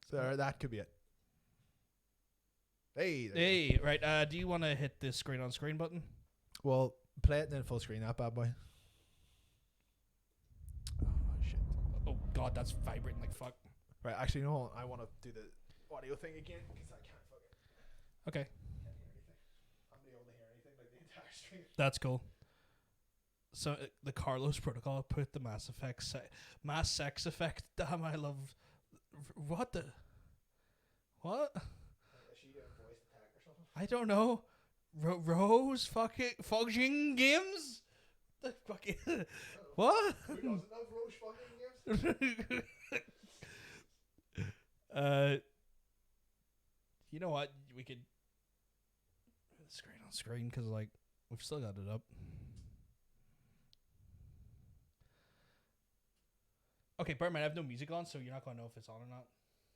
So that could be it. Hey. there you Hey, right. Do you want to hit the screen on screen button? go. Well, play it and then full screen that bad boy. Oh shit. Oh God, that's vibrating like fuck. Right, actually, no. I want to do the audio thing again because I can't fucking. Okay, Can't hear anything. I'm the only hear anything like the entire stream. that's cool. So the Carlos Protocol put the Mass Sex effect. Damn, I love. What the? What? Is she doing voice attack or something? I don't know. Rose fucking games. The fucking what? Who doesn't love Roche fucking games? You know what? We could put the screen on screen because like we've still got it up. Okay, Birdman, I have no music on, so you're not gonna know if it's on or not.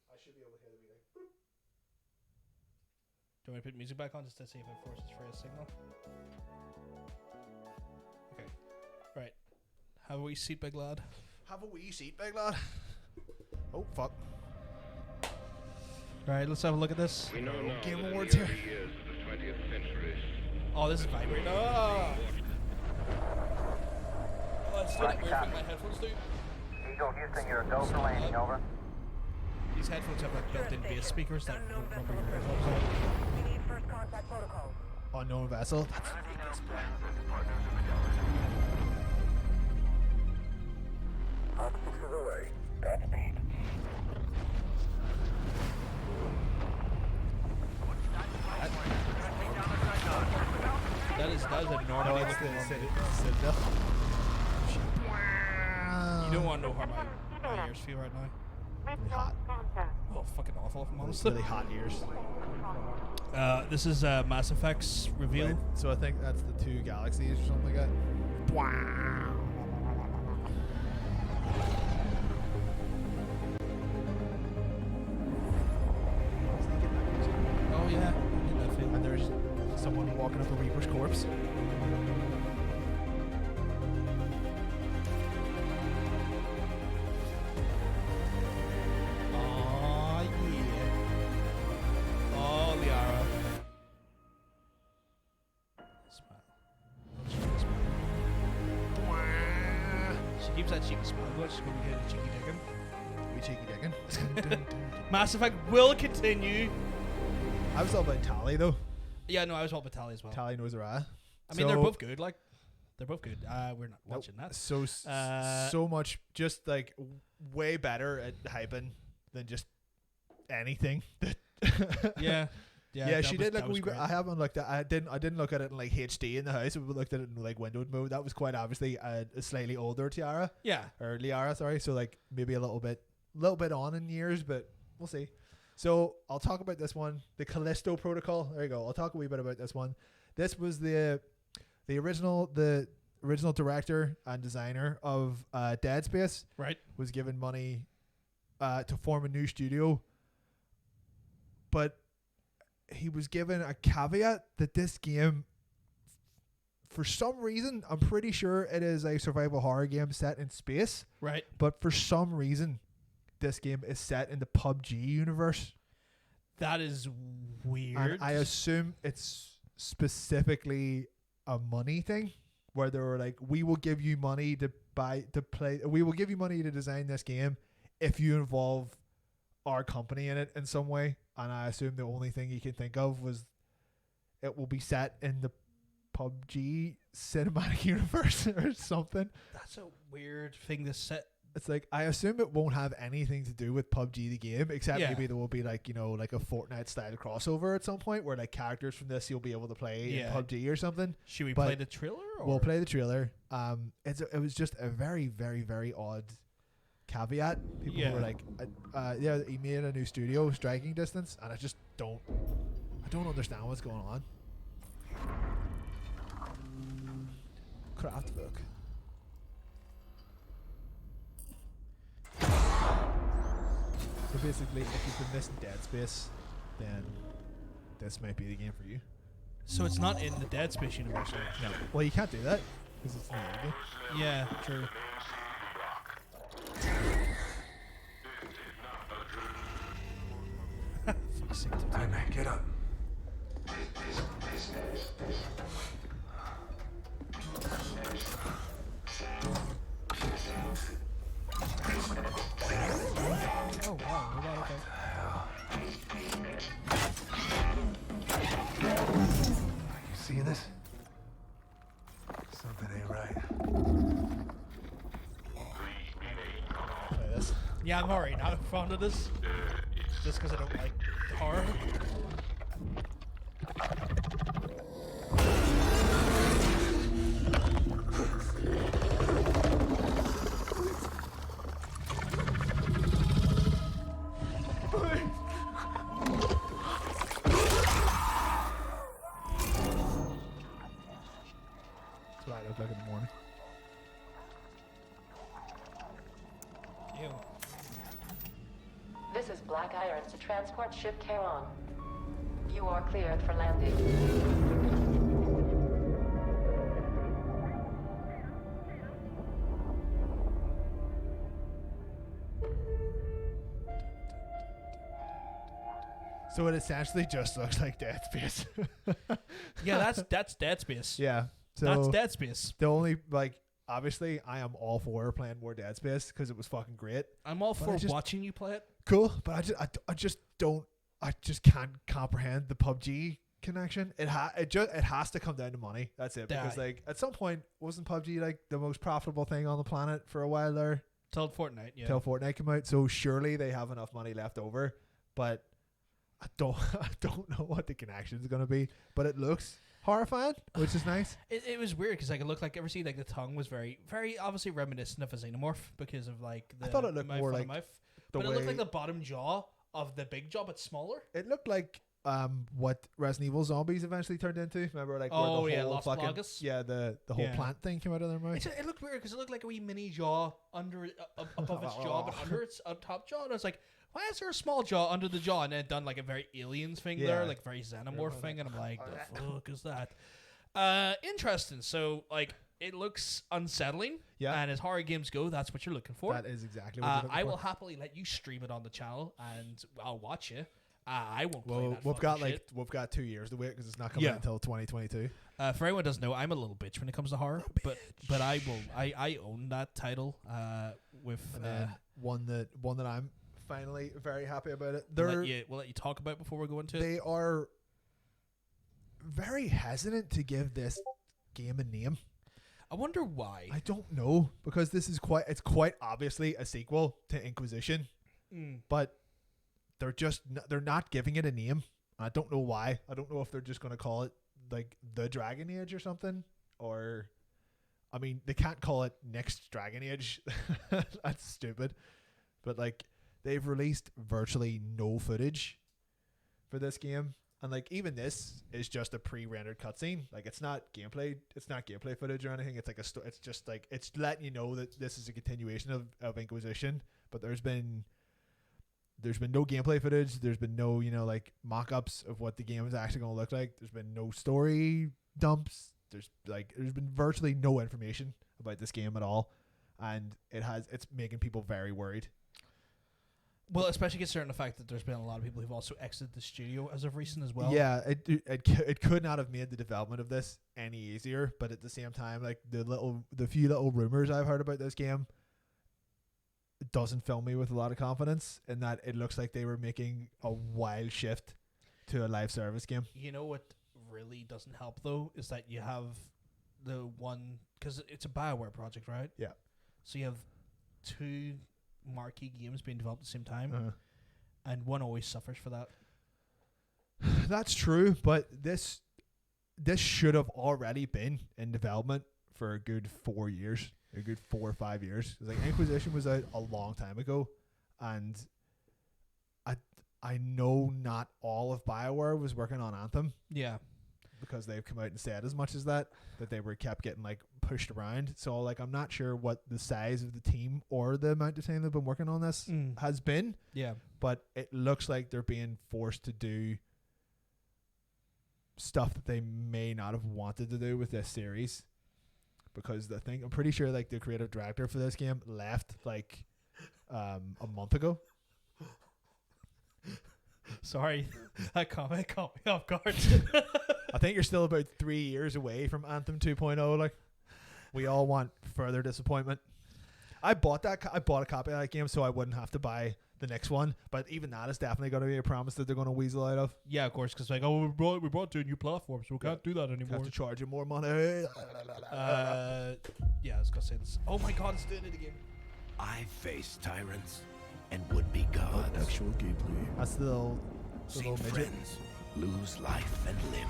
I should be able to hear the music. Boop. Do you want me to put music back on just to see if it forces for a signal? Okay. Right. Have a wee seat, big lad. Have a wee seat, big lad. Oh fuck. Right, let's have a look at this. We know now Game that in Awards the here. early years of the 20th century, Oh, this is vibrating. Oh, it's doing that weird thing my headphones do. Eagle Houston, you're a go for landing, over. These headphones have like built-in bass speakers that rumble your headphones out. We need first contact protocol. Unknown vessel. Optics is away. Godspeed. That is a No, normally it's looking the one. Citadel. You don't want to know how my ears feel right now. Really hot. Oh, fucking awful if I'm honest. Really hot ears. This is Mass Effect's reveal. Right, so I think that's the two galaxies or something like that. Oh yeah, I get that feel. And there's someone walking up a Reaper's corpse. Oh yeah. Oh Liara. Smile. She can smile. She keeps that cheeky smile going. She's gonna get a cheeky digging. We cheeky dickin'. Mass Effect will continue. I was all about Tally though. Yeah, no, I was all about Tally as well. Tally knows her eye. I mean, they're both good. Like, they're both good. We're not watching that. So much, just like way better at hyping than just anything. Yeah. Yeah, she did like that was we. great. I haven't looked at. I didn't look at it in like HD in the house. We looked at it in like windowed mode. That was quite obviously a slightly older Tiara Yeah. or Liara. Sorry, so like maybe a little bit on in years, but we'll see. So I'll talk about this one, the Callisto Protocol. There you go. I'll talk a wee bit about this one. This was the original director and designer of Dead Space. Right. Was given money to form a new studio, but he was given a caveat that this game for some reason, I'm pretty sure it is a survival horror game set in space. Right. But for some reason, this game is set in the PUBG universe. That is weird. And I assume it's specifically a money thing, where they were like, we will give you money to play. We will give you money to design this game if you involve our company in it in some way. And I assume the only thing you can think of was it will be set in the PUBG cinematic universe or something. That's a weird thing to set. It's like, I assume it won't have anything to do with PUBG the game, except maybe there will be like, like a Fortnite style crossover at some point where like characters from this you'll be able to play in PUBG or something. Should we play the trailer? Or? We'll play the trailer. It was just a very, very, very odd caveat. People were like, he made a new studio, Striking Distance, and I don't understand what's going on. Craft book. So basically, if you've been missing Dead Space, then this might be the game for you. So it's not in the Dead Space universe. No. Well, you can't do that because it's not a game. Yeah, true. Fuck's sake. Hey man, get up. Oh wow, we're about You see this? Something ain't right. play this. Yeah, I'm already not fond of this. Just because I don't like horror. That's what I look like in the morning. Ew. This is Black Irons to transport ship Charon. You are cleared for landing. So it essentially just looks like Dead Space. Yeah, that's Dead Space. Yeah. So That's Dead Space. the only, like, obviously I am all for playing more Dead Space because it was fucking great. I'm all But for I just- watching you play it. Cool, but I just can't comprehend the PUBG connection. It has to come down to money. That's it. Because Yeah. like at some point wasn't PUBG like the most profitable thing on the planet for a while there Till Fortnite, yeah. till Fortnite came out. So surely they have enough money left over. But I don't know what the connection is going to be. But it looks horrifying, which is nice. It was weird because like it looked like the tongue was very very obviously reminiscent of a xenomorph because of like the I thought it looked mouth more on the like mouth. the But it looked way- like the bottom jaw of the big jaw but smaller. It looked like what Resident Evil zombies eventually turned into. Remember, like Oh, where the yeah, whole Los fucking Plagas? the whole Yeah. plant thing came out of their mouth. It looked weird because it looked like a wee mini jaw under above its jaw, but under its top jaw. And I was like, why is there a small jaw under the jaw? And then it done like a very aliens thing Yeah. there, like very xenomorph thing. And I'm like, the fuck is that? Interesting. So like, it looks unsettling. Yeah. And as horror games go, that's what you're looking for. That is exactly what you're looking I for. will happily let you stream it on the channel, and I'll watch it. I won't play Well, that we've got fucking shit. we've got 2 years to wait because it's not coming Yeah. out until 2022. For anyone who doesn't know, I'm a little bitch when it comes to horror, but I own that title. With And then one that I'm finally very happy about it. we'll let you talk about before we go into it. They are very hesitant to give this game a name. I wonder why. I don't know because it's quite obviously a sequel to Inquisition, but they're not giving it a name. I don't know why. I don't know if they're just going to call it like the Dragon Age or something, or I mean they can't call it Next Dragon Age. That's stupid. But like they've released virtually no footage for this game. And like even this is just a pre-rendered cutscene. Like it's not gameplay footage or anything. It's like it's just like it's letting you know that this is a continuation of Inquisition. But there's been no gameplay footage. There's been no like mock-ups of what the game is actually going to look like. There's been no story dumps. there's been virtually no information about this game at all, and it's making people very worried. Well, especially considering the fact that there's been a lot of people who've also exited the studio as of recent as well. Yeah, it could not have made the development of this any easier, but at the same time, like the few little rumors I've heard about this game, it doesn't fill me with a lot of confidence in that it looks like they were making a wild shift to a live service game. You know what really doesn't help though is that you have the one, because it's a BioWare project, right? Yeah. So you have two marquee games being developed at the same time, and one always suffers for that. That's true, but this should have already been in development for a good 4 years, a good 4 or 5 years. Like Inquisition was out a long time ago, and I know not all of BioWare was working on Anthem. Yeah. Because they've come out and said as much as that they were kept getting like pushed around. So like I'm not sure what the size of the team or the amount of time they've been working on this has been. Yeah. But it looks like they're being forced to do stuff that they may not have wanted to do with this series. Because I'm pretty sure like the creative director for this game left like a month ago. Sorry, that comment caught me off guard. I think you're still about 3 years away from Anthem 2.0. Like, we all want further disappointment. I bought a copy of that game so I wouldn't have to buy the next one. But even that is definitely going to be a promise that they're going to weasel out of. Yeah, of course, because like, we brought two new platforms, so we can't do that anymore. Have to charge you more money. Yeah, I was gonna say this. Oh my God, it's doing it again. I face tyrants and would-be gods. Actual gameplay. That's the little midget. Friends lose life and limb.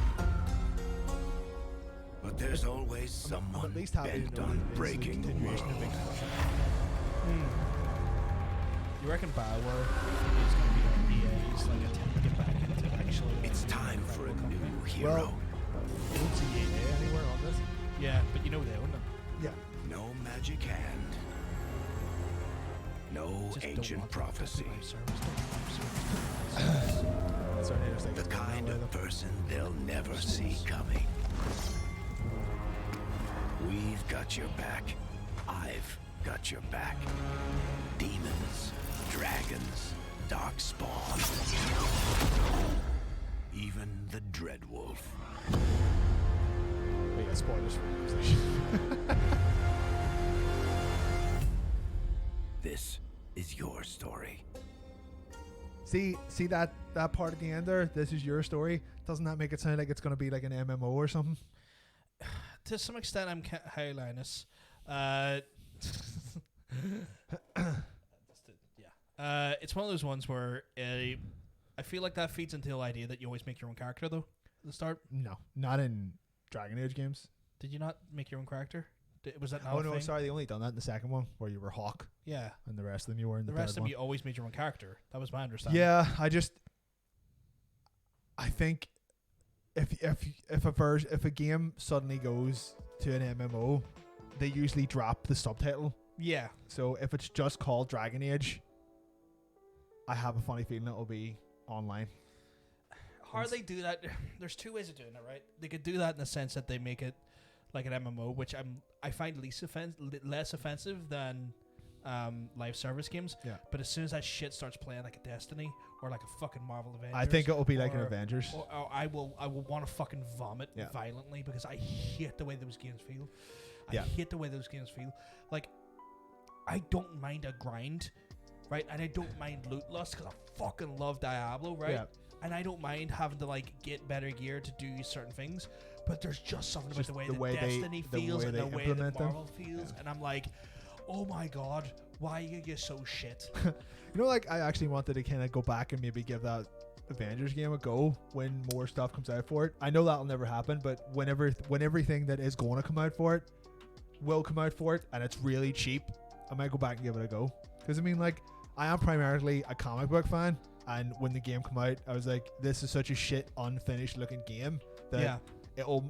But there's always someone bent on breaking the world. You reckon BioWare is going to be EA's like attempt to get back into actually? It's time for a new hero. Well, you don't see EA anywhere on this. Yeah, but you know they own them. Yeah. No magic hand. No ancient prophecy. The kind of person they'll never see coming. We've got your back. I've got your back. Demons, dragons, darkspawn. Even the Dreadwolf. We got spoilers for the conversation. This is your story. See that part at the end there? This is your story. Doesn't that make it sound like it's going to be like an MMO or something? To some extent, I'm Hey Linus. It's one of those ones where I feel like that feeds into the idea that you always make your own character, though, at the start. No, not in Dragon Age games. Did you not make your own character? Was that not Oh a no, thing? sorry, they only done that in the second one where you were Hawk. Yeah. And the rest of them you were in the rest of third them one. you always made your own character. That was my understanding. Yeah, I think if a game suddenly goes to an MMO, they usually drop the subtitle. Yeah. So if it's just called Dragon Age, I have a funny feeling it'll be online. How do they do that? There's two ways of doing it, right? They could do that in the sense that they make it like an MMO, which I find less offensive than live service games. Yeah. But as soon as that shit starts playing like a Destiny or like a fucking Marvel Avengers, I think it'll be like an Avengers. Or I will want to fucking vomit violently because I hate the way those games feel. I hate the way those games feel. Like, I don't mind a grind, right? And I don't mind loot lust because I fucking love Diablo, right? Yeah. And I don't mind having to like get better gear to do certain things, but there's just something about the way that Destiny feels and the way that Marvel feels, and I'm like, oh my God, why are you so shit? You know, like I actually wanted to kind of go back and maybe give that Avengers game a go when more stuff comes out for it. I know that'll never happen, but when everything that is going to come out for it will come out for it, and it's really cheap, I might go back and give it a go. Because I mean, like, I am primarily a comic book fan. And when the game came out, I was like, "This is such a shit, unfinished looking game that it'll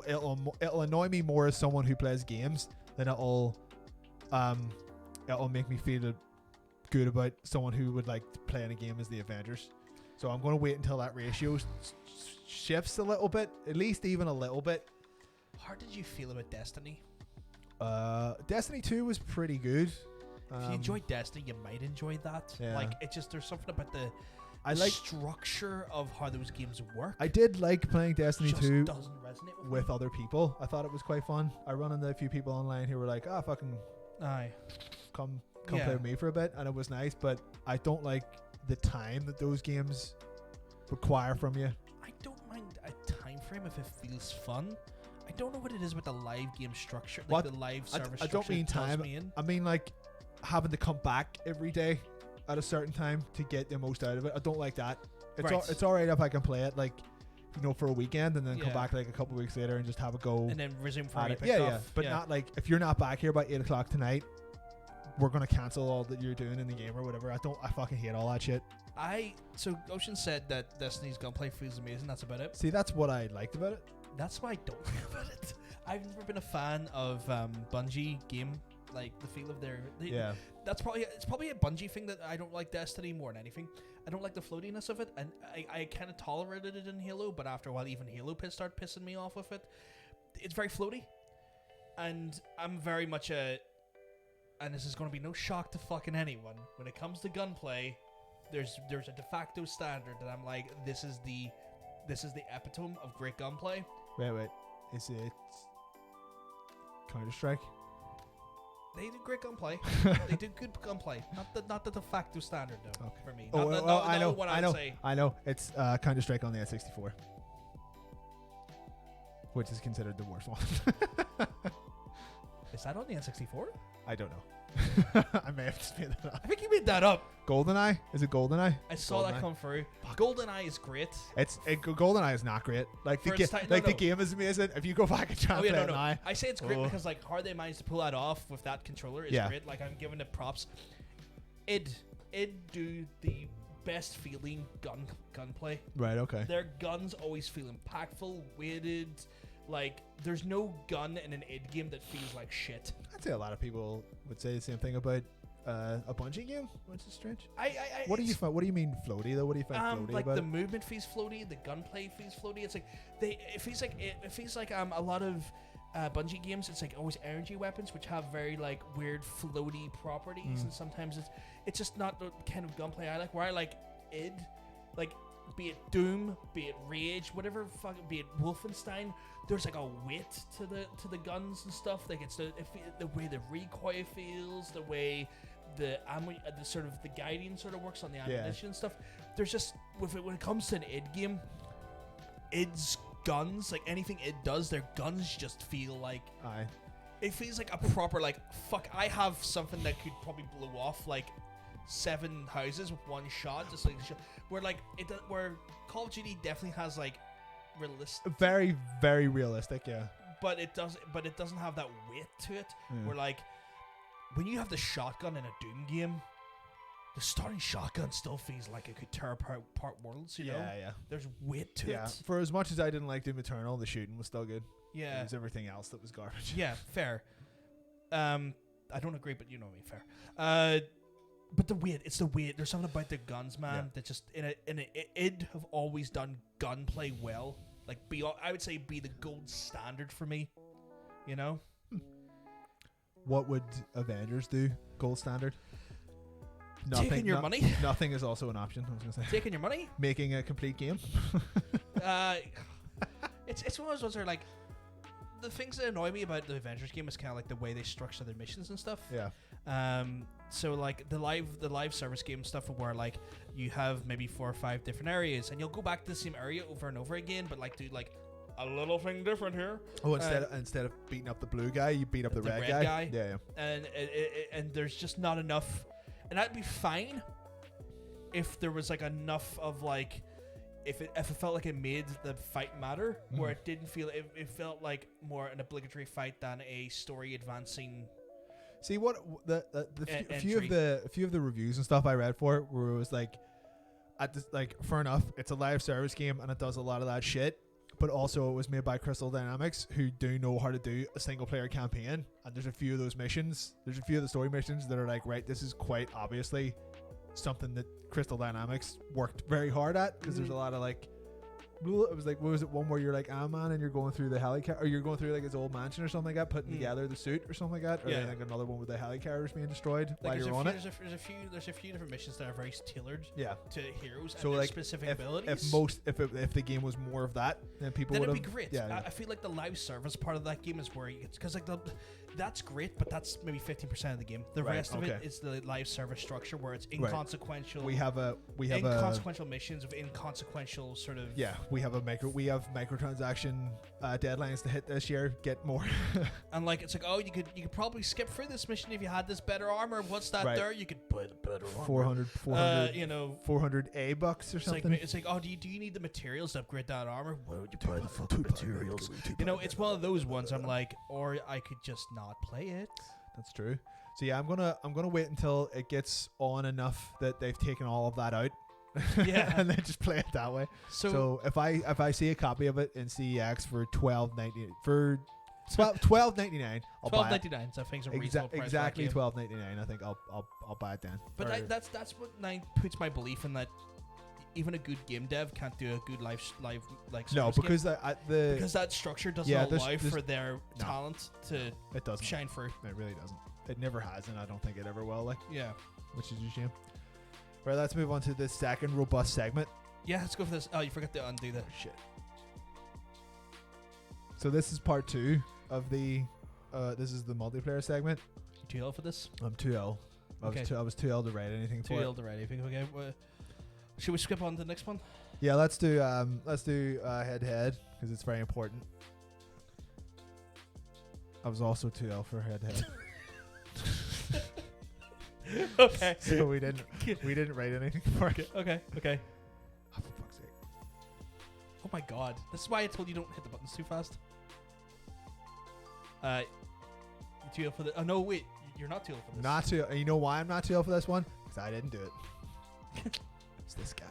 annoy me more as someone who plays games than it'll make me feel good about someone who would like playing a game as the Avengers." So I'm going to wait until that ratio shifts a little bit, at least even a little bit, How did you feel about Destiny? Destiny 2 was pretty good. If you enjoyed Destiny, you might enjoy that. Yeah. Like, it's just, there's something about the structure of how those games work. I did like playing Destiny 2 doesn't resonate with other people. I thought it was quite fun. I run into a few people online who were like, fucking aye, come play with me for a bit, and it was nice, but I don't like the time that those games require from you. I don't mind a time frame if it feels fun. I don't know what it is with the live game structure, like the live service I don't mean time. I mean like having to come back every day at a certain time to get the most out of it. I don't like that. It's all right if I can play it like, you know, for a weekend and then come back like a couple weeks later and just have a go and then resume for it. But not like if you're not back here by 8 o'clock tonight, we're gonna cancel all that you're doing in the game or whatever. I fucking hate all that shit. So Ocean said that Destiny's gunplay feels amazing. That's about it. See, that's what I liked about it. That's why I don't like about it. I've never been a fan of Bungie game, like the feel of their. It's probably a Bungie thing that I don't like Destiny more than anything. I don't like the floatiness of it, and I kind of tolerated it in Halo, but after a while, even Halo started pissing me off with it. It's very floaty, and I'm very much and this is going to be no shock to fucking anyone when it comes to gunplay. There's a de facto standard that I'm like, this is the epitome of great gunplay. Wait, is it Counter-Strike? They do great gunplay. They do good gunplay. Not the de facto standard though. Okay. For me. I know. It's Counter-Strike on the N64, which is considered the worst one. Is that on the N64? I don't know. I may have just made that up. I think you made that up. GoldenEye? Is it GoldenEye? I saw that come through. GoldenEye is great. GoldenEye is not great. Like the game is amazing. If you go back and try and play it now. I say it's great because like how they managed to pull that off with that controller is great. Like I'm giving it props. It do the best feeling gunplay. Right. Okay. Their guns always feel impactful, weighted. Like, there's no gun in an id game that feels like shit. I'd say a lot of people would say the same thing about a Bungie game, which is strange. What do you mean floaty though? What do you find floaty like about the movement feels floaty, the gunplay feels floaty. It's like it feels like a lot of Bungie games. It's like always energy weapons, which have very like weird floaty properties, and sometimes it's just not the kind of gunplay I like. Where I like id, like. Be it Doom, be it Rage, whatever, be it Wolfenstein, there's like a weight to the guns and stuff. Like it's the way the recoil feels, the way the ammo, the sort of the guiding sort of works on the ammunition and stuff. There's just when it comes to an id game, id's guns, like anything id does, their guns just feel like it feels like a proper like fuck. I have something that could probably blow off like 7 houses with one shot, just like where Call of Duty definitely has like realistic, very very realistic, but it doesn't have that weight to it. Where like when you have the shotgun in a Doom game, the starting shotgun still feels like it could tear apart worlds. You know, there's weight to it. For as much as I didn't like Doom Eternal, the shooting was still good. Yeah, it was everything else that was garbage. Yeah, fair. I don't agree, but you know me, fair. But the weight, it's the weight. There's something about the guns, man, that just id have always done gunplay well. Like I would say be the gold standard for me. You know. What would Avengers do? Gold standard. Nothing. Taking your money. Nothing is also an option. I was gonna say. Taking your money. Making a complete game. It's one of those ones where like the things that annoy me about the Avengers game is kind of like the way they structure their missions and stuff. Yeah. So like the live service game stuff where like you have maybe 4 or 5 different areas and you'll go back to the same area over and over again, but like do like a little thing different here. Oh, instead of beating up the blue guy, you beat up the red guy. Yeah. And there's just not enough, and that'd be fine if there was like enough of like if it felt like it made the fight matter, where it didn't feel it felt like more an obligatory fight than a story advancing. See what the few of the reviews and stuff I read for it, where it was like, fair enough, it's a live service game and it does a lot of that shit, but also it was made by Crystal Dynamics, who do know how to do a single player campaign, and there's a few of the story missions that are like, right, this is quite obviously something that Crystal Dynamics worked very hard at, because there's a lot of like It was like, what was it? One where you're like Ant-Man and you're going through the helicarrier, or you're going through like his old mansion or something like that, putting together the suit or something like that. Or then like another one with the helicarriers being destroyed while you're on it. There's a few different missions that are very tailored. Yeah. To heroes So and their like specific if abilities. if the game was more of that, then people would then have. it'd be great. Yeah. I feel like the live service part of that game is where you, because like that's great, but that's maybe 15% of the game. The rest of it is the live service structure where it's inconsequential. We have inconsequential missions of inconsequential sort of. Yeah, we have microtransaction deadlines to hit this year. Get more. And like it's like, oh, you could probably skip through this mission if you had this better armor. What's that there? You could buy the better armor. 400 A bucks or something. It's like, oh, do you need the materials to upgrade that armor? Why would you buy the fucking materials? It's one of those ones. I'm like, or I could just not play it. That's true. So yeah, I'm gonna wait until it gets on enough that they've taken all of that out. Yeah. And then just play it that way. So if I see a copy of it in CEX for $12.99 for $12.99, I'll buy it. $12.99. So I think it's a reasonable price. Exactly $12.99. I think I'll buy it then. But that's what puts my belief in that. Even a good game dev can't do a good live like no, because because that structure doesn't allow for their talent to shine through. It really doesn't. It never has, and I don't think it ever will. Like, yeah, which is a shame. Right, let's move on to the second robust segment. Yeah, let's go for this. Oh, you forgot to undo that. Shit. So this is part 2 of the. This is the multiplayer segment. You too ill for this? I'm too ill. I was too ill to write anything. Too ill to write anything. Okay. Should we skip on to the next one? Yeah, let's do head to head because it's very important. I was also too ill for head to head. Okay. So we didn't write anything for it. Okay. Oh, for fuck's sake. Oh my god. This is why I told you don't hit the buttons too fast. You too ill for this? Oh no, wait. You're not too ill for this. Not too. You know why I'm not too ill for this one? Because I didn't do it. It's this guy.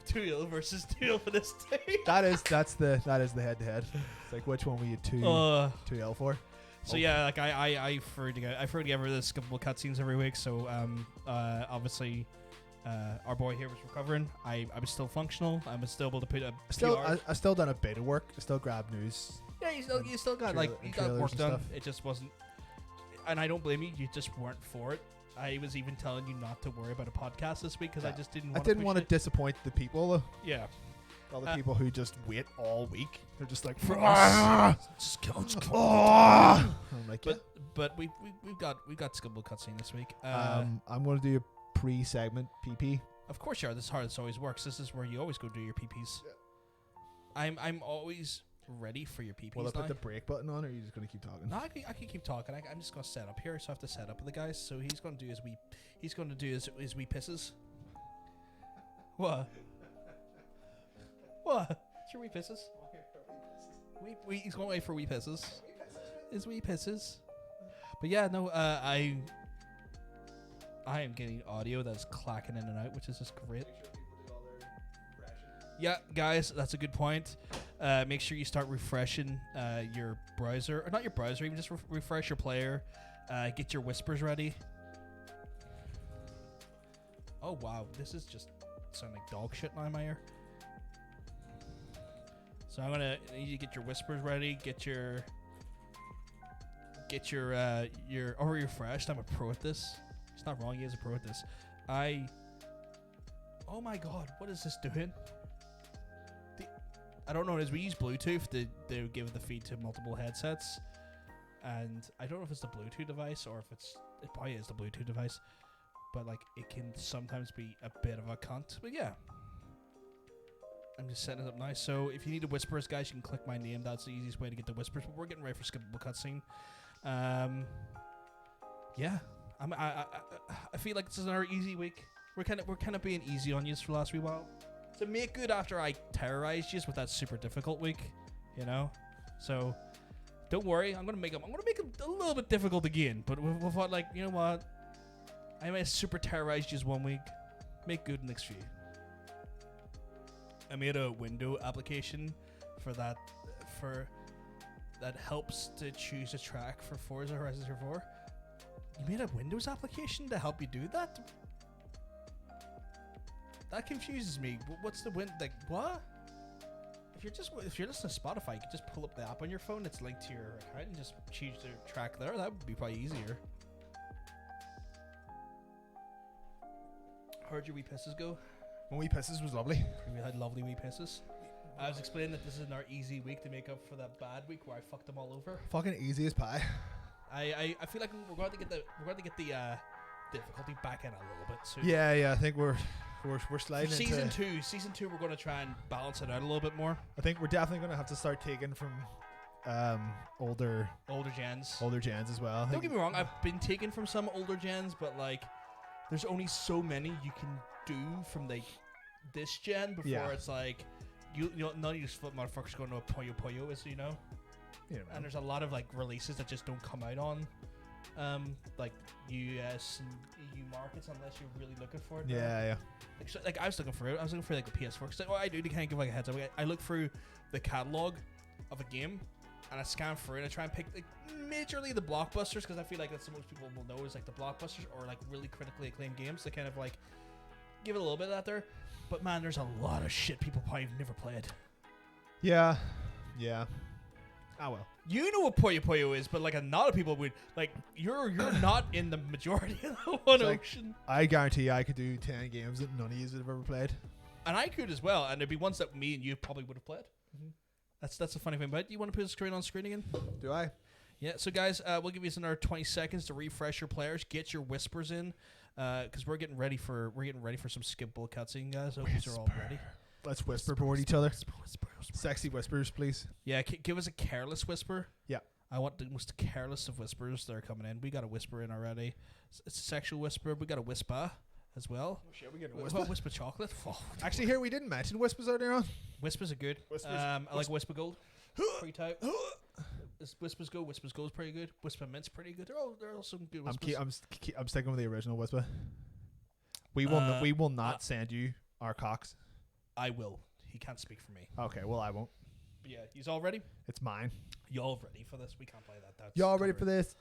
Too ill versus too ill for this thing. That is the head to head. It's like, which one were you too ill for? So yeah, like I prefer to get rid of the skippable cutscenes every week. So obviously, our boy here was recovering. I was still functional. I was still able to put a I still done a bit of work. I still grabbed news. Yeah, you still got you got work done. It just wasn't, and I don't blame you. You just weren't for it. I was even telling you not to worry about a podcast this week because I just didn't. I didn't want to disappoint the people though. Yeah. All the people who just wait all week. They're just like, for us. Just kill. I'm like, but we've got skippable cutscene this week. I'm going to do a pre-segment PP. Of course you are. This is how this always works. This is where you always go do your PPs. Yeah. I'm always ready for your PPs. Will I put the break button on, or are you just going to keep talking? No, I can keep talking. I'm just going to set up here, so I have to set up the guys. So he's going to do his wee pisses. What? What? It's your wee pisses. He's going to wait for wee pisses. His wee pisses. But yeah, no. I am getting audio that's clacking in and out, which is just great. Yeah, guys, that's a good point. Make sure you start refreshing your browser, or not your browser, even just refresh your player. Get your whispers ready. Oh wow, this is just sounding like dog shit now in my ear. So I need you to get your whispers ready. Get your refreshed. I'm a pro at this. It's not wrong. He is a pro at this. Oh my god, what is this doing? I don't know. As we use Bluetooth, they give the feed to multiple headsets, and I don't know if it's the Bluetooth device or if it probably is the Bluetooth device, but like it can sometimes be a bit of a cunt. But yeah, I'm just setting it up nice. So if you need the whispers, guys, you can click my name. That's the easiest way to get the whispers. But we're getting ready for skippable cutscene. Yeah, I feel like this is another easy week. We're kind of being easy on you for the last wee while. To make good after I terrorized you with that super difficult week, you know. So don't worry, I'm gonna make them a little bit difficult again. But with what, like, you know what? I may super terrorized you one week, make good next few. I made a window application for that helps to choose a track for Forza Horizon 4. You made a Windows application to help you do that? That confuses me. What's the win? Like what? If you're listening to Spotify, you can just pull up the app on your phone. It's linked to your account and just choose the track there. That would be probably easier. How'd your wee pisses go? My wee pisses was lovely. We had lovely wee pisses. I was explaining that this is our easy week to make up for that bad week where I fucked them all over. Fucking easy as pie. I feel like we're going to get the difficulty back in a little bit soon. Yeah. I think we're sliding For into season two. We're going to try and balance it out a little bit more. I think we're definitely going to have to start taking from older gens as well. Don't get me wrong, I've been taken from some older gens, but like there's only so many you can do from like this gen before it's like you know none of you flip motherfuckers going to a Puyo Puyo is, you know. Yeah, and there's a lot of like releases that just don't come out on like US and EU markets unless you're really looking for it. Yeah. Like I was looking for it. I was looking for like the PS4. Cause what I do to kind of give like a heads up, I look through the catalog of a game and I scan through and I try and pick like majorly the blockbusters because I feel like that's what most people will know is like the blockbusters or like really critically acclaimed games. They kind of like give it a little bit of that there. But man, there's a lot of shit people probably have never played. Yeah. Ah well. You know what Puyo Puyo is, but like a lot of people would like you're not in the majority of the one ocean. I guarantee I could do 10 games that none of you have ever played. And I could as well, and there'd be ones that me and you probably would have played. Mm-hmm. That's the funny thing about it. Do you want to put the screen on screen again? Do I? Yeah, so guys, we'll give you another 20 seconds to refresh your players, get your whispers in, because we're getting ready for some skippable cutscene, guys. Hope you are all ready. Let's whisper toward each other. Sexy whispers, please. Yeah, give us a careless whisper. Yeah. I want the most careless of whispers that are coming in. We got a whisper in already. It's a sexual whisper. We got a whisper as well. Oh shit, we get a whisper. What, whisper chocolate? Oh, actually, here we didn't mention whispers earlier on. Whispers are good. I like Whisper Gold. Pretty tight. Whispers Gold. Whispers Gold is pretty good. Whisper Mint's pretty good. They're all some good whispers. I'm sticking with the original whisper. We will not send you our cocks. I will. He can't speak for me. Okay, well I won't. But yeah, he's all ready. It's mine. Y'all ready for this? We can't play that. That's y'all ready for this?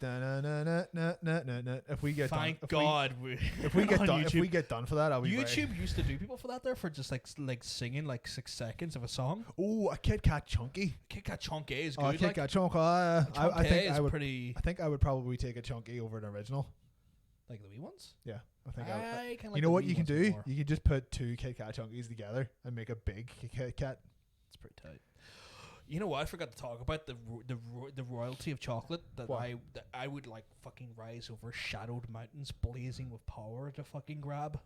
If we get thank done, God, if we get done, if we get done for that, I'll be YouTube ready. Used to do people for that there for just like singing like 6 seconds of a song. Oh, a Kit Kat Chunky. Kit Kat Chunky is good. Kit Kat Chunky. I think I would probably take a Chunky over an original. Like the wee ones? Yeah, I think I can. You know what you can do? You can just put 2 Kit Kat Chunkies together and make a big Kit Kat. It's pretty tight. You know what? I forgot to talk about the royalty of chocolate that I would like fucking rise over shadowed mountains blazing with power to fucking grab.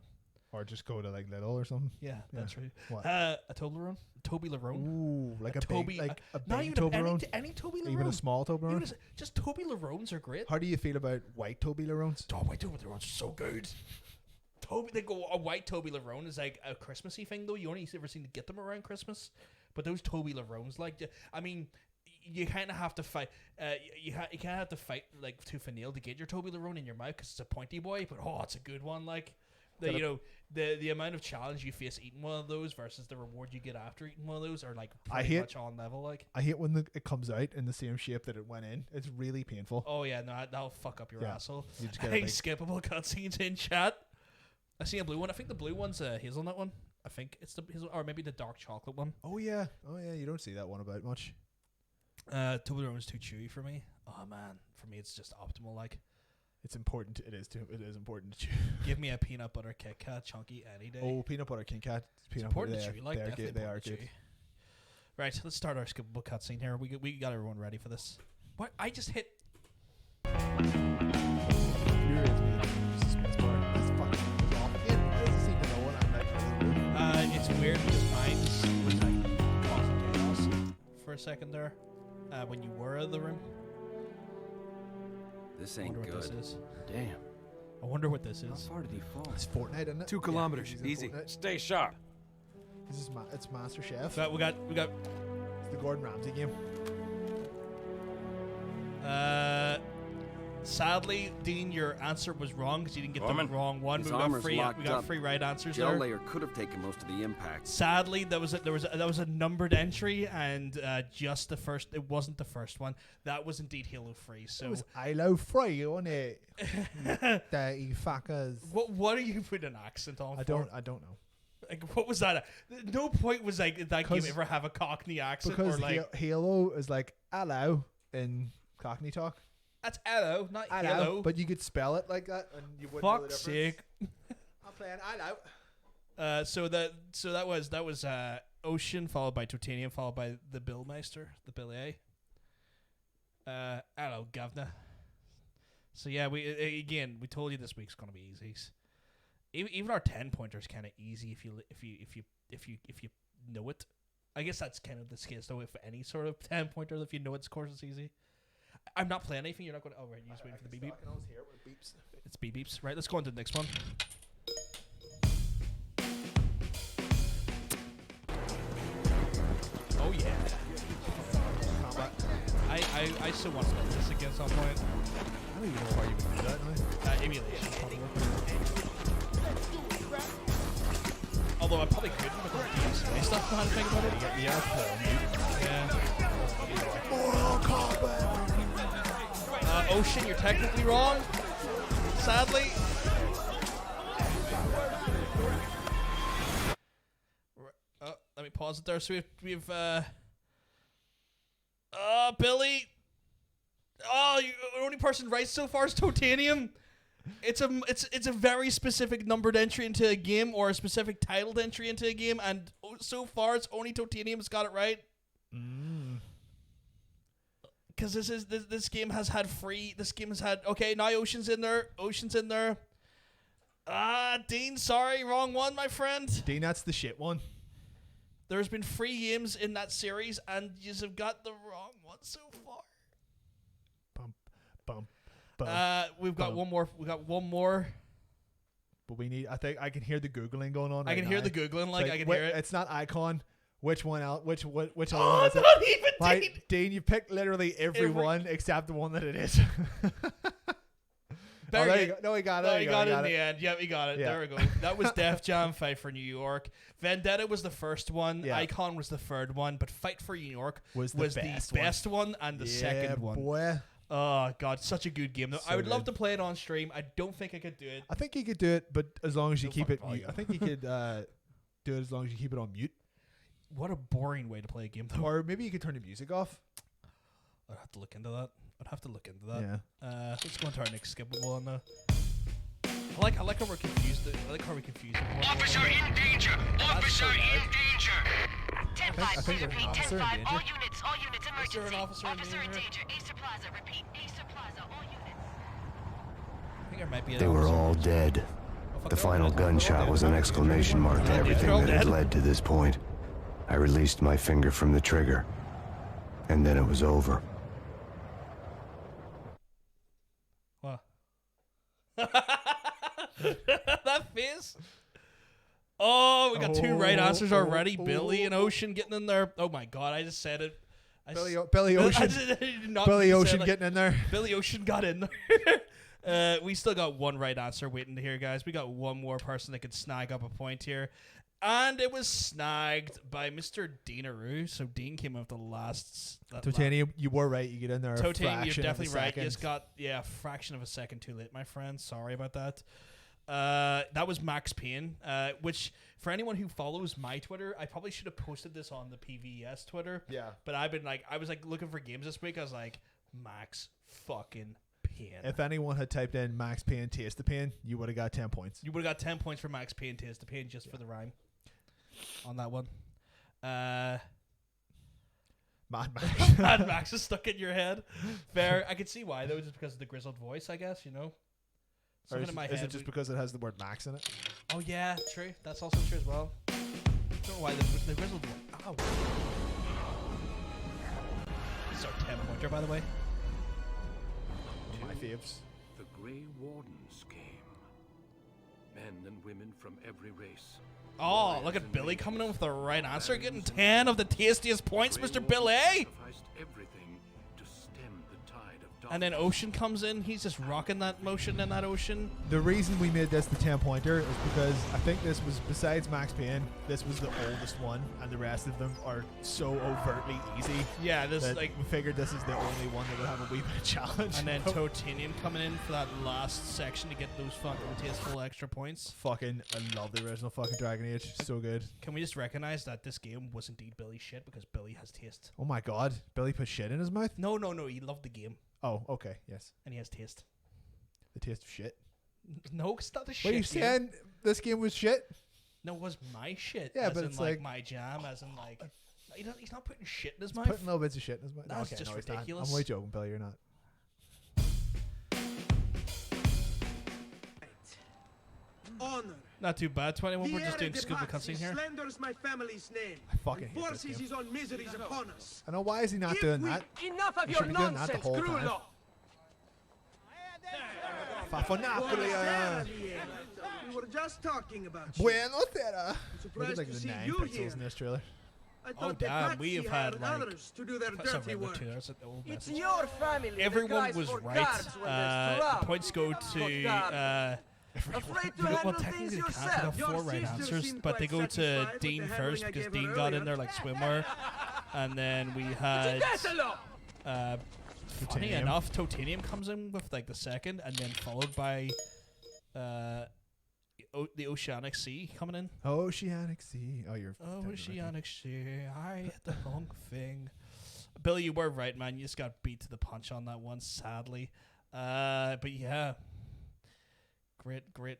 Or just go to like Lidl or something. Yeah, that's right. What? A Toblerone. Toblerone. Ooh, like a Toby, big, like a not big even Toblerone. Any Toblerone. Even a small Toblerone. Just Toblerones are great. How do you feel about white Toblerones? Oh, white Toblerones are so good. A white Toblerone is like a Christmassy thing though. You only ever seem to get them around Christmas. But those Toblerones, like, I mean, you kind of have to fight. You kind of have to fight like tooth and nail to get your Toblerone in your mouth because it's a pointy boy. But it's a good one. Like, the amount of challenge you face eating one of those versus the reward you get after eating one of those are like pretty much on level. Like, I hate when it comes out in the same shape that it went in. It's really painful. Oh yeah, no, that'll fuck up your asshole. You just skippable cutscenes in chat. I see a blue one. I think the blue one's a hazelnut one. I think it's the hazel, or maybe the dark chocolate one. Oh yeah. You don't see that one about much. Toblerone's too chewy for me. Oh man, for me it's just optimal. Like, it's important. It is important to chew. Give me a peanut butter Kit Kat Chunky any day. Oh, peanut butter Kit Kat. It's important to chew. Like, they are good. Right, let's start our skippable cutscene here. We got everyone ready for this. What? I just hit. It's weird because mine was like causing chaos for a second there when you were in the room. This ain't good. This is. Damn. I wonder what this is. How far did he fall? It's Fortnite, isn't it? 2 kilometers. Easy. Stay sharp. This is it's Master Chef. So we got. It's the Gordon Ramsay game. Sadly, Dean, your answer was wrong because you didn't get the wrong one. We got free right answers Gel there. layer could have taken most of the impact. Sadly, there was a numbered entry, and just the first. It wasn't the first one. That was indeed Halo Free. So it was Halo Free, wasn't it? Dirty fuckers. What are you putting an accent on? I don't know. Like, what was that? No point was like that game ever have a Cockney accent because or like Halo is like hello in Cockney talk. that's hello, not Hello, hello. but you could spell it like that, and you wouldn't know the Fuck's difference. sake. I'm playing hello. So that was Ocean followed by Titanium followed by the Billmeister, the Bill A. Hello, governor. So yeah, we told you this week's gonna be easy. Even our 10-pointer is kind of easy if you know it. I guess that's kind of the case though. If any sort of 10-pointer, if you know it's course, it's easy. I'm not playing anything. You're not going to. Oh right, you just waiting for the beep beep. It's beep beeps. Right, let's go on to the next one. Oh yeah. I still want to play this again at some point. I don't even know why you would do that now. Emulation. Although I probably couldn't with the DSA stuff. Now I'm thinking about it. Yeah. Mortal Kombat. Ocean, you're technically wrong. Sadly. Let me pause it there. So we've Billy. Oh, the only person right so far is Titanium. It's a very specific numbered entry into a game or a specific titled entry into a game, and so far it's only Titanium's got it right. Because this game has had okay, now Ocean's in there. Dean, sorry, wrong one, my friend. Dean, that's the shit one. There's been 3 games in that series, and you've got the wrong one so far. We've got one more. We got one more. But we need. I think I can hear the googling going on. I can hear the googling. Like I can hear it. It's not Icon. Which one out? Which other one is it? Not even Dean. Dean, you picked literally every one except the one that it is. There you go. No, he got it. No, he got it in the end. Yep, he got it. Yeah. There we go. That was Def Jam Fight for New York. Vendetta was the first one. Yeah. Icon was the third one. But Fight for New York was the best one and the second one. Boy. Oh God, such a good game though. So I would love good. to play it on stream. I don't think I could do it. I think you could do it, but as long as you No keep it. fucking I think you could do it as long as you keep it on mute. What a boring way to play a game though. Or maybe you could turn the music off. I'd have to look into that. Yeah. Let's go into our next skippable one though. I like how we're confused. I like how we're confused. Officer in danger! Officer in danger! 10-5, I think there's an repeat, officer in 10-5, danger. all units, emergency. there an officer in danger? Easter Plaza, repeat, Easter Plaza, all units. I think there might be. They were all dead. The final gunshot was an exclamation mark to everything that had led to this point. I released my finger from the trigger, and then it was over. What? That face. Oh, we got 2 right answers already. Billy and Ocean getting in there. Oh my God, I just said it. Billy Ocean. Billy Ocean getting in there. Billy Ocean got in there. We still got 1 right answer waiting to hear, guys. We got 1 more person that could snag up a point here. And it was snagged by Mr. Dean Aru. So Dean came up the last. Titanium, you were right. You get in there. Titanium, you're definitely right. You just got a fraction of a second too late, my friend. Sorry about that. That was Max Payne, which for anyone who follows my Twitter, I probably should have posted this on the PVS Twitter. Yeah. But I was looking for games this week. I was like, Max fucking Payne. If anyone had typed in Max Payne, Taste the Pain, you would have got 10 points. You would have got 10 points for Max Payne, Taste the Pain, just for the rhyme on that one. Mad Max. Mad Max is stuck in your head. Fair. I could see why though, just because of the grizzled voice, I guess, you know. Or In my is head it just because it has the word Max in it? Oh yeah, true. That's also true as well. I don't know why the grizzled voice. Ow. This is our 10-pointer, by the way. My faves. The Grey Wardens came. Men and women from every race. Oh, look at Billy coming in with the right answer, getting 10 of the tastiest points, Mr. Billy. Sacrificed everything to stem the tide of And then Ocean comes in. He's just rocking that motion in that ocean. The reason we made this the 10-pointer is because I think this was, besides Max Payne, this was the oldest one, and the rest of them are so overtly easy. Yeah, this that like we figured this is the only one that would have a wee bit of challenge. And then Totanium coming in for that last section to get those fucking tasteful extra points. Fucking, I love the original fucking Dragon Age. So good. Can we just recognize that this game was indeed Billy's shit because Billy has taste? Oh my god, Billy put shit in his mouth? No, he loved the game. Oh, okay, yes. And he has taste. The taste of shit? No, it's not the shit. What are you saying? This game was shit? No, it was my shit. Yeah, as but in, it's like my jam, as in like he's not putting shit in his mouth. Putting little bits of shit in his mouth. That's okay, just no, ridiculous. I'm way joking, Billy. You're not. Honor. Not too bad. 21. We're just doing scuba cutscene here. Slanders my family's name. I fucking hate this forces game. his own miseries upon us. I know, why is he not doing that? Enough of He your should be doing that the nonsense, whole time. Grullo. Fafonapoli. We were just talking about you. Bueno Terra. I'm surprised Like to the see 9 you pixels here. in this trailer. I Oh thought the damn, we have Patsy had like others to do their dirty work. It's your family. Everyone was right. The points go to. Afraid to Well, handle technically, things they can't have yourself. 4 right answers, but they go to Dean first because Dean got in there like swimwear, and then we had. Funny enough, Totanium comes in with like the second, and then followed by the Oceanic Sea coming in. Oceanic Sea. Oh, you're. Oceanic Sea. I hit the wrong thing. Billy, you were right, man. You just got beat to the punch on that one, sadly. But yeah. Great,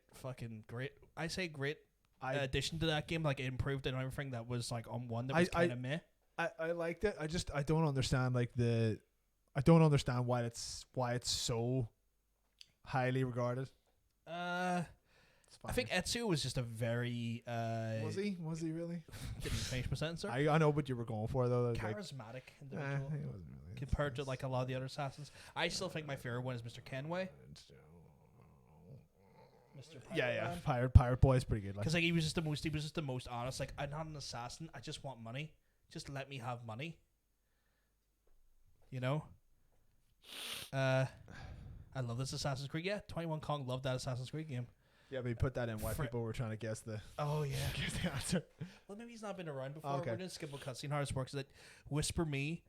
I say great addition to that game. Like, it improved and everything that was like on one that was kind of meh. I liked it. I don't understand I don't understand why it's so highly regarded. I think Etsu was just a very was he really? Didn't finish my sentence, sir. I know what you were going for though. Charismatic individual. He wasn't really compared to like a lot of the other assassins. I still think my favorite one is Mr. Kenway. Yeah. Pirate Boy is pretty good. Because like he was just the most honest. Like, I'm not an assassin. I just want money. Just let me have money. You know. I love this Assassin's Creed. Yeah, 21 Kong loved that Assassin's Creed game. Yeah, but he put that in why people were trying to guess the. Oh yeah. Guess the answer. Well, maybe he's not been around before. Okay. We're gonna skip a cutscene. How this works is that whisper me.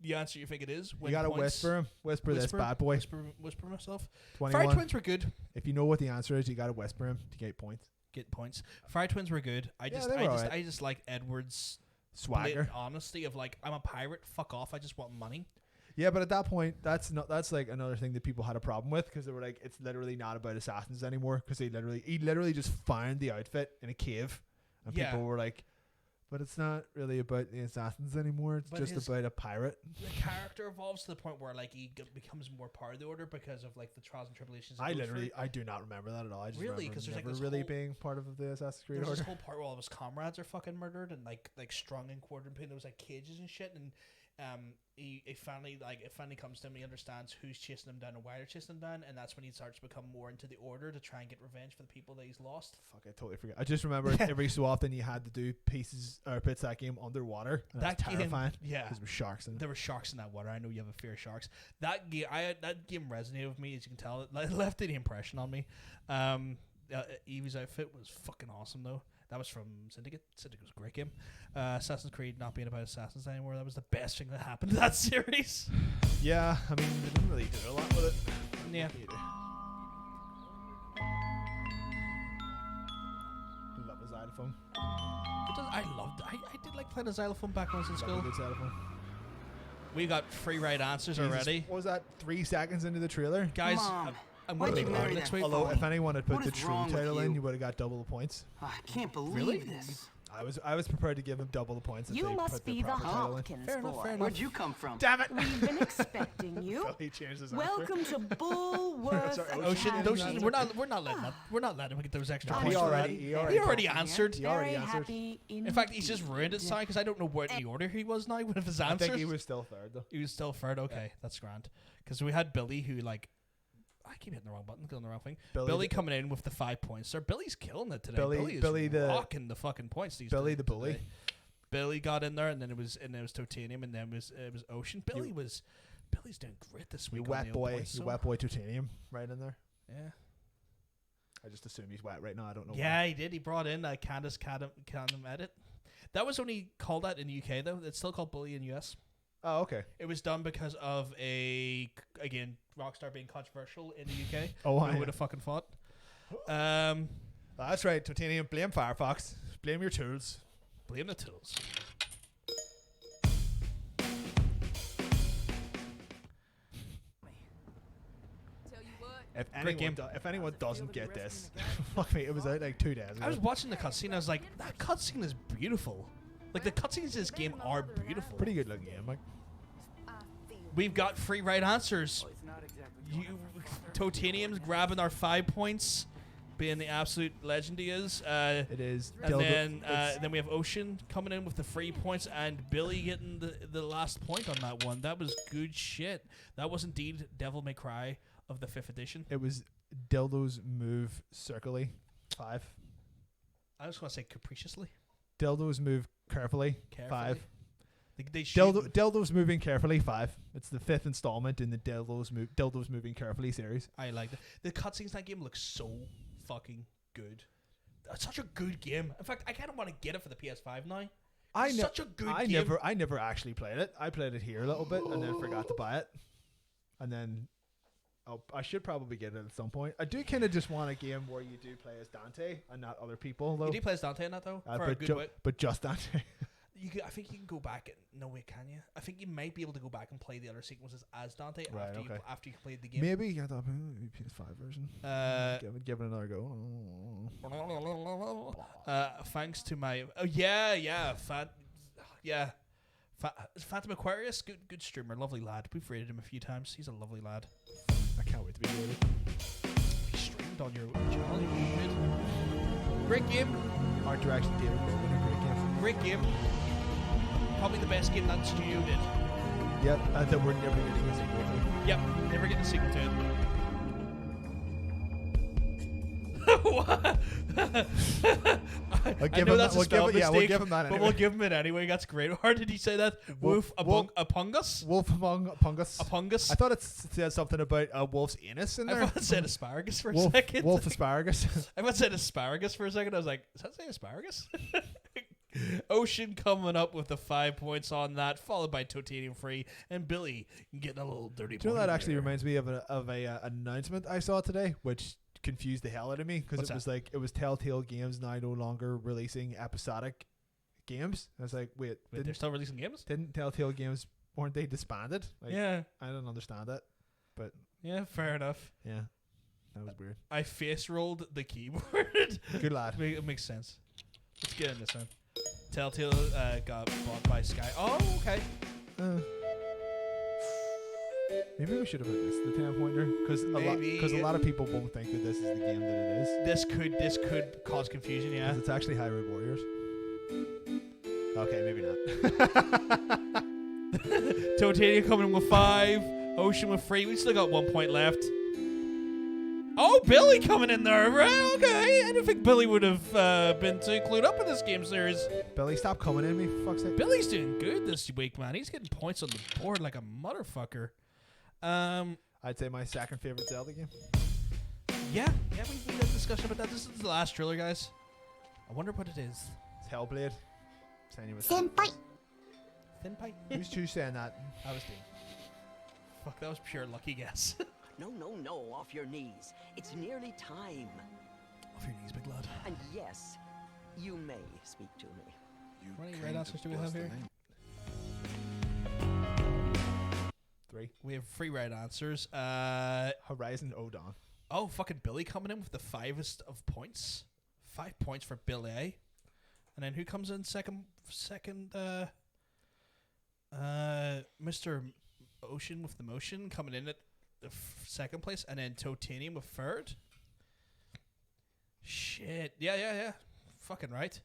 The answer you think it is. You gotta whisper him. Whisper this bad boy. Whisper myself. 21. Fire Twins were good. If you know what the answer is, you gotta whisper him to get points. Get points. Fire Twins were good. I just like Edward's swagger, honesty of like, I'm a pirate. Fuck off. I just want money. Yeah, but at that point, that's like another thing that people had a problem with because they were like, it's literally not about assassins anymore because he literally just found the outfit in a cave, and people were like, but it's not really about the assassins anymore. It's just about a pirate. The character evolves to the point where like he becomes more part of the order because of like the trials and tribulations. I do not remember that at all. I just really because there's never like really being part of the Assassin's Creed order. There's this whole part where all of his comrades are fucking murdered and like strung and quartered in. There was like cages and shit, and it finally comes to him. He understands who's chasing him down and why they're chasing him down, and that's when he starts to become more into the order to try and get revenge for the people that he's lost. Fuck, I totally forget. I just remember every so often you had to do bits of that game underwater. That terrifying. Yeah, because there were sharks in it. There were sharks in that water. I know you have a fear of sharks. That game resonated with me, as you can tell. It left an impression on me. Evie's outfit was fucking awesome though. That was from Syndicate. Syndicate was a great game. Assassin's Creed not being about assassins anymore. That was the best thing that happened to that series. Yeah, I mean, they didn't really do a lot with it. Yeah. Love a xylophone. I did like playing a xylophone back when I was in school. Good xylophone. We got free right answers already. What was that 3 seconds into the trailer? Guys, I'm going to be married next week. Although, if anyone had put the true title in, you would have got double the points. I can't believe this. I was prepared to give him double the points. If You they must put be the Hopkins boy. Where'd you come from? Damn it! We've been expecting you. He changed his Welcome to Bulworth Academy. We're not letting him get those extra points. He already answered. He already answered. In fact, he's just ruined it, sorry, because I don't know what the order he was now with his answers. I think he was still third though. He was still third. Okay, that's grand. Because we had Billy, who like. I keep hitting the wrong button, killing the wrong thing. Billy coming in with the 5 points. Sir, Billy's killing it today. Billy is rocking the fucking points. Billy the bully. Billy got in there, and then it was Totanium, and then it was Ocean. Billy was Billy's doing great this week. You wet boy Titanium right in there. Yeah. I just assume he's wet right now. I don't know. Yeah, why. he did. He brought in Candace Cadam Edit. That was only called that in the UK though. It's still called Bully in US. Oh, okay. It was done because of Rockstar being controversial in the UK. Oh, who would have fucking fought? That's right. Titanium. Blame Firefox. Blame your tools. Blame the tools. If anyone doesn't get this, fuck me, it was out like 2 days ago. I was watching the cutscene. I was like, that cutscene is beautiful. Like the cutscenes in this game are beautiful. Pretty good looking game, Mike. We've got free right answers. Totanium's grabbing our 5 points, being the absolute legend he is. It is. And then we have Ocean coming in with the 3 points, and Billy getting the last point on that one. That was good shit. That was indeed Devil May Cry of the 5th edition. It was Dildos Move Circly 5. I was going to say capriciously. Dildos Move Carefully 5. Dildos Moving Carefully 5. It's the 5th installment in the Dildos Moving Carefully series. I like it. The cutscenes in that game look so fucking good. It's such a good game. In fact, I kind of want to get it for the PS5 now. Such a good game. I never actually played it. I played it here a little bit and then forgot to buy it. And then I should probably get it at some point. I do kind of just want a game where you do play as Dante and not other people, though. You do play as Dante in that, though? For a good bit. But just Dante. I think you can go back. No way, can you? I think you might be able to go back and play the other sequences as Dante after you played the game. Maybe get the PS5 version. Give it another go. Thanks to my Phantom Aquarius, good streamer, lovely lad. We've rated him a few times. He's a lovely lad. I can't wait to be rated. He streamed on your channel. You should. Great game. Art direction, David Logan, a great game. Great game. Probably the best game that studio did. Yep, and that we're never getting a sequel to. Yep, never getting a sequel to it. What? We'll give him that anyway. But we'll give him it anyway. That's great. How did he say that? Wolf Among Us? Wolf Among Us. Among Us? I thought it said something about a wolf's anus in there. I thought it said asparagus for a second. Wolf asparagus. I thought it said asparagus for a second. I was like, does that say asparagus? Ocean coming up with the 5 points on that, followed by Totanium Free and Billy getting a little dirty. Do you know that actually reminds me of a announcement I saw today, which confused the hell out of me because it was Telltale Games now no longer releasing episodic games. I was like, wait, they're still releasing games? Didn't Telltale Games, weren't they disbanded? Yeah, I don't understand that, but yeah, fair enough. Yeah, that was weird. I face rolled the keyboard. Good lad. It makes sense. Let's get in this one. Telltale got bought by Sky. Oh, okay. Maybe we should have released the 10-pointer because a lot of people won't think that this is the game that it is. This could cause confusion. Yeah, it's actually Hyrule Warriors. Okay, maybe not. Totania coming in with 5, Ocean with 3. We still got 1 point left. Oh, Billy coming in there, right? Okay, I didn't think Billy would have been too clued up in this game series. Billy, stop coming in me, for fuck's sake. Billy's doing good this week, man. He's getting points on the board like a motherfucker. I'd say my second favorite Zelda game. Yeah, we had a discussion about that. This is the last trailer, guys. I wonder what it is. It's Hellblade. Senpai. Senpai. Who's saying that? I was doing. Fuck, that was pure lucky guess. No, off your knees. It's nearly time. Off your knees, big lad. And yes, you may speak to me. How many right answers do we have here? 3. We have 3 right answers. Horizon Odon. Oh, fucking Billy coming in with the 5est of points. 5 points for Billy. And then who comes in second? Mr. Ocean with the motion coming in at the second place, and then Totanium with 3rd. Shit. Yeah. Fucking right.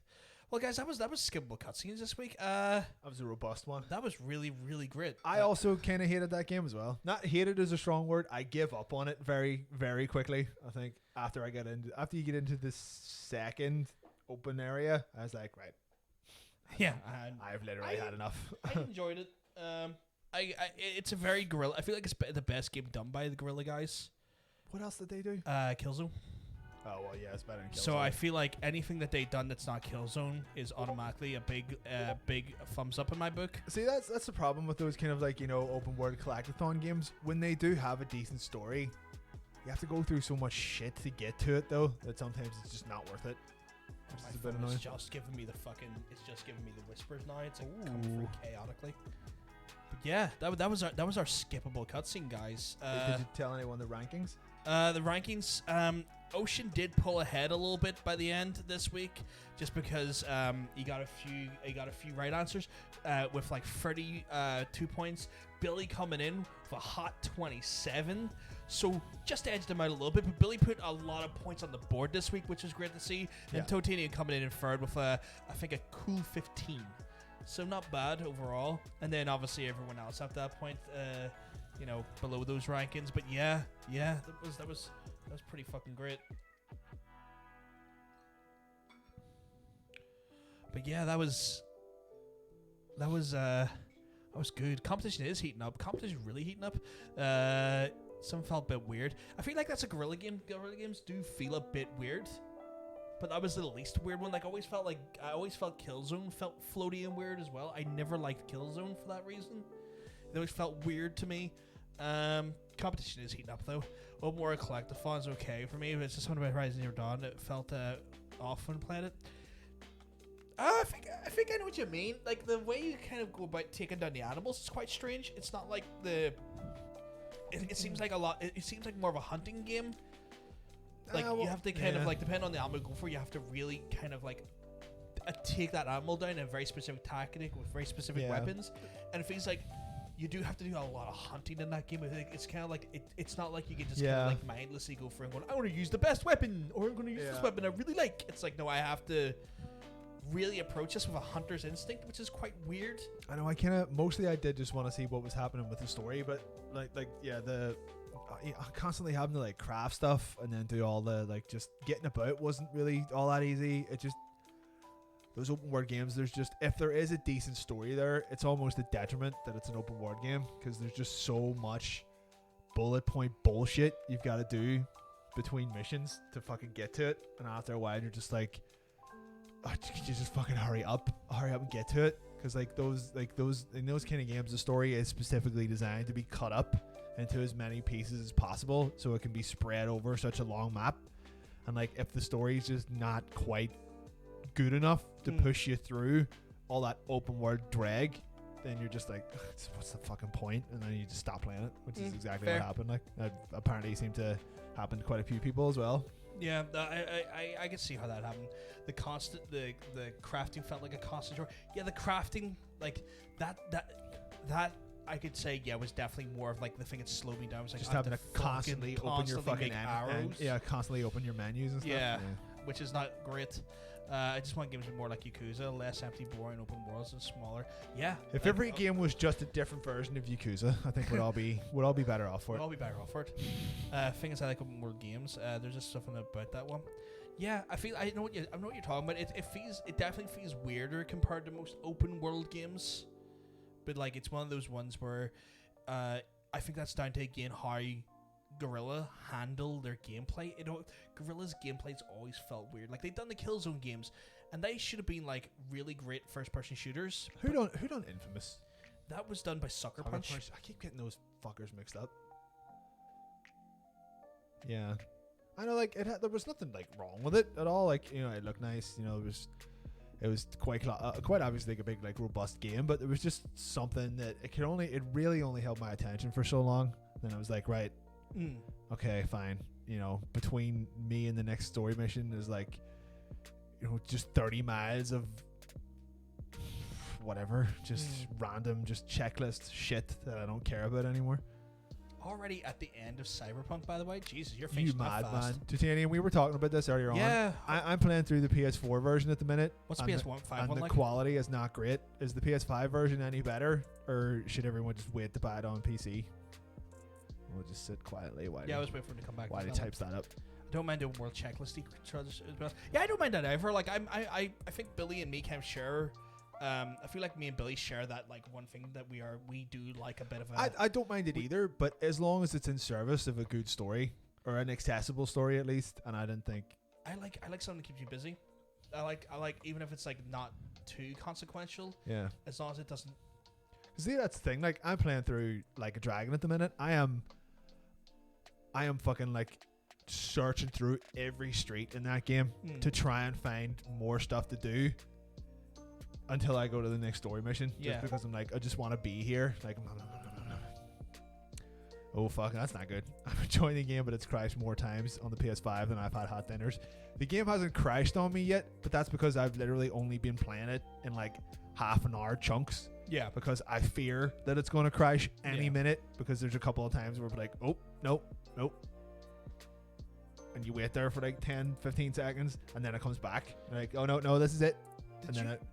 Well, guys, that was skippable cutscenes this week. That was a robust one. That was really, really great. I also kind of hated that game as well. Not hated is a strong word. I give up on it very, very quickly. I think after you get into this second open area, I was like, right. Yeah, I've literally had enough. I enjoyed it. It's a very Guerrilla. I feel like it's the best game done by the Guerrilla guys. What else did they do? Killzone. Oh well, yeah, it's better than Killzone. So I feel like anything that they've done that's not Killzone is automatically a big thumbs up in my book. See, that's the problem with those kind of like, you know, open world collectathon games. When they do have a decent story, you have to go through so much shit to get to it, though, that sometimes it's just not worth it. My phone is just giving me the whispers now. It's like coming through chaotically. But yeah, that was our skippable cutscene, guys. Did you tell anyone the rankings? The rankings. Ocean did pull ahead a little bit by the end this week, just because he got a few right answers with like 32 points. Billy coming in with a hot 27, so just edged him out a little bit. But Billy put a lot of points on the board this week, which was great to see. Yeah. And Totanian coming in third with I think a cool 15, so not bad overall. And then obviously everyone else at that point, you know, below those rankings. But yeah, that was pretty fucking great. But yeah, that was good. Competition is heating up. Competition is really heating up. Some felt a bit weird. I feel like that's a Guerrilla game. Guerrilla games do feel a bit weird, but that was the least weird one. Like I always felt Killzone felt floaty and weird as well. I never liked Killzone for that reason. It always felt weird to me. Competition is heating up though. Open World Collectathon's okay for me, but it's just something about Horizon Zero Dawn that felt off when playing it. I think I know what you mean. Like the way you kind of go about taking down the animals is quite strange. It's not like it seems like a lot. It seems like more of a hunting game. Like you have to kind of like depend on the animal you go for. You have to really kind of like take that animal down in a very specific tactic with very specific weapons, and it feels like you do have to do a lot of hunting in that game. It's kind of like it's not like you can just kind of like mindlessly go for and going, I want to use the best weapon, or I'm going to use this weapon I really like. It's like, no, I have to really approach this with a hunter's instinct, which is quite weird. I know. I did just want to see what was happening with the story, but constantly having to like craft stuff and then do all the like just getting about wasn't really all that easy. It just, those open world games, there's just, if there is a decent story there, it's almost a detriment that it's an open world game, because there's just so much bullet point bullshit you've got to do between missions to fucking get to it, and after a while you're just like, oh, could you just fucking hurry up and get to it? Because those in those kind of games, the story is specifically designed to be cut up into as many pieces as possible, so it can be spread over such a long map. And like, if the story is just not quite good enough to push you through all that open world drag, then you're just like, what's the fucking point? And then you just stop playing it, which is exactly what happened. Like, apparently seemed to happen to quite a few people as well. Yeah, I can see how that happened. The crafting felt like a constant chore. Yeah, the crafting, like that I could say, was definitely more of like the thing that slowed me down. It was like just having to constantly open your fucking arrows. Constantly open your menus and stuff. Yeah, which is not great. I just want games to be more like Yakuza, less empty, boring open worlds and smaller. Yeah. If every game was just a different version of Yakuza, I think we'd all be better off for it. We'd all be better off for it. Thing is, I like open world games. There's just something about that one. Yeah, I know what you're talking about. It definitely feels weirder compared to most open world games. But like, it's one of those ones where I think that's down to, again, how Guerrilla handle their gameplay. Guerrilla's gameplay's always felt weird. Like, they've done the Killzone games, and they should have been like really great first-person shooters. Who done Infamous? That was done by Sucker Punch. I keep getting those fuckers mixed up. Yeah, I know. Like, there was nothing like wrong with it at all. Like, you know, it looked nice. You know, it was quite obviously like a big, like, robust game, but there was just something that it really only held my attention for so long. Then I was like, right. Okay, fine. You know, between me and the next story mission is like, you know, just 30 miles of whatever, just random, just checklist shit that I don't care about anymore. Already at the end of Cyberpunk, by the way. Jesus, you're finishing you mad fast. Man. Titanium, we were talking about this earlier on. I'm playing through the PS4 version at the minute. What's the PS5 one like? The quality is not great. Is the PS5 version any better, or should everyone just wait to buy it on PC? We'll just sit quietly while I was waiting for him to come back. While he types that up. I don't mind doing world checklisty as well. Yeah, I don't mind that ever. Like, I think Billy and me kind of share I feel like me and Billy share that like one thing that we do like a bit of a. I don't mind it either, but as long as it's in service of a good story or an accessible story at least, and I didn't think. I like something that keeps you busy. I like even if it's like not too consequential. Yeah. As long as it doesn't. See, that's the thing. Like I'm playing through like a dragon at the minute. I am fucking like searching through every street in that game to try and find more stuff to do until I go to the next story mission. Just because I'm like, I just want to be here. Like, oh fuck, that's not good. I'm enjoying the game, but it's crashed more times on the PS5 than I've had hot dinners. The game hasn't crashed on me yet, but that's because I've literally only been playing it in like half an hour chunks. Yeah. Because I fear that it's going to crash any minute, because there's a couple of times where we're like, oh, nope. And you wait there for like 10, 15 seconds, and then it comes back. You're like, oh, no, this is it.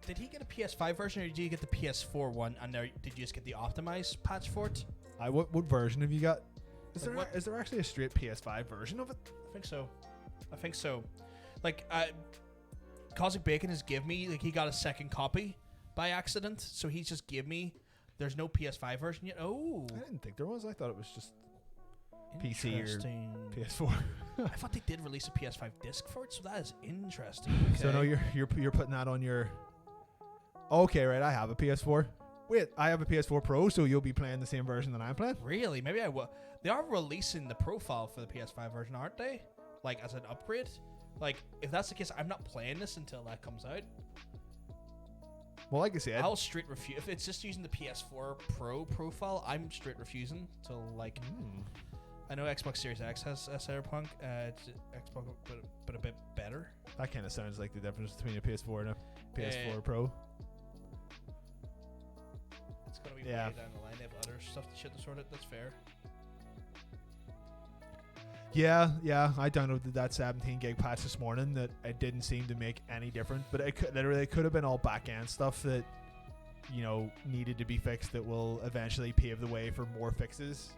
Did he get a PS5 version, or did you get the PS4 one, and did you just get the optimized patch for it? What version have you got? Is there actually a straight PS5 version of it? I think so. Like, Cosmic Bacon has give me, like, he got a second copy by accident, so he's just give me. There's no PS5 version yet. Oh, I didn't think there was. I thought it was just PC or PS4. I thought they did release a PS5 disc for it, so that is interesting. Okay. So no, you're putting that on your. Okay, right. I have a PS4. Wait, I have a PS4 Pro, so you'll be playing the same version that I'm playing? Really? Maybe I will. They are releasing the profile for the PS5 version, aren't they? Like, as an upgrade? Like, if that's the case, I'm not playing this until that comes out. Well, like I said, I'll straight refuse. If it's just using the PS4 Pro profile, I'm straight refusing till, like... I know Xbox Series X has a Cyberpunk. It's Xbox, but a bit better. That kind of sounds like the difference between a PS4 and a PS4 Pro. It's going to be way down the line. They have other stuff to sort it. That's fair. Yeah. I downloaded that 17 gig patch this morning that it didn't seem to make any difference. But it could have been all back-end stuff that, needed to be fixed that will eventually pave the way for more fixes.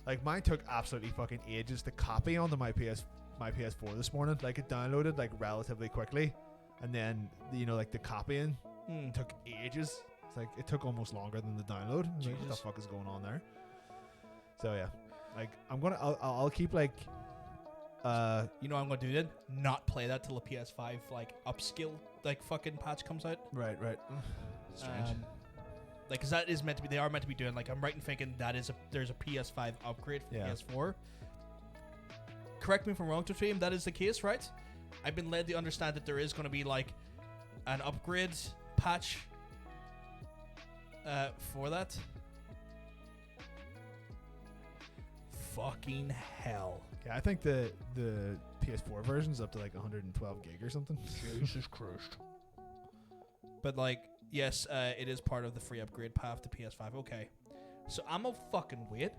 Like, mine took absolutely fucking ages to copy onto my PS4 this morning. Like, it downloaded, like, relatively quickly. And then, like, the copying took ages. It's like, it took almost longer than the download. Like, what the fuck is going on there? So, yeah. Like, I'll keep, like... you know what I'm going to do then? Not play that till the PS5, like, upskill, like, fucking patch comes out. Right. Strange. Like, because that is meant to be, they are meant to be doing, like, I'm right in thinking there's a PS5 upgrade for PS4. Correct me if I'm wrong, Twitch, that is the case, right? I've been led to understand that there is going to be, like, an upgrade patch for that. Fucking hell. Yeah, I think the PS4 version's up to, like, 112 gig or something. Jesus Christ. But, like... Yes, it is part of the free upgrade path to PS5. Okay, so I'm gonna fucking wait,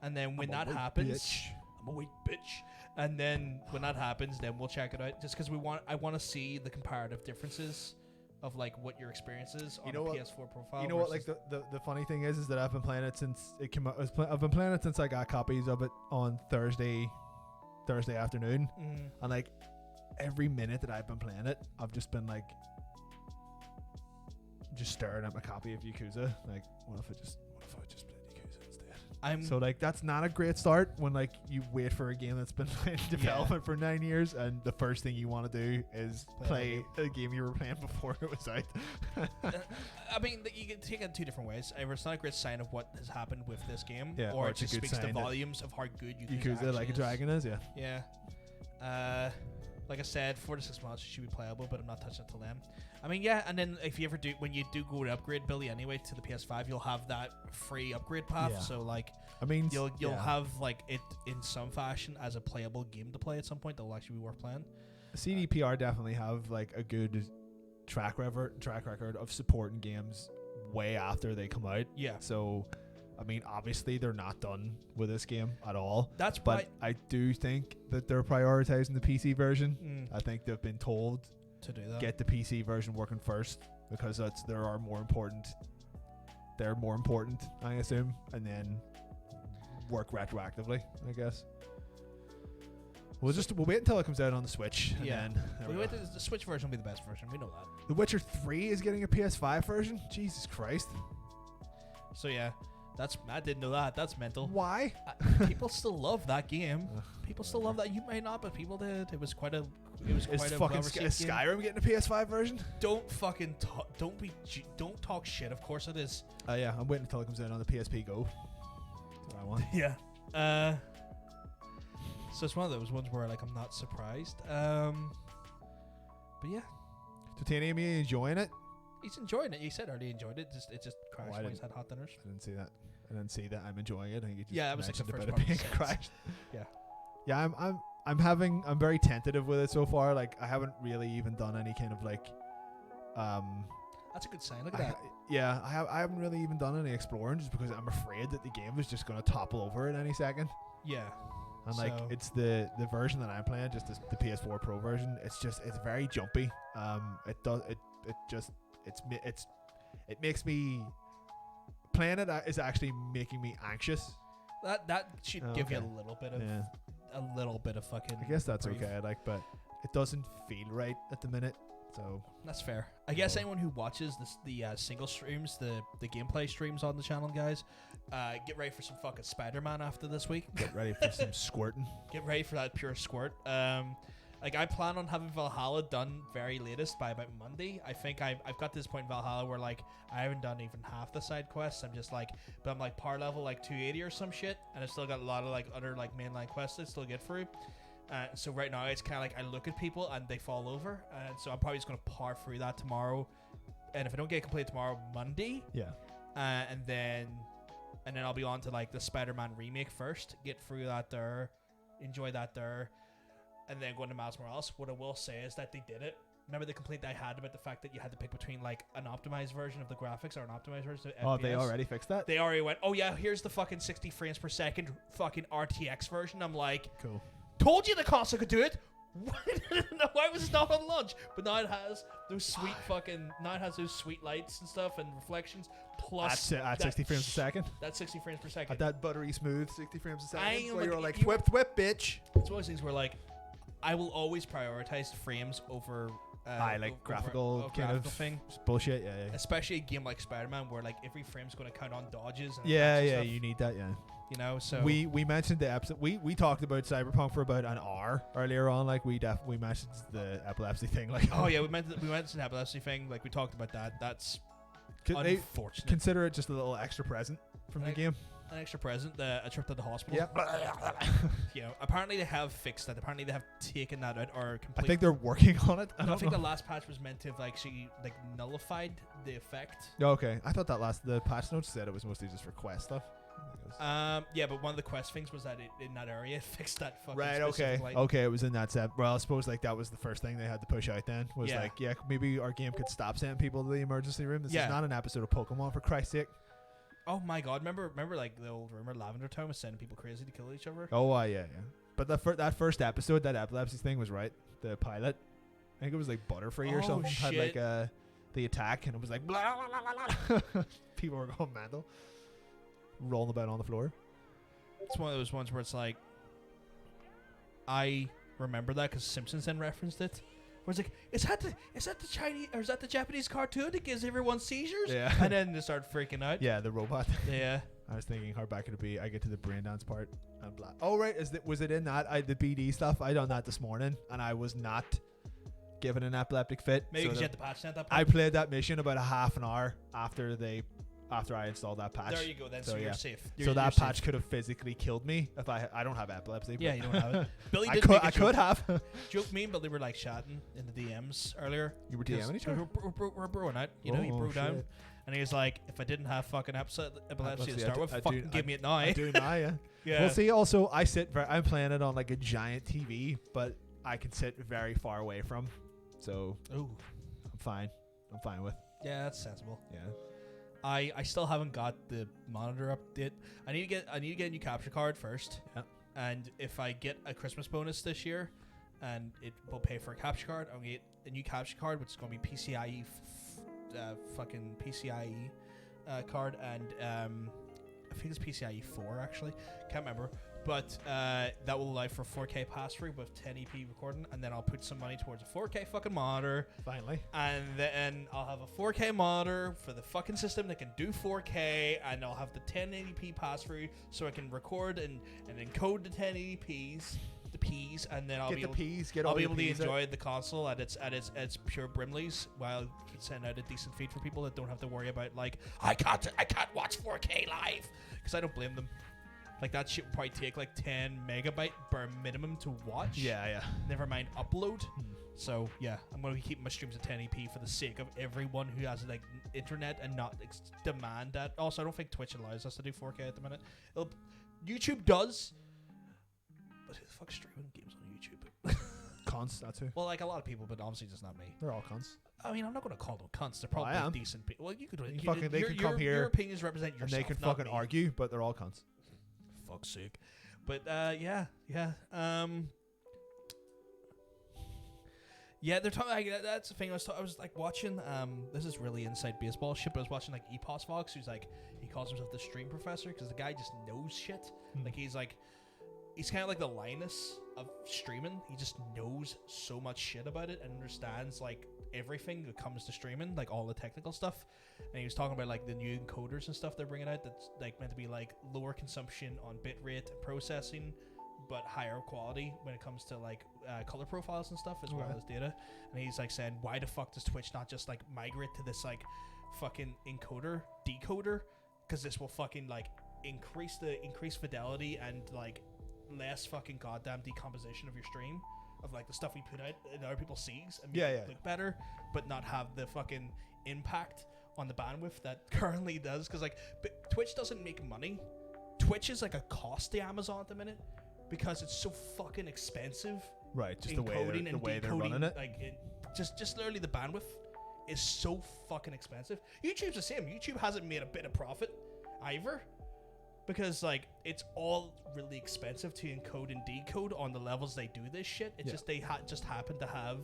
and then when that happens, I'm a wait bitch. And then when that happens, then we'll check it out. Just because I want to see the comparative differences of like what your experience is on the PS4 profile. You know what? Like the funny thing is that I've been playing it since it came out. I've been playing it since I got copies of it on Thursday afternoon, and like every minute that I've been playing it, I've just been like. Just staring at my copy of Yakuza. Like, what if I just played Yakuza instead? So like that's not a great start when like you wait for a game that's been in development for 9 years, and the first thing you want to do is play a game you were playing before it was out. I mean, you can take it in two different ways. Either it's not a great sign of what has happened with this game, or it just speaks to volumes of how good Yakuza like a dragon is. Yeah. Like I said, 4 to 6 months should be playable, but I'm not touching it till then. I mean, yeah, and then if you ever do, when you do go to upgrade, Billy, anyway, to the PS5, you'll have that free upgrade path. Yeah. So, like, I mean, you'll have like it in some fashion as a playable game to play at some point. That'll actually be worth playing. CDPR definitely have like a good track record of supporting games way after they come out. Yeah. So, I mean, obviously they're not done with this game at all. But I do think that they're prioritizing the PC version. I think they've been told to do that. Get the PC version working first, because they're more important, I assume, and then work retroactively, I guess. We'll wait until it comes out on the Switch. And then the Switch version will be the best version. We know that. The Witcher 3 is getting a PS5 version. Jesus Christ. So yeah, I didn't know that. That's mental. Why? People still love that game. People still love that. You may not, but people did. It was quite a. Is Skyrim getting a PS5 version? Don't fucking don't talk shit. Of course it is. Yeah, I'm waiting until it comes out on the PSP Go. That's what I want. Yeah. So it's one of those ones where like I'm not surprised. But yeah. Titanium, you enjoying it? He's enjoying it. He said earlier he enjoyed it. It just crashed when he's had hot dinners. I didn't see that. I didn't see that I'm enjoying it. I think it just that was like the first about part it being crashed. Yeah. Yeah, I'm very tentative with it so far. Like I haven't really even done any kind of like That's a good sign. Look at that. Yeah, I haven't really even done any exploring just because I'm afraid that the game is just going to topple over at any second. Yeah. And like it's the version that I'm playing, just the PS4 Pro version. It's very jumpy. It makes me playing it is actually making me anxious. That should give you a little bit of fucking. I guess that's okay. But it doesn't feel right at the minute. So that's fair. I guess anyone who watches the single streams, the gameplay streams on the channel, guys, get ready for some fucking Spider-Man after this week. Get ready for some squirting. Get ready for that pure squirt. Like I plan on having Valhalla done very latest by about Monday. I think I've got to this point in Valhalla where like I haven't done even half the side quests. I'm like power level like 280 or some shit, and I've still got a lot of like other like mainline quests I still get through. So right now it's kind of like I look at people and they fall over, and so I'm probably just gonna power through that tomorrow. And if I don't get it complete tomorrow, Monday. Yeah. And then I'll be on to like the Spider-Man remake first. Get through that there, enjoy that there. And then going to Miles Morales. What I will say is that they did it. Remember the complaint I had about the fact that you had to pick between like an optimized version of the graphics or an optimized version of FPS. Oh, they already fixed that? They already went, oh yeah, here's the fucking 60 frames per second fucking RTX version. I'm like, cool. Told you the console could do it. Why was it not on launch? But now it has those sweet those sweet lights and stuff and reflections. Plus at 60 frames a second. That's 60 frames per second. At that buttery smooth 60 frames a second. Where you're like, whip, bitch. It's one of those things where like I will always prioritize frames over graphical kind of thing. Bullshit, yeah. Especially a game like Spider-Man where like every frame's going to count on dodges. And stuff. You need that, yeah. You know, so we mentioned the episode. We talked about Cyberpunk for about an hour earlier on. Like we mentioned the epilepsy thing. Like we mentioned the epilepsy thing. Like we talked about that. That's unfortunate. Consider it just a little extra present from the game. An extra present, a trip to the hospital. Yeah. Apparently they have fixed that. Apparently they have taken that out or completely. I think they're working on it. I don't think the last patch was meant to have actually nullified the effect. Okay, I thought the patch notes said it was mostly just for quest stuff. Yeah, but one of the quest things was that in that area it fixed that fucking right. Okay, it was in that set. Well, I suppose like that was the first thing they had to push out. Then was maybe our game could stop sending people to the emergency room. This is not an episode of Pokemon, for Christ's sake. Oh my God! Remember like the old rumor Lavender Town was sending people crazy to kill each other. Oh yeah. But that first episode, that epilepsy thing was right. The pilot, I think it was like Butterfree or something. Shit. Had like the attack, and it was like blah, blah, blah, blah. People were going mental, rolling about on the floor. It's one of those ones where it's like, I remember that because Simpsons then referenced it. Where it's like, is that the Chinese or is that the Japanese cartoon that gives everyone seizures? Yeah. And then they start freaking out. Yeah, the robot. Yeah. I was thinking how bad could it be? I get to the brain dance part and blah. Oh right, was it in that? The BD stuff. I done that this morning and I was not given an epileptic fit. Maybe because you had the patch at that point. I played that mission about a half an hour after I installed that patch. There you go then, so you're safe. So that patch could have physically killed me if I don't have epilepsy. Yeah, you don't have it. Billy did I could have. Me and Billy were like chatting in the DMs earlier. You were DMing each other? We're broing out. You know, he broke down. And he was like, if I didn't have fucking epilepsy to start with, fucking give me it now. I do now, yeah. Yeah. Well, see, also, I'm playing it on like a giant TV, but I can sit very far away from. So, I'm fine. I'm fine with. Yeah, that's sensible. Yeah. I still haven't got the monitor update. I need to get a new capture card first. Yeah. And if I get a Christmas bonus this year, and it will pay for a capture card, I'll get a new capture card, which is going to be PCIe, fucking PCIe card, and I think it's PCIe 4 actually. Can't remember. But that will allow for 4K pass-through with 1080p recording, and then I'll put some money towards a 4K fucking monitor. Finally. And then I'll have a 4K monitor for the fucking system that can do 4K, and I'll have the 1080p pass-through so I can record and encode the 1080ps. The P's, and then I'll be able to enjoy the console at its pure Brimleys while sending out a decent feed for people that don't have to worry about like I can't watch 4K live, because I don't blame them. Like that shit would probably take like 10 megabyte per minimum to watch. Yeah. Never mind upload. So yeah, I'm gonna be keeping my streams at 1080p for the sake of everyone who has like internet and not demand that. Also, I don't think Twitch allows us to do 4K at the minute. YouTube does. Who the fuck's streaming games on YouTube? Cunts, that's who. Well, like a lot of people, but obviously just not me. They're all cunts. I mean, I'm not going to call them cunts. They're probably decent people. Well, you could. They can come here. Your opinions represent yourself. And they can fucking argue, but they're all cunts. Fuck's sake. But yeah. Yeah, they're talking. Like, that's the thing. I was like watching. This is really inside baseball shit. But I was watching like Epos Fox, who's like he calls himself the stream professor because the guy just knows shit. Like he's kind of like the Linus of streaming. He just knows so much shit about it and understands like everything that comes to streaming, like all the technical stuff. And he was talking about like the new encoders and stuff they're bringing out that's like meant to be like lower consumption on bitrate and processing, but higher quality when it comes to like color profiles and stuff as well as data. And he's like saying, why the fuck does Twitch not just like migrate to this like fucking encoder decoder? Because this will fucking like increase fidelity and like less fucking goddamn decomposition of your stream, of like the stuff we put out in other people's sees and make it look better, but not have the fucking impact on the bandwidth that currently does. Because like Twitch doesn't make money. Twitch is like a cost to Amazon at the minute because it's so fucking expensive. Right, just the way they're running it. Like just literally the bandwidth is so fucking expensive. YouTube's the same. YouTube hasn't made a bit of profit either. Because like it's all really expensive to encode and decode on the levels they do this shit. It's just they just happen to have,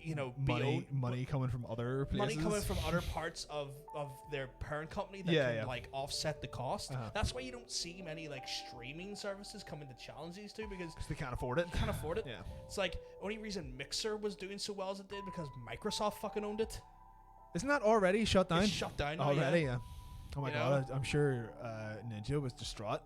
you know, money coming from other places. Money coming from other parts of their parent company that can like offset the cost. That's why you don't see many like streaming services coming to challenge these two because they can't afford it. Can't afford it. It's like only reason Mixer was doing so well as it did because Microsoft fucking owned it. Isn't that already shut down? It's shut down already. Yeah. Oh my god, I'm sure Ninja was distraught.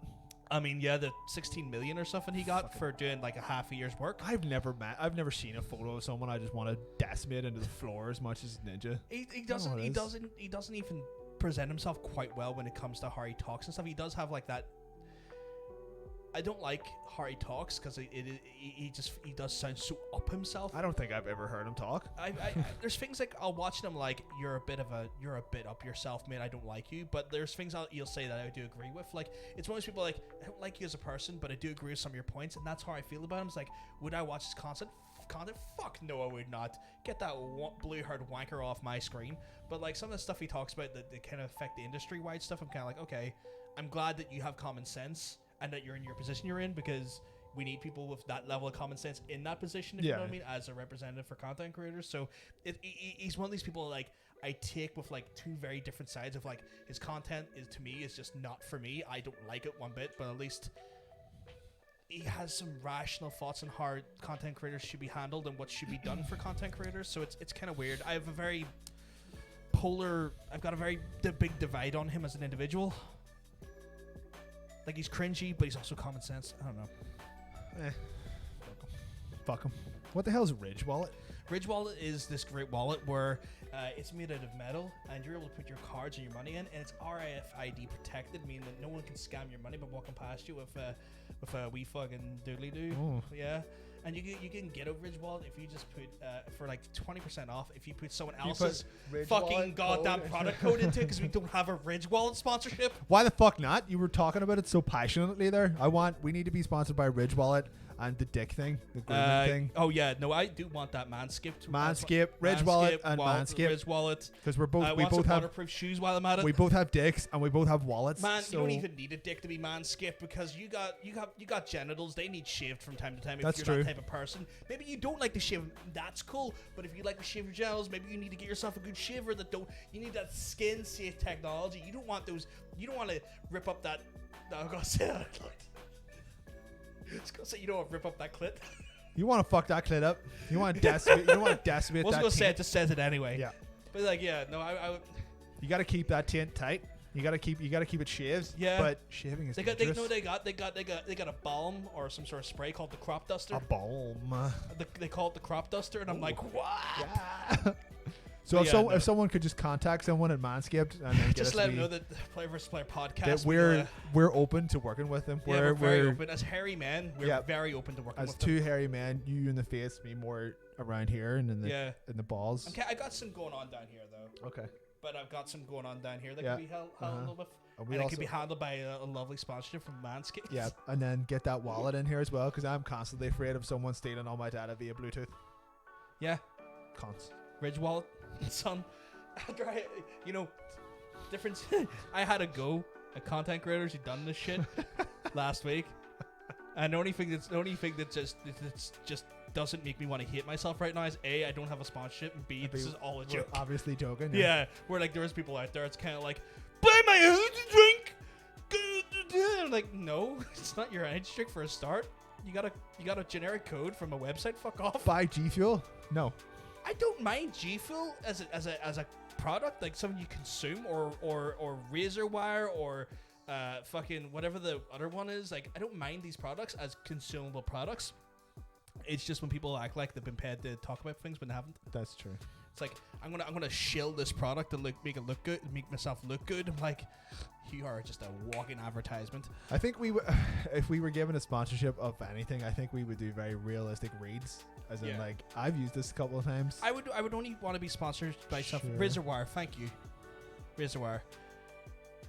I mean, yeah, the 16 million or something he got for doing like a half a year's work. I've never seen a photo of someone I just want to decimate into the floor as much as Ninja. He doesn't even present himself quite well when it comes to how he talks and stuff. He does have like that. I don't like how he talks because he does sound so up himself. I don't think I've ever heard him talk. There's things like I'll watch him like you're a bit up yourself, man. I don't like you. But there's things you'll say that I do agree with. Like it's one of those people like I don't like you as a person, but I do agree with some of your points, and that's how I feel about him. It's like, would I watch his content? Fuck no, I would not. Get that blue-haired wanker off my screen. But like some of the stuff he talks about that kind of affect the industry-wide stuff, I'm kind of like, okay, I'm glad that you have common sense. And that you're in your position you're in because we need people with that level of common sense in that position, if you know what I mean, as a representative for content creators. So he's one of these people like I take with like two very different sides of like his content is to me is just not for me. I don't like it one bit, but at least he has some rational thoughts on how content creators should be handled and what should be done for content creators. So it's kind of weird. I've got a very big divide on him as an individual. Like he's cringy, but he's also common sense. I don't know. Fuck him. What the hell is Ridge Wallet? Ridge Wallet is this great wallet where it's made out of metal, and you're able to put your cards and your money in, and it's RFID protected, meaning that no one can scam your money by walking past you with a wee fucking doodly doo. Oh. Yeah. And you can get a Ridge Wallet if you just put for like 20% off if you put someone else's fucking goddamn product code into it because we don't have a Ridge Wallet sponsorship. Why the fuck not? You were talking about it so passionately there. We need to be sponsored by Ridge Wallet. And the dick thing, the grooming thing. Oh yeah, no, I do want that Manscaped. Ridge Wallet and Manscaped. Ridge Wallet. Because we both have waterproof shoes while I'm at it. We both have dicks and we both have wallets. Man, so you don't even need a dick to be Manscaped because you got genitals. They need shaved from time to time. That's if you're true. that type of person, maybe you don't like to shave. That's cool. But if you like to shave your genitals, maybe you need to get yourself a good shaver that don't. You need that skin safe technology. You don't want those. You don't want to rip up that. No, I'm gonna say that. It's gonna say you don't want to rip up that clit. You want to fuck that clit up. You want to decimate. You don't want to decimate. I was gonna say it. Just says it anyway. Yeah. But like, yeah, no, I you got to keep that taint tight. You got to keep it shaved. Yeah. But shaving is dangerous. They got a balm or some sort of spray called the crop duster. A balm. They call it the crop duster, and I'm like, what? Yeah. So if someone could just contact someone at Manscaped and then just let them know that the Player vs. Player podcast that we're open to working with them. We're very open as hairy men. We're very open to working with them. As two hairy men, you in the face, me more around here and in the balls. Okay, I got some going on down here though. Okay. But I've got some going on down here that can be handled with, and it can be handled by a lovely sponsorship from Manscaped. Yeah, and then get that wallet in here as well because I'm constantly afraid of someone stealing all my data via Bluetooth. Yeah. Cons. Ridge Wallet, son. After difference. I had a content creators who done this shit last week, and the only thing that just doesn't make me want to hate myself right now is A, I don't have a sponsorship, and B, this is all a joke. Obviously joking. Yeah, where like there's people out there, it's kind of like, buy my energy drink. I'm like, no, it's not your energy drink for a start. You got a generic code from a website. Fuck off. Buy G Fuel? No. I don't mind G Fuel as a product, like something you consume, or razor wire, or fucking whatever the other one is. Like, I don't mind these products as consumable products. It's just when people act like they've been paid to talk about things when they haven't. That's true. It's like I'm gonna shill this product to make it look good, make myself look good. I'm like, you are just a walking advertisement. I think if we were given a sponsorship of anything, I think we would do very realistic reads. As in, like, I've used this a couple of times. I would only want to be sponsored by stuff. Razor Wire, thank you. Razor Wire.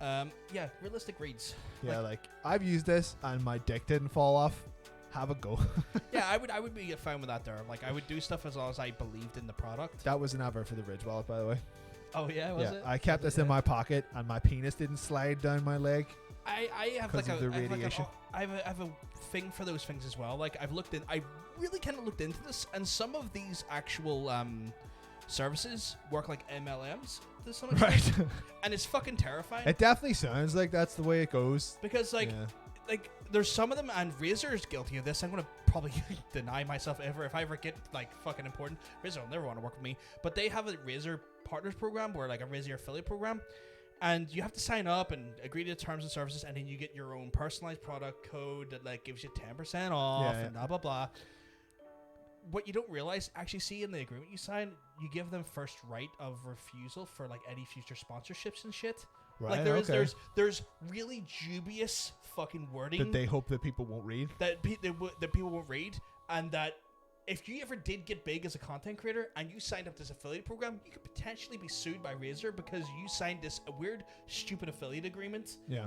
Yeah, realistic reads. Yeah, like I've used this and my dick didn't fall off. Have a go. Yeah, I would be fine with that there. Like, I would do stuff as long as I believed in the product. That was an advert for the Ridge Wallet, by the way. Oh yeah, was it? I kept this in my pocket and my penis didn't slide down my leg. I have like the radiation. I have a thing for those things as well. Like, I really kind of looked into this, and some of these actual services work like MLMs to some extent. Right. And it's fucking terrifying. It definitely sounds like that's the way it goes. Because like there's some of them, and Razer is guilty of this. I'm gonna probably deny myself if I ever get like fucking important. Razer will never want to work with me, but they have a Razer Partners program, or like a Razer affiliate program, and you have to sign up and agree to the terms and services, and then you get your own personalized product code that like gives you 10% off and blah blah blah. What you don't realize, actually, see in the agreement you sign, you give them first right of refusal for like any future sponsorships and shit. Right, like there's really dubious fucking wording that they hope that people won't read. That people won't read, and that if you ever did get big as a content creator and you signed up to this affiliate program, you could potentially be sued by Razer because you signed this weird, stupid affiliate agreement. Yeah.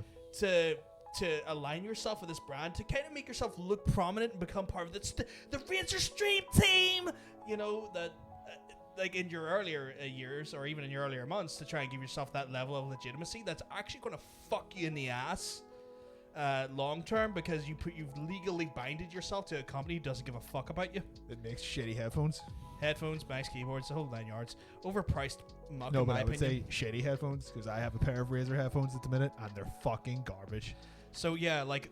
To align yourself with this brand, to kind of make yourself look prominent and become part of the Razer Stream team. You know, that like in your earlier years or even in your earlier months, to try and give yourself that level of legitimacy that's actually going to fuck you in the ass long term, because you've legally binded yourself to a company who doesn't give a fuck about you. It makes shitty headphones, mouse, keyboards, the whole 9 yards. Overpriced muck. No, but I would say shitty headphones, because I have a pair of Razer headphones at the minute and they're fucking garbage. So yeah, like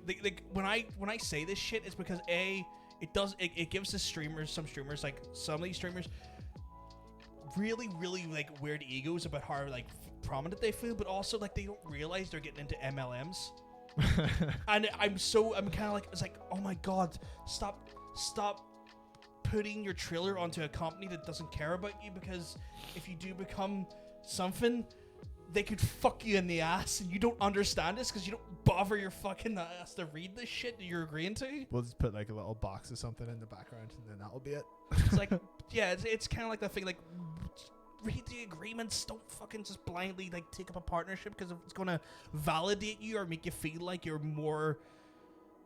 when I say this shit, it's because it gives the streamers, some of these streamers really like weird egos about how like prominent they feel, but also like they don't realize they're getting into MLMs. And I'm kind of like, it's like, oh my god, stop putting your trailer onto a company that doesn't care about you, because if you do become something, they could fuck you in the ass, and you don't understand this because you don't bother your fucking ass to read this shit that you're agreeing to. We'll just put like a little box of something in the background, and then that'll be it. It's like, yeah, it's kind of like that thing, like, read the agreements. Don't fucking just blindly like take up a partnership because it's gonna validate you or make you feel like you're more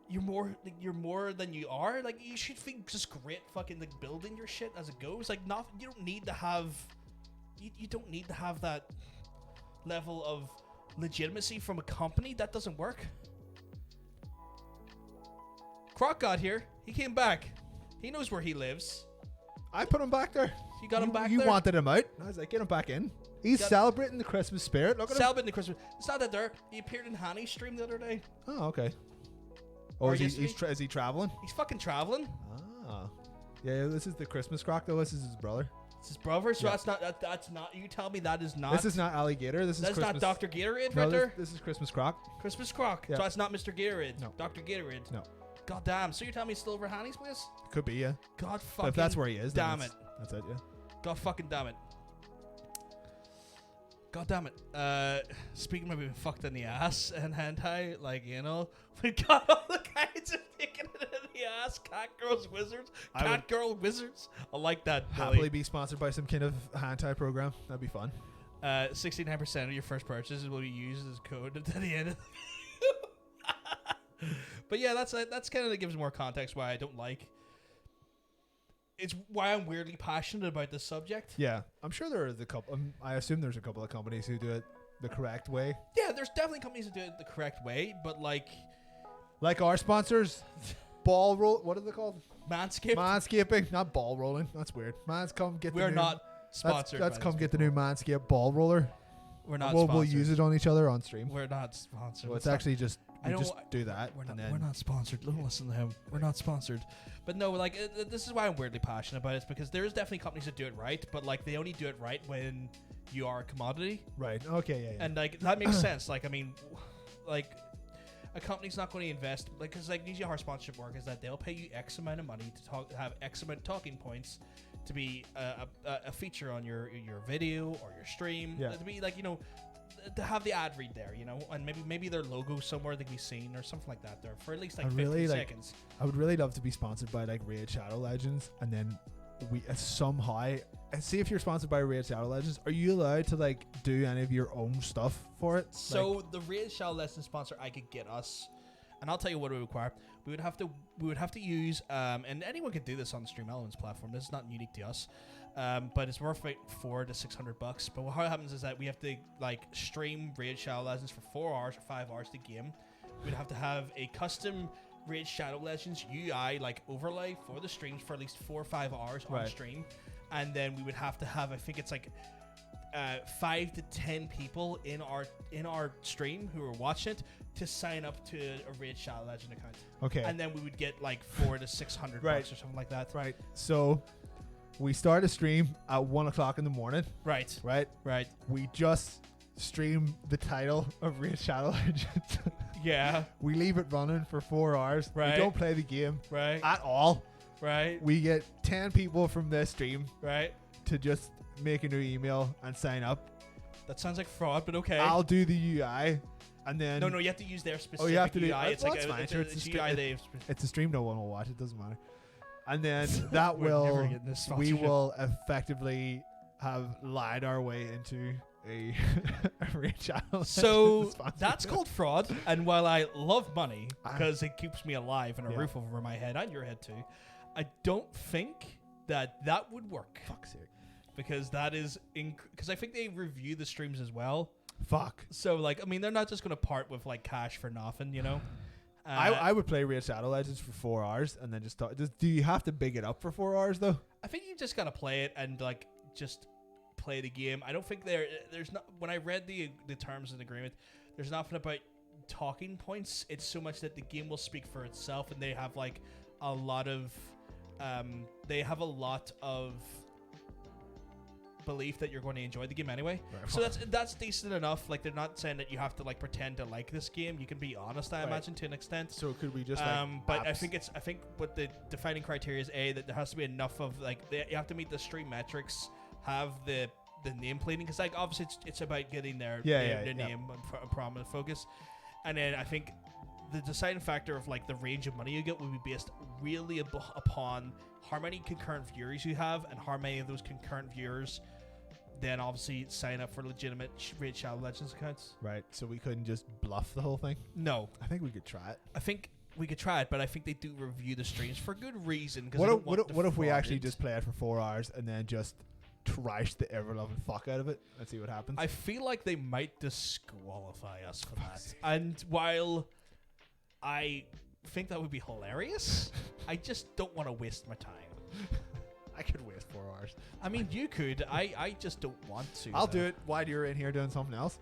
you're more than you are. Like, you should feel just great fucking like building your shit as it goes. Like, you don't need to have you don't need to have that level of legitimacy from a company. That doesn't work. Croc got here. He came back. He knows where he lives. I put him back there. You got him back there? You wanted him out. I was like, get him back in. He's celebrating the Christmas spirit. Look at him. Celebrating the Christmas. It's not that there. He appeared in Hanny's stream the other day. Oh, okay. Oh, is he traveling? He's fucking traveling. Ah. Yeah, this is the Christmas Croc, though. This is his brother. It's his brother, so that's not. You tell me that is not. This is not Alligator. This is That's Christmas. not Dr. Gatorade No, right there. This is Christmas Croc. Christmas Croc. Yeah. So that's not Mr. Gatorade. No. Dr. Gatorade. No. God damn. So you're telling me he's still over Hanny's place? Could be, yeah. God fucking. But if that's where he is, damn it. That's it, yeah. God fucking damn it. God damn it. Speaking of being fucked in the ass and hentai, like, you know, we got all the kinds of taking it in the ass. Cat girls, wizards. Cat girl wizards. I like that. Happily be sponsored by some kind of hentai program. That'd be fun. 69% of your first purchases will be used as code at the end of the But yeah, that's kind of that gives more context why I don't like. It's why I'm weirdly passionate about this subject. Yeah, I'm sure there is a couple. I assume there's a couple of companies who do it the correct way. Yeah, there's definitely companies that do it the correct way, but like our sponsors, ball roll. What are they called? Manscaping, not ball rolling. That's weird. Come get. We're not sponsored. Let's come get the new Manscaped ball roller. We're not. We'll use it on each other on stream. We're not sponsored. So it's actually just. Just do that. We're not sponsored. Don't listen to him. We're not sponsored. But no, like this is why I'm weirdly passionate about it. It's because there's definitely companies that do it right, but like they only do it right when you are a commodity. Right. Okay. Yeah. And like that makes sense. Like I mean, like a company's not going to invest like because like usually how sponsorship work is that they'll pay you X amount of money to have X amount of talking points to be a feature on your video or your stream. Yeah. To be like to have the ad read there, and maybe their logo somewhere that can be seen or something like that there for at least like 15 seconds. I would really love to be sponsored by like Raid Shadow Legends, and then we somehow see if you're sponsored by Raid Shadow Legends. Are you allowed to like do any of your own stuff for it? So the Raid Shadow Legends sponsor I could get us, and I'll tell you what it would require. We would have to use and anyone could do this on the Stream Elements platform. This is not unique to us. But it's worth like $400 to $600. But what happens is that we have to like stream Raid Shadow Legends for 4 hours or 5 hours to game. We'd have to have a custom Raid Shadow Legends UI like overlay for the streams for at least 4 or 5 hours on stream, and then we would have to have I think it's like 5 to 10 people in our stream who are watching it to sign up to a Raid Shadow Legend account. Okay, and then we would get like $400 to $600 or something like that. Right. So. We start a stream at 1 o'clock in the morning. Right. We just stream the title of Raid Shadow Legends. Yeah. We leave it running for 4 hours. Right. We don't play the game. Right. At all. Right. We get 10 people from this stream. Right. To just make a new email and sign up. That sounds like fraud, but okay. I'll do the UI. And then No, you have to use their specific you have to UI. Do, it's like fine. it's a UI it's a stream no one will watch. It doesn't matter. And then that we will effectively have lied our way into a Raid Shadow. So that's called fraud. And while I love money because it keeps me alive and a roof over my head and your head too, I don't think that would work. Fuck's sake. Because that is because I think they review the streams as well. Fuck. So like I mean they're not just going to part with like cash for nothing, I would play Raid Shadow Legends for 4 hours and then just talk. Do you have to big it up for 4 hours though? I think you just gotta play it and like just play the game. I don't think there's not. When I read the terms of the agreement, there's nothing about talking points. It's so much that the game will speak for itself, and they have like a lot of belief that you're going to enjoy the game anyway. Right. So that's decent enough. Like they're not saying that you have to like pretend to like this game. You can be honest, I imagine, to an extent. So could we just but I think what the defining criteria is that there has to be enough of like you have to meet the stream metrics, have the nameplating, because like obviously it's about getting their name and prominent focus, and then I think the deciding factor of like the range of money you get will be based really upon how many concurrent viewers you have and how many of those concurrent viewers then obviously sign up for legitimate Raid Shadow Legends accounts. Right. So we couldn't just bluff the whole thing? No. I think we could try it. I think we could try it, but I think they do review the streams for good reason. What if we actually just play it for 4 hours and then just trash the ever-loving fuck out of it and see what happens? I feel like they might disqualify us for that. And while I think that would be hilarious, I just don't want to waste my time. I could waste 4 hours. I mean, you could. I just don't want to. I'll do it while you're in here doing something else.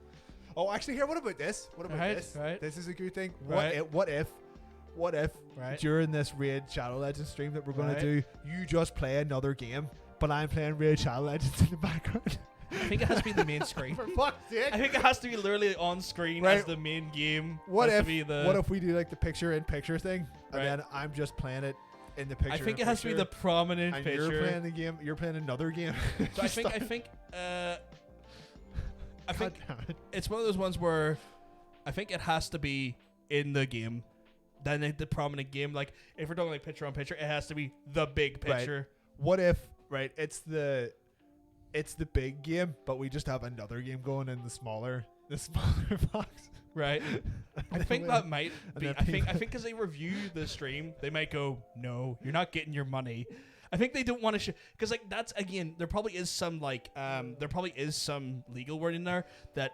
Oh, actually, here. What about this? What about this? Right. This is a good thing. Right. What if during this Raid Shadow Legends stream that we're going to do, you just play another game, but I'm playing Raid Shadow Legends in the background? I think it has to be the main screen. For fuck's sake! I think it has to be literally on screen as the main game. What if we do like the picture-in-picture thing, and then I'm just playing it in the picture? I think it has to be the prominent and picture. You're playing the game. You're playing another game. So I think it's one of those ones where I think it has to be in the game, then the prominent game. Like if we're talking like picture on picture, it has to be the big picture. Right. What if it's the big game, but we just have another game going in the smaller box? Right. I think that might be. I think because they review the stream, they might go, "No, you're not getting your money." I think they don't want to because like that's again, there probably is some legal word in there that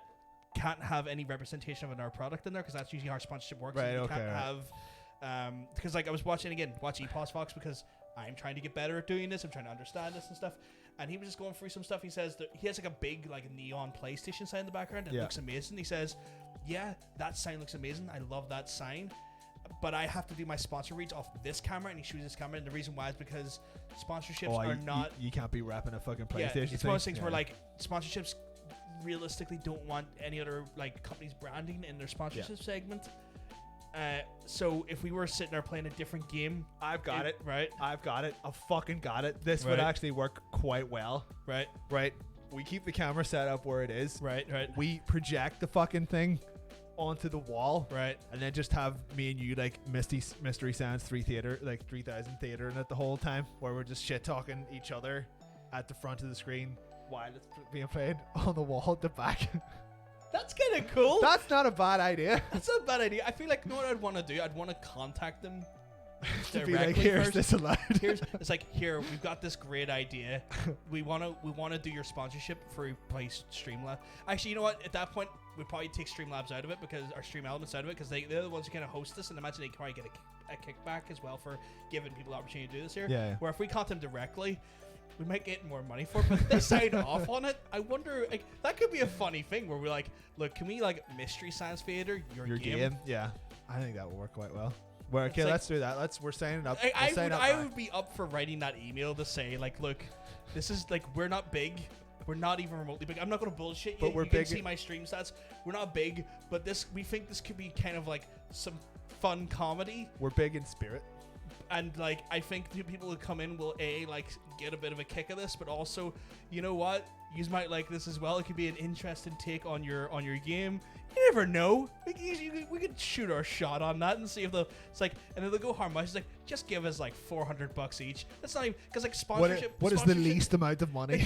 can't have any representation of our product in there because that's usually how our sponsorship works. Right. You Okay. can't have because like I was watch EPOS Fox because I'm trying to get better at doing this. I'm trying to understand this and stuff. And he was just going through some stuff. He says that he has like a big like neon PlayStation sign in the background. And it looks amazing. He says, "Yeah, that sign looks amazing. I love that sign. But I have to do my sponsor reads off this camera," and he shoots this camera. And the reason why is because sponsorships are not. You can't be wrapping a fucking PlayStation. Yeah, it's one of those things where like sponsorships realistically don't want any other like company's branding in their sponsorship segment. So if we were sitting there playing a different game, I've got it. Right. I've got it. I fucking got it. This would actually work quite well. Right. We keep the camera set up where it is. Right. We project the fucking thing onto the wall. Right. And then just have me and you like Mystery Sans 3000 theater in it the whole time, where we're just shit talking each other at the front of the screen while it's being played on the wall at the back. That's kind of cool. That's not a bad idea. That's not a bad idea. I feel like, you know what I'd want to do? I'd want to contact them to be like, here's this allowed. It's like, here, we've got this great idea. We want to do your sponsorship for place Streamlabs. Actually, you know what? At that point, we'd probably take Streamlabs out of it because our Stream Elements out of it because they're the ones who kind of host this, and imagine they can probably get a kickback as well for giving people the opportunity to do this here. Yeah. Where if we contact them directly, we might get more money for it, but if they sign off on it, I wonder, like, that could be a funny thing where we're like, look, can we, like, Mystery Science Theater your game? Yeah. I think that will work quite well. Okay, like, let's do that. We're signing up. I would be up for writing that email to say, like, look, this is, like, we're not big. We're not even remotely big. I'm not going to bullshit you. But we're you big. Can see my stream stats. We're not big, but we think this could be kind of like some fun comedy. We're big in spirit. And like I think the people who come in will like get a bit of a kick of this, but also, you know what? You might like this as well. It could be an interesting take on your game. You never know. We could shoot our shot on that and see if it's like, and then they'll go how much? It's like, just give us like $400 each. That's not even because like sponsorship. What is the least amount of money?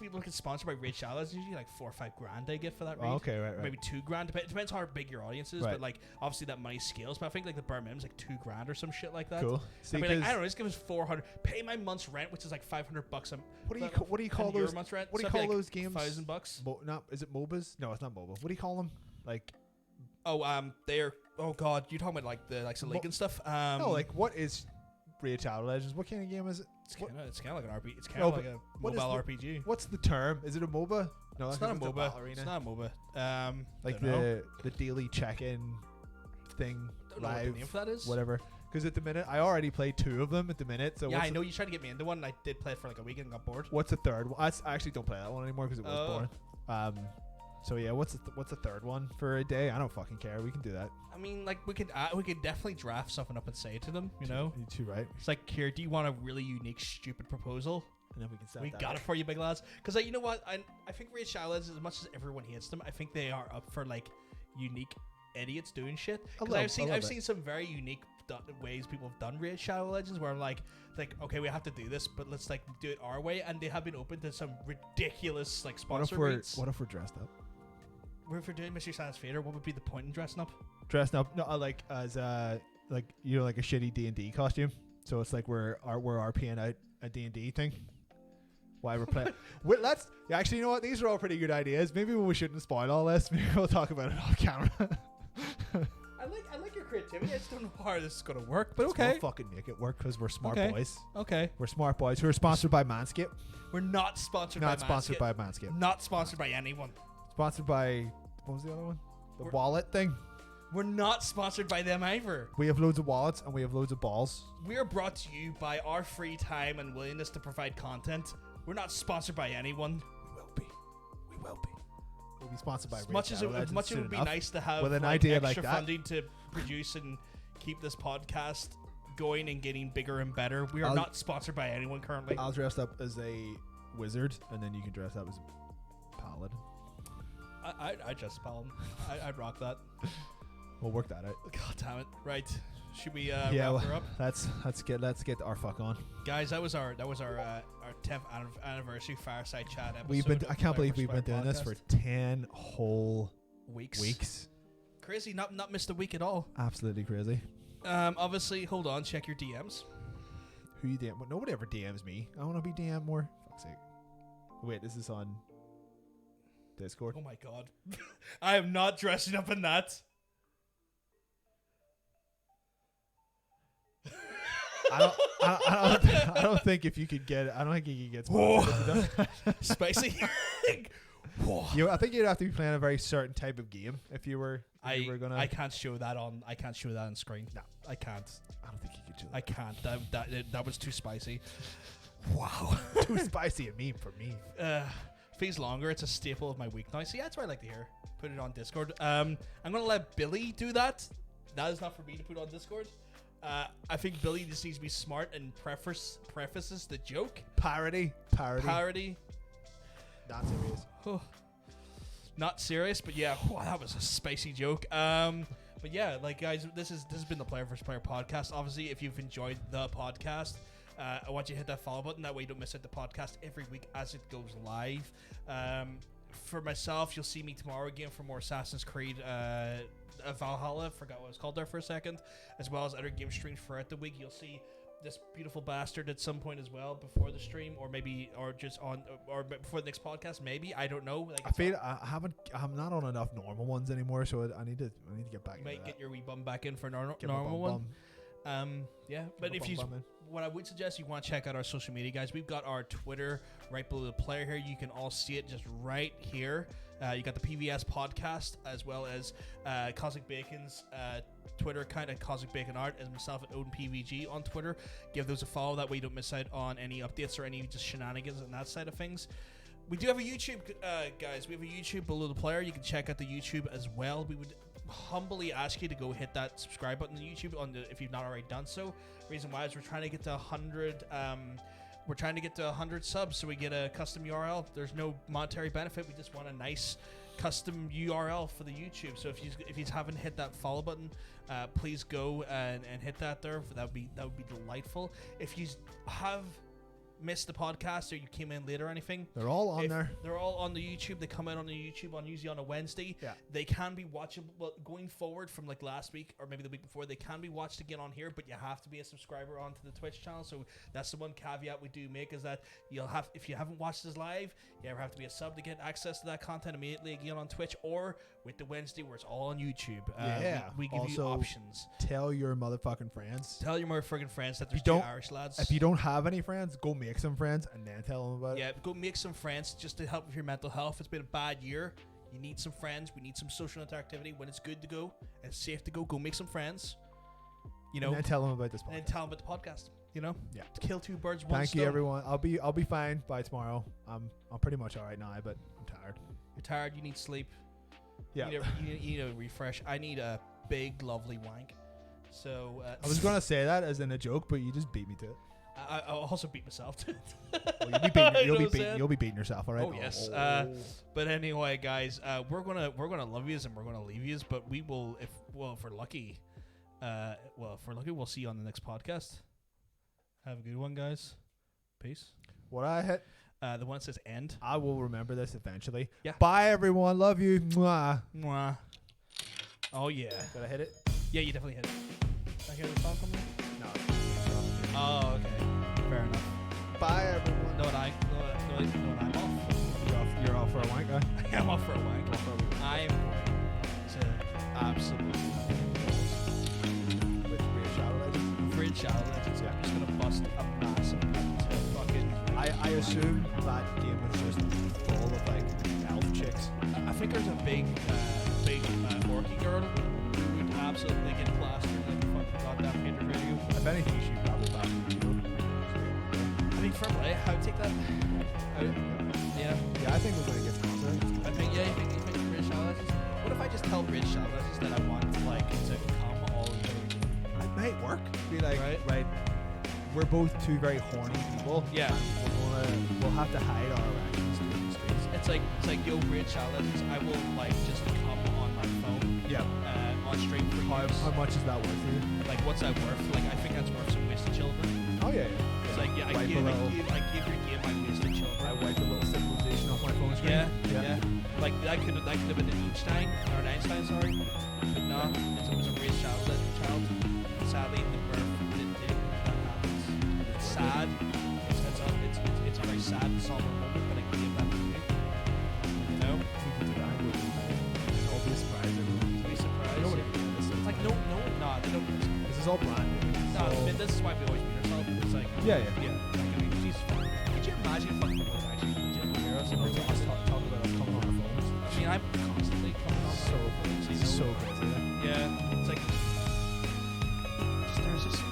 People get sponsored by Raid Shadow. It's usually like $4 or $5 grand they get for that. Raid. Oh, okay, right. Maybe $2 grand. It depends how big your audience is, but like obviously that money scales. But I think like the bare minimum is like $2 grand or some shit like that. Cool. See, I mean, like, I don't know. Just give us $400. Pay my month's rent, which is like $500 a. What do you call those? Month's rent? What do you call those games? $1,000. Is it MOBAs? No, it's not MOBA. What do you call them? Like, they're god, you're talking about like the likes of League and stuff. No, like what is Raid Shadow Legends? What kind of game is it? It's kind of like an RPG. It's kind of like a mobile RPG. What's the term? Is it a MOBA? No, it's not a MOBA. It's not a MOBA. Like the daily check-in thing. Don't know what the name for that is. Whatever. Because at the minute, I already played 2 of them at the minute. So yeah, I know you tried to get me into one. And I did play it for like a week and got bored. What's the third one? I actually don't play that one anymore because it was boring. So yeah, what's the third one for a day? I don't fucking care. We can do that. I mean, like we could definitely draft something up and say it to them. You know, you too, right? It's like, here, do you want a really unique, stupid proposal? And then we can set We got it for you, big lads. Because like, you know what? I think Raid Shadow Legends, as much as everyone hates them, I think they are up for like unique idiots doing shit. Because I've seen some very unique ways people have done Raid Shadow Legends where I'm like, okay, we have to do this, but let's like do it our way. And they have been open to some ridiculous like sponsor rates. What if we're dressed up? If we're doing Mystery Science Theater, what would be the point in dressing up? Dressing up, no, like as like like a shitty D&D costume. So it's like we're RPing out a D&D thing. Why we're playing? Actually, you know what? These are all pretty good ideas. Maybe we shouldn't spoil all this. Maybe we'll talk about it off camera. I like your creativity. I just don't know how this is gonna work. But We'll fucking make it work because we're smart boys. Okay. We're smart boys who are sponsored by Manscaped. We're not sponsored by Manscaped. Not sponsored by Manscaped. Not sponsored by anyone. Sponsored by, what was the other one? The wallet thing. We're not sponsored by them either. We have loads of wallets and we have loads of balls. We are brought to you by our free time and willingness to provide content. We're not sponsored by anyone. We will be. We'll be sponsored by as much as it would be nice to have with an idea extra like that. funding to produce and keep this podcast going and getting bigger and better. We are not sponsored by anyone currently. I'll dress up as a wizard, and then you can dress up as a paladin. I just paladin. I'd rock that. We'll work that out. God damn it! Right. Should we wrap her up? Let's get our fuck on, guys. That was our 10th anniversary Fireside Chat episode. I can't believe we've been doing this for 10 whole weeks. Crazy, not missed a week at all. Absolutely crazy. Obviously, hold on, check your DMs. Who you DM? Nobody ever DMs me. I want to be DM more. Fuck's sake. Wait, this is on Discord. Oh my god, I am not dressing up in that. I don't think if you could get. I don't think you could get sponsored. Spicy. I think you'd have to be playing a very certain type of game if you were. Gonna. I can't show that on. I can't show that on screen. No, I can't. I don't think you could do that. I can't. That was too spicy. Wow. Too spicy and mean for me. Feels longer. It's a staple of my week now. See, that's what I like to hear. Put it on Discord. I'm gonna let Billy do that. That is not for me to put on Discord. I think Billy just needs to be smart and prefaces the joke. Parody. Not serious. Not serious, but yeah, that was a spicy joke. But yeah, like guys, this has been the Player vs. Player podcast. Obviously, if you've enjoyed the podcast, I want you to hit that follow button. That way you don't miss out the podcast every week as it goes live. For myself, you'll see me tomorrow again for more Assassin's Creed Valhalla. Forgot what it was called there for a second. As well as other game streams throughout the week. You'll see this beautiful bastard at some point as well before the stream, or before the next podcast. Maybe, I don't know. Like, I feel I'm not on enough normal ones anymore, so I need to get back. You might get your wee bum back in for a normal one. Yeah, but what I would suggest, you want to check out our social media, guys. We've got our Twitter right below the player here. You can all see it just right here. You got the PVS podcast, as well as Cosmic Bacon's Twitter account at Cosmic Bacon Art, as myself at Odin PVG on Twitter. Give those a follow. That way you don't miss out on any updates or any just shenanigans on that side of things. We do have a YouTube, guys. We have a YouTube below the player. You can check out the YouTube as well. We would humbly ask you to go hit that subscribe button on YouTube if you've not already done so. Reason why is we're trying to get to 100 we're trying to get to 100 subs so we get a custom URL. There's no monetary benefit. We just want a nice custom URL for the YouTube. So if you haven't hit that follow button, please go and hit that there. That would be delightful. If you have missed the podcast or you came in late or anything, they're all on there. They're all on the YouTube. They come out on the YouTube usually on a Wednesday. Yeah. They can be watchable going forward from like last week or maybe the week before. They can be watched again on here, but you have to be a subscriber onto the Twitch channel. So that's the one caveat we do make, is that if you haven't watched us live, you ever have to be a sub to get access to that content immediately again on Twitch, or with the Wednesday where it's all on YouTube. We give you options. Tell your motherfucking friends. Tell your motherfucking friends that there's two Irish lads. If you don't have any friends, go make some friends and then tell them about it. Yeah, go make some friends just to help with your mental health. It's been a bad year. You need some friends. We need some social interactivity. When it's good to go and it's safe to go make some friends. You know, and then tell them about this podcast. And then tell them about the podcast. You know, yeah. Kill two birds, one stone. Thank you, everyone. I'll be fine by tomorrow. I'm pretty much all right now, but I'm tired. You're tired. You need sleep. Yeah. You need a refresh. I need a big, lovely wank. So I was gonna say that as in a joke, but you just beat me to it. I'll also beat myself to it. Well, you'll be beating yourself, all right? Oh yes. But anyway, guys, we're gonna love yous and we're gonna leave yous. But we will, if we're lucky, we'll see you on the next podcast. Have a good one, guys. Peace. What I hit? The one that says end. I will remember this eventually. Yeah. Bye, everyone. Love you. Mwah. Mwah. Oh yeah. Did I hit it? Yeah, you definitely hit it. I hear the song coming? No. Oh, okay. Fair enough. Bye, everyone. No, I'm off. You're off for a wank, guy. I'm off for a wank. I'm to absolutely with Raid Shadow Legends. I'm just gonna bust a massive to fucking. I assume that game was just full of like elf chicks. I think there's a big orky girl who would absolutely get plastered like a fucking goddamn painter video. If anything, she probably back I mean, fair play. I would take that. Yeah, I think we're gonna get content. I think you think Raid Shadow Legends. What if I just tell Raid Shadow Legends that I want like to come all the way? It might work. Be like, right. We're both two very horny people. Yeah. We'll have to hide our erections through the streets. It's like yo, Raid Shadow Legends. I will like just come on my phone. Yeah. On stream for how much is that worth to you? Like, what's that worth? Like, I think that's worth some wasted children. Oh yeah. It's like I give your game my wasted children. I wiped a little civilization off my phone screen. Yeah. Like that could have been an Einstein, sorry. But no, it was a Raid Shadow Legends child. Sadly, the birth didn't that happens. It's sad. It's a very sad and somber moment, but I gave that to you. You know? We can do that. I'll be surprised. Be surprised. It's like no, they don't. This is all brand new. No, this is why we always meet ourselves. It's like yeah. Like, I mean, Jesus, could you imagine fucking people actually legit hear us and we're talking about us coming on our phones? I mean, I'm constantly coming on my phones. So crazy. Yeah, it's like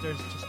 there's just